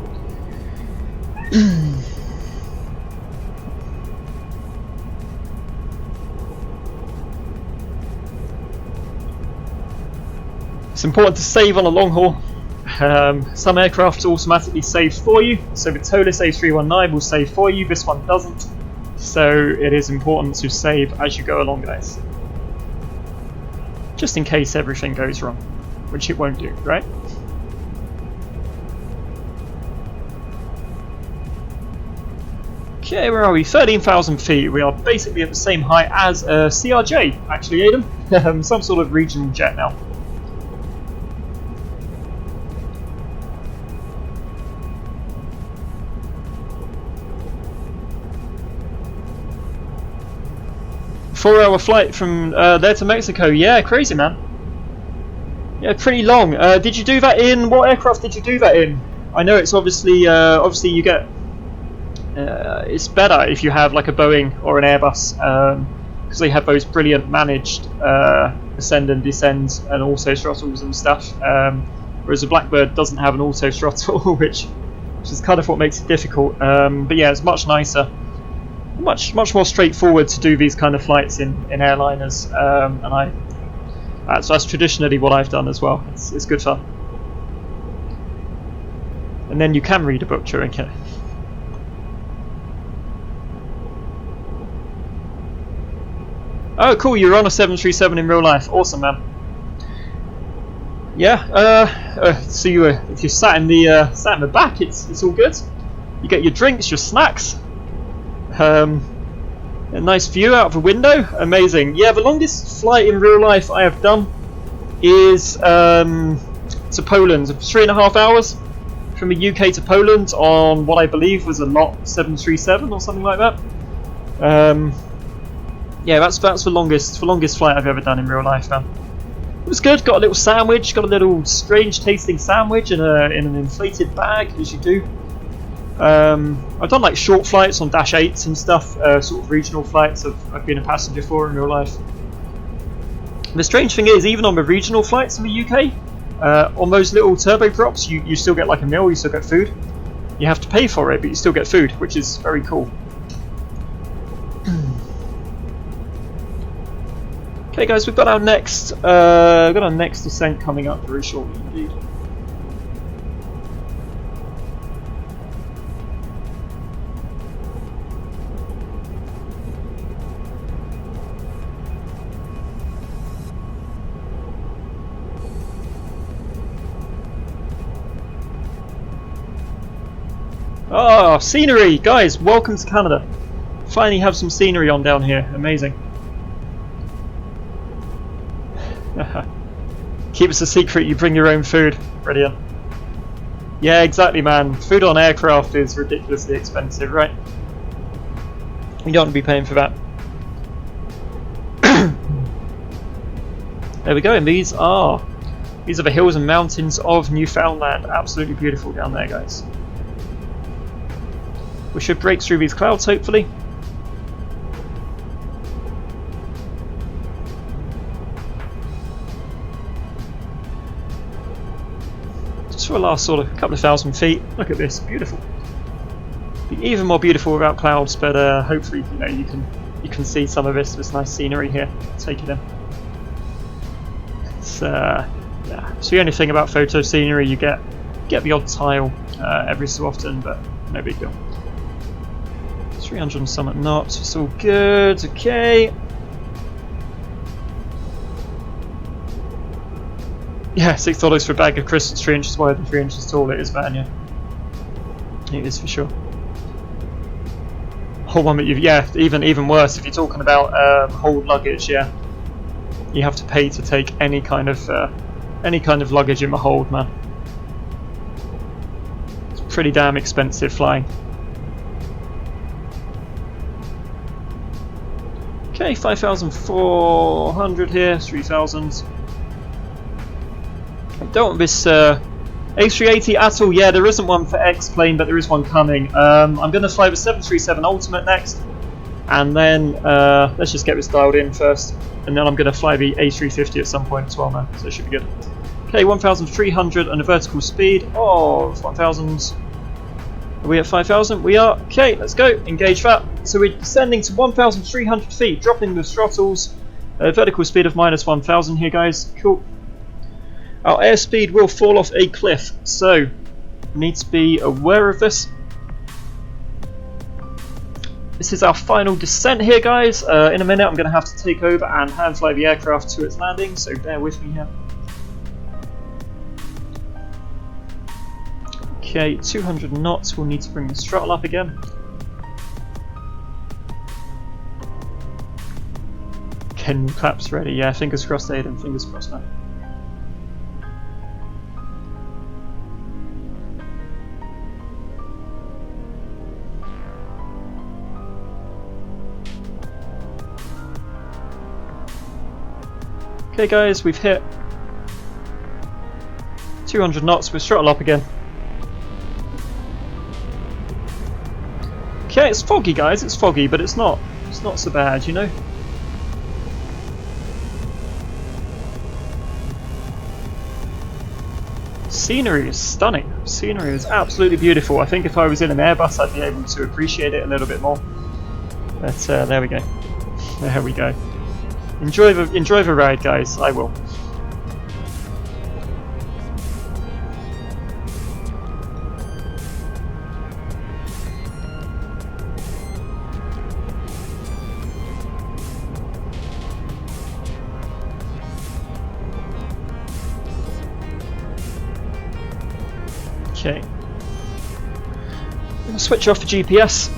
It's important to save on a long haul. Some aircraft automatically save for you, so the Tolis A319 will save for you, this one doesn't. So it is important to save as you go along, guys. Just in case everything goes wrong, which it won't do, right? Okay, where are we? 13,000 feet. We are basically at the same height as CRJ, actually, Adam. Some sort of regional jet now. Four-hour flight from there to Mexico. Yeah, crazy, man. Yeah, pretty long. Did you do that in what aircraft did you do that in? I know it's obviously you get it's better if you have like a Boeing or an Airbus because they have those brilliant managed ascend and descend and auto throttles and stuff. Whereas a Blackbird doesn't have an auto throttle, which is kind of what makes it difficult. But yeah, it's much nicer. Much more straightforward to do these kind of flights in airliners, and that's traditionally what I've done as well. It's good fun, and then you can read a book during it. Oh, cool! You're on a 737 in real life. Awesome, man. Yeah. So if you're sat in the back, it's all good. You get your drinks, your snacks. A nice view out of the window, amazing. Yeah, the longest flight in real life I have done is to Poland, 3.5 hours from the UK to Poland on what I believe was a Lot 737 or something like that. Yeah, that's the longest flight I've ever done in real life, man. It was good. Got a little sandwich, got a little strange tasting sandwich in an inflated bag, as you do. I've done like short flights on Dash 8s and stuff, sort of regional flights I've been a passenger for in real life. The strange thing is, even on the regional flights in the UK, on those little turboprops, you still get like a meal, you still get food. You have to pay for it, but you still get food, which is very cool. Okay guys, we've got our next descent coming up very shortly indeed. Oh, scenery! Guys, welcome to Canada. Finally have some scenery on down here. Amazing. Keep us a secret, you bring your own food. Brilliant. Yeah, exactly, man. Food on aircraft is ridiculously expensive, right? You don't want to be paying for that. There we go, and these are the hills and mountains of Newfoundland. Absolutely beautiful down there, guys. We should break through these clouds, hopefully. Just for the last sort of couple of thousand feet. Look at this, beautiful. Be even more beautiful without clouds, but hopefully, you know, you can see some of this nice scenery here. Take it in. It's yeah. It's the only thing about photo scenery, you get the odd tile every so often, but no big deal. 300 and some knots, it's all good, okay. Yeah, $6 for a bag of crisps, 3 inches wide and 3 inches tall, it is, man, yeah. It is for sure. Whole one, but yeah, even worse, if you're talking about hold luggage, yeah. You have to pay to take any kind of luggage in the hold, man. It's pretty damn expensive flying. Okay, 5,400 here, 3,000. I don't want this A380 at all. Yeah, there isn't one for X-Plane, but there is one coming. I'm going to fly the 737 Ultimate next. And then let's just get this dialed in first, and then I'm going to fly the A350 at some point as well now, so it should be good. Okay, 1,300 and a vertical speed of 1,000. Are we at 5,000? We are. Okay, let's go. Engage that. So we're descending to 1,300 feet, dropping the throttles. Vertical speed of minus 1,000 here, guys. Cool. Our airspeed will fall off a cliff, so need to be aware of this. This is our final descent here, guys. In a minute, I'm going to have to take over and hand fly the aircraft to its landing, so bear with me here. Okay, 200 knots. We'll need to bring the throttle up again. Ken claps ready. Yeah, fingers crossed, Aiden. Fingers crossed, man. Okay, guys, we've hit 200 knots. We'll throttle up again. Okay, it's foggy, guys. It's foggy, but it's not so bad, you know. Scenery is stunning. Scenery is absolutely beautiful. I think if I was in an Airbus, I'd be able to appreciate it a little bit more. But there we go. There we go. Enjoy the ride, guys. I will. Okay. I'm gonna switch off the GPS.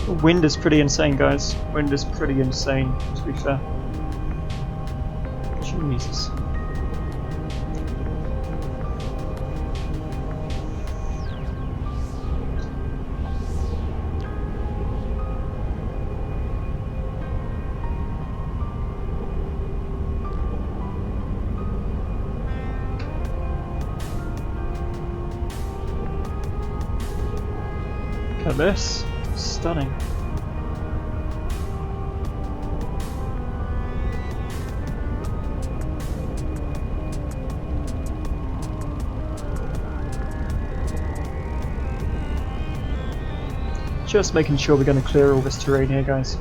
The wind is pretty insane, guys. Wind is pretty insane, to be fair. Jesus. Look at this. Stunning. Just making sure we're going to clear all this terrain here, guys.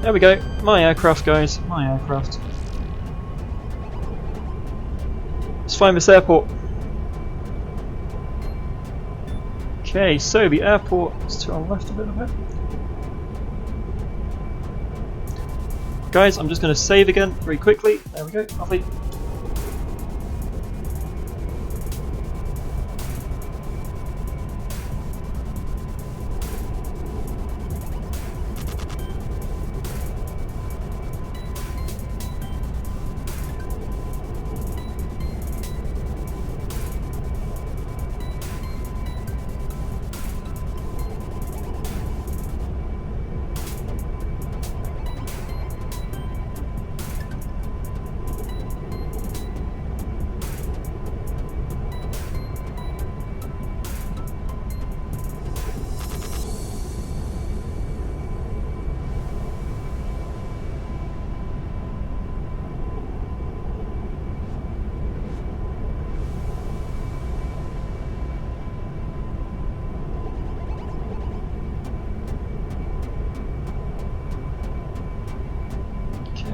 There we go, my aircraft, guys, my aircraft. Let's find this airport. Okay, so the airport is to our left a little bit. Guys, I'm just going to save again very quickly. There we go, lovely.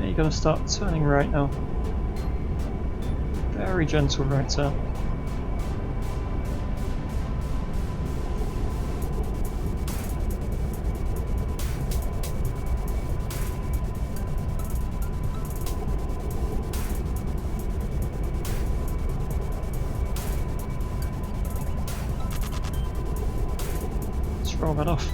You're going to start turning right now. Very gentle right turn. roll that off.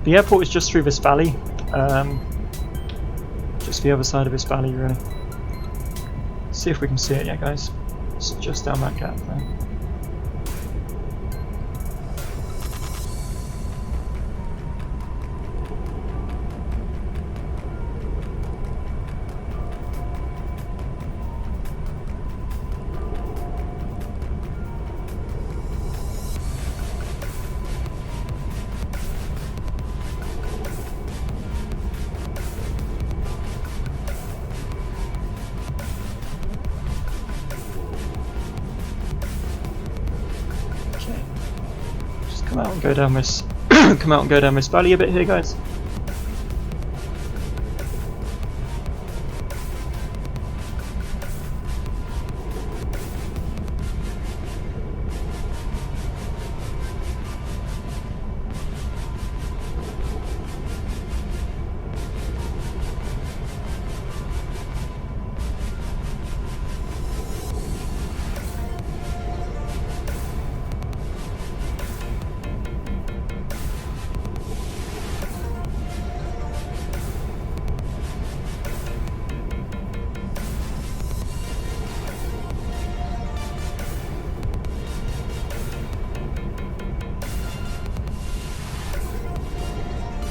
The airport is just through this valley, just the other side of this valley really. See if we can see it, yeah guys. It's just down that gap there. Come out and go down this come out and go down this valley a bit here, guys.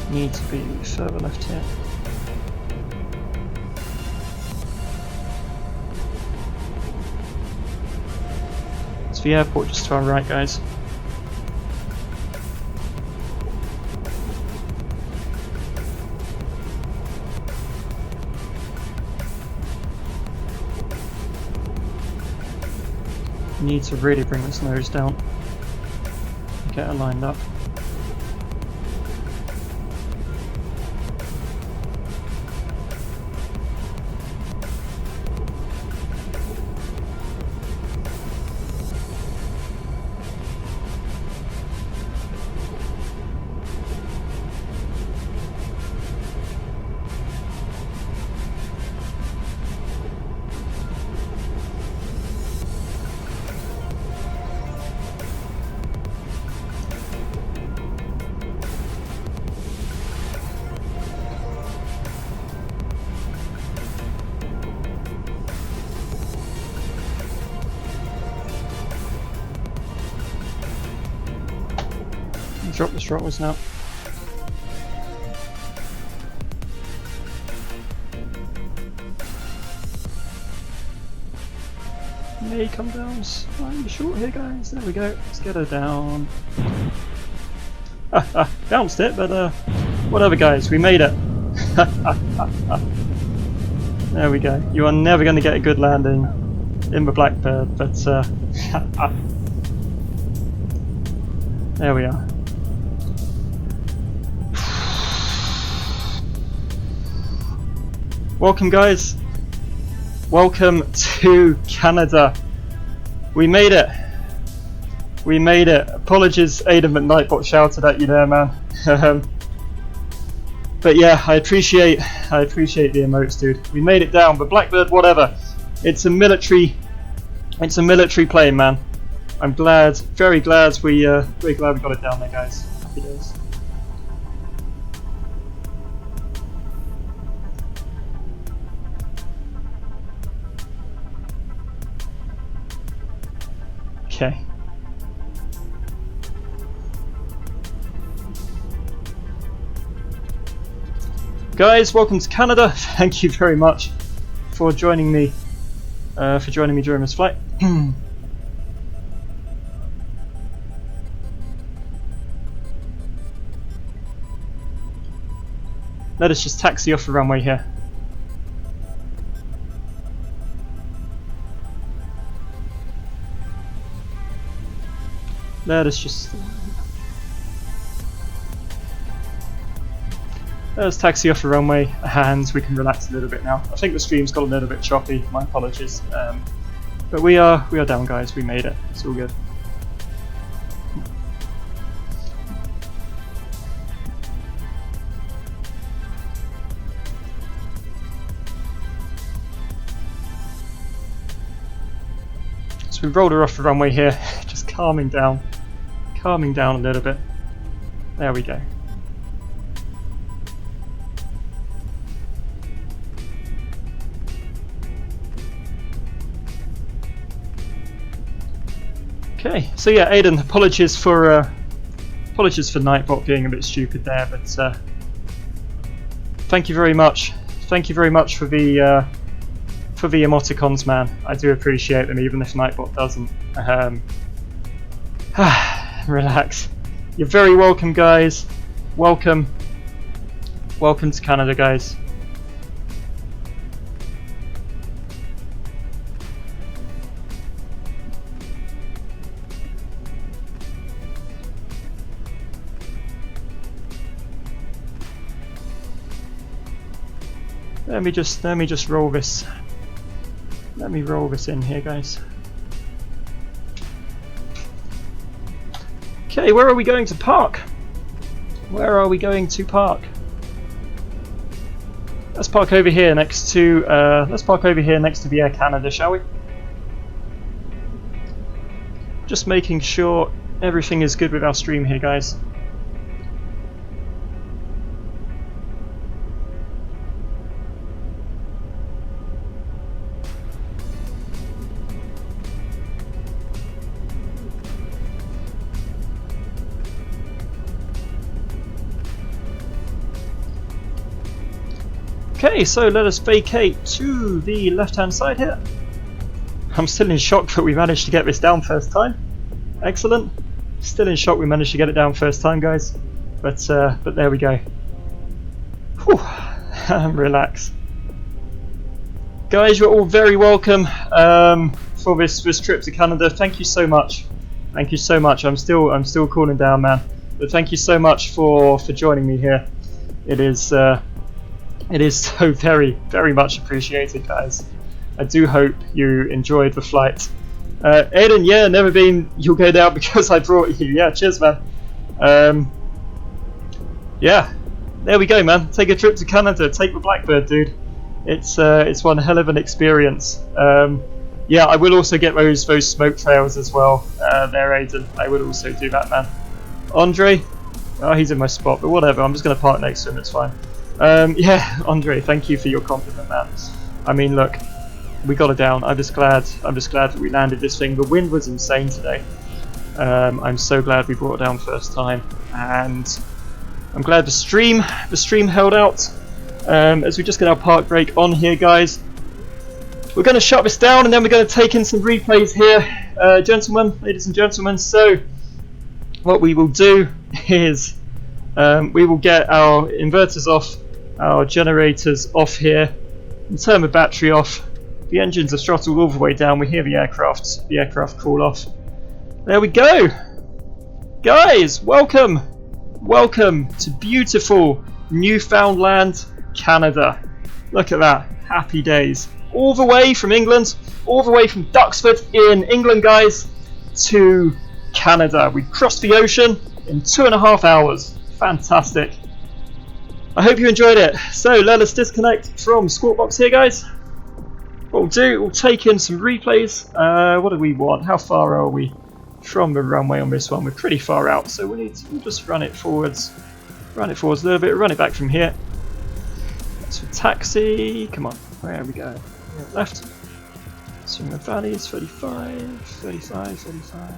Need to be further left here. It's the airport just to our right, guys. Need to really bring this nose down. Get it lined up. Drop the throttles now. May come down slightly short here, guys. There we go. Let's get her down. Bounced it, but whatever, guys. We made it. There we go. You are never going to get a good landing in the Blackbird, but there we are. Welcome, guys. Welcome to Canada. We made it. We made it. Apologies, Aidan McNightbot shouted at you there, man. But yeah, I appreciate the emotes, dude. We made it down, but Blackbird, whatever. It's a military plane, man. I'm glad, very glad we got it down there, guys. Happy days. Okay. Guys, welcome to Canada. Thank you very much for joining me during this flight. Let us just taxi off the runway here. Let us taxi off the runway and we can relax a little bit now. I think the stream's got a little bit choppy, my apologies. But we are down, guys, we made it, it's all good. So we rolled her off the runway here, just calming down a little bit. There we go. Okay, so yeah, Aidan, apologies for Nightbot being a bit stupid there, but thank you very much. Thank you very much for the emoticons, man. I do appreciate them, even if Nightbot doesn't. Relax. You're very welcome, guys. Welcome to Canada, guys. Let me just roll this. Let me roll this in here, guys. Okay, where are we going to park? Where are we going to park? Let's park over here next to the Air Canada, shall we? Just making sure everything is good with our stream here, guys. Okay, so let us vacate to the left-hand side here. I'm still in shock that we managed to get this down first time. Excellent. Still in shock we managed to get it down first time, guys. But there we go. Whew. Relax. Guys, you're all very welcome for this trip to Canada. Thank you so much. Thank you so much. I'm still cooling down, man. But thank you so much for joining me here. It is so very, very much appreciated, guys. I do hope you enjoyed the flight. Aidan, yeah, never been. You'll go down because I brought you. Yeah, cheers, man. Yeah, there we go, man. Take a trip to Canada. Take the Blackbird, dude. It's one hell of an experience. Yeah, I will also get those smoke trails as well. There, Aidan. I would also do that, man. ANDREI. Oh, he's in my spot, but whatever. I'm just going to park next to him. It's fine. Yeah, ANDREI, thank you for your compliment, man. I mean, look, we got it down. I'm just glad that we landed this thing. The wind was insane today. I'm so glad we brought it down first time, and I'm glad the stream held out. As we just get our park brake on here, guys, we're going to shut this down, and then we're going to take in some replays here, gentlemen, ladies and gentlemen. So what we will do is we will get our inverters off, our generators off here, and turn the battery off. The engines are throttled all the way down. We hear the aircraft call off. There we go, guys. Welcome to beautiful Newfoundland, Canada. Look at that, happy days. All the way from England, all the way from Duxford in England, guys, to Canada. We crossed the ocean in 2.5 hours. Fantastic. I hope you enjoyed it. So let us disconnect from Squawk Box here, guys. What we'll do, we'll take in some replays. What do we want? How far are we from the runway on this one? We're pretty far out, so we'll just run it forwards. Run it forwards a little bit, run it back from here. That's for taxi. Come on, where we go? Left. Swing the valleys, 35, 35, 35,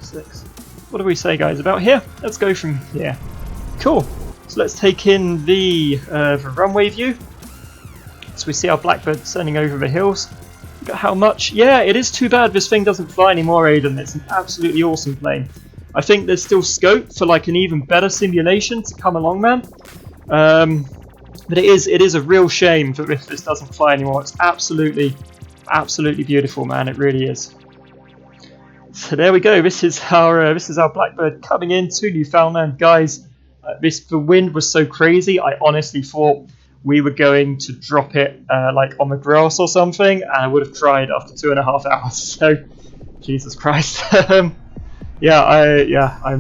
36. What do we say, guys, about here? Let's go from here. Cool. So let's take in the runway view. So we see our Blackbird descending over the hills. Look at how much. Yeah, it is too bad this thing doesn't fly anymore, Aidan. It's an absolutely awesome plane. I think there's still scope for like an even better simulation to come along, man. But it is a real shame that this doesn't fly anymore. It's absolutely beautiful, man. It really is. So there we go. This is our Blackbird coming into Newfoundland, guys. The wind was so crazy. I honestly thought we were going to drop it like on the grass or something, and I would have cried after 2.5 hours. So, Jesus Christ. I'm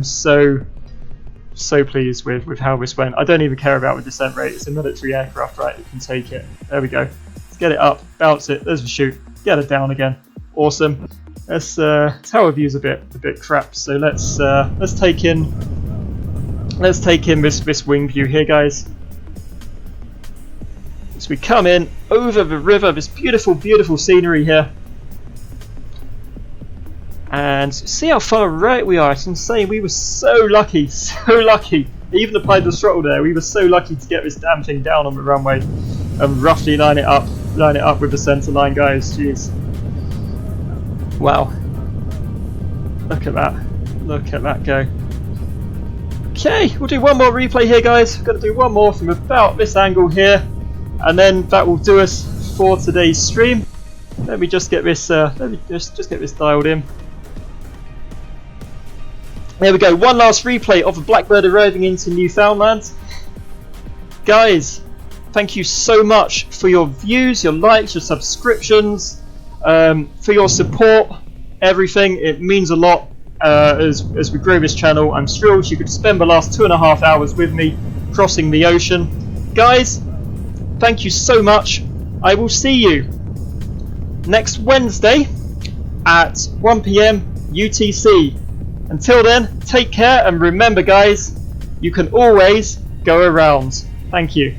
so pleased with how this went. I don't even care about the descent rate. It's a military aircraft, right? You can take it. There we go. Let's get it up, bounce it. There's the chute. Get it down again. Awesome. Tower view's a bit crap, so let's take in this wing view here, guys. As we come in over the river, this beautiful scenery here, and see how far right we are. It's insane. We were so lucky, I even applied the throttle there. We were so lucky to get this damn thing down on the runway and roughly line it up with the centre line, guys. Jeez. Wow. Look at that go. Okay, we'll do one more replay here, guys. We're going to do one more from about this angle here, and then that will do us for today's stream. Let me just get this just get this dialed in. There we go. One last replay of the Blackbird arriving into Newfoundland. Guys, thank you so much for your views, your likes, your subscriptions, for your support, everything. It means a lot as we grow this channel. I'm thrilled you could spend the last 2.5 hours with me crossing the ocean. Guys, thank you so much. I will see you next Wednesday at 1 PM UTC. Until then, take care, and remember, guys, you can always go around. Thank you.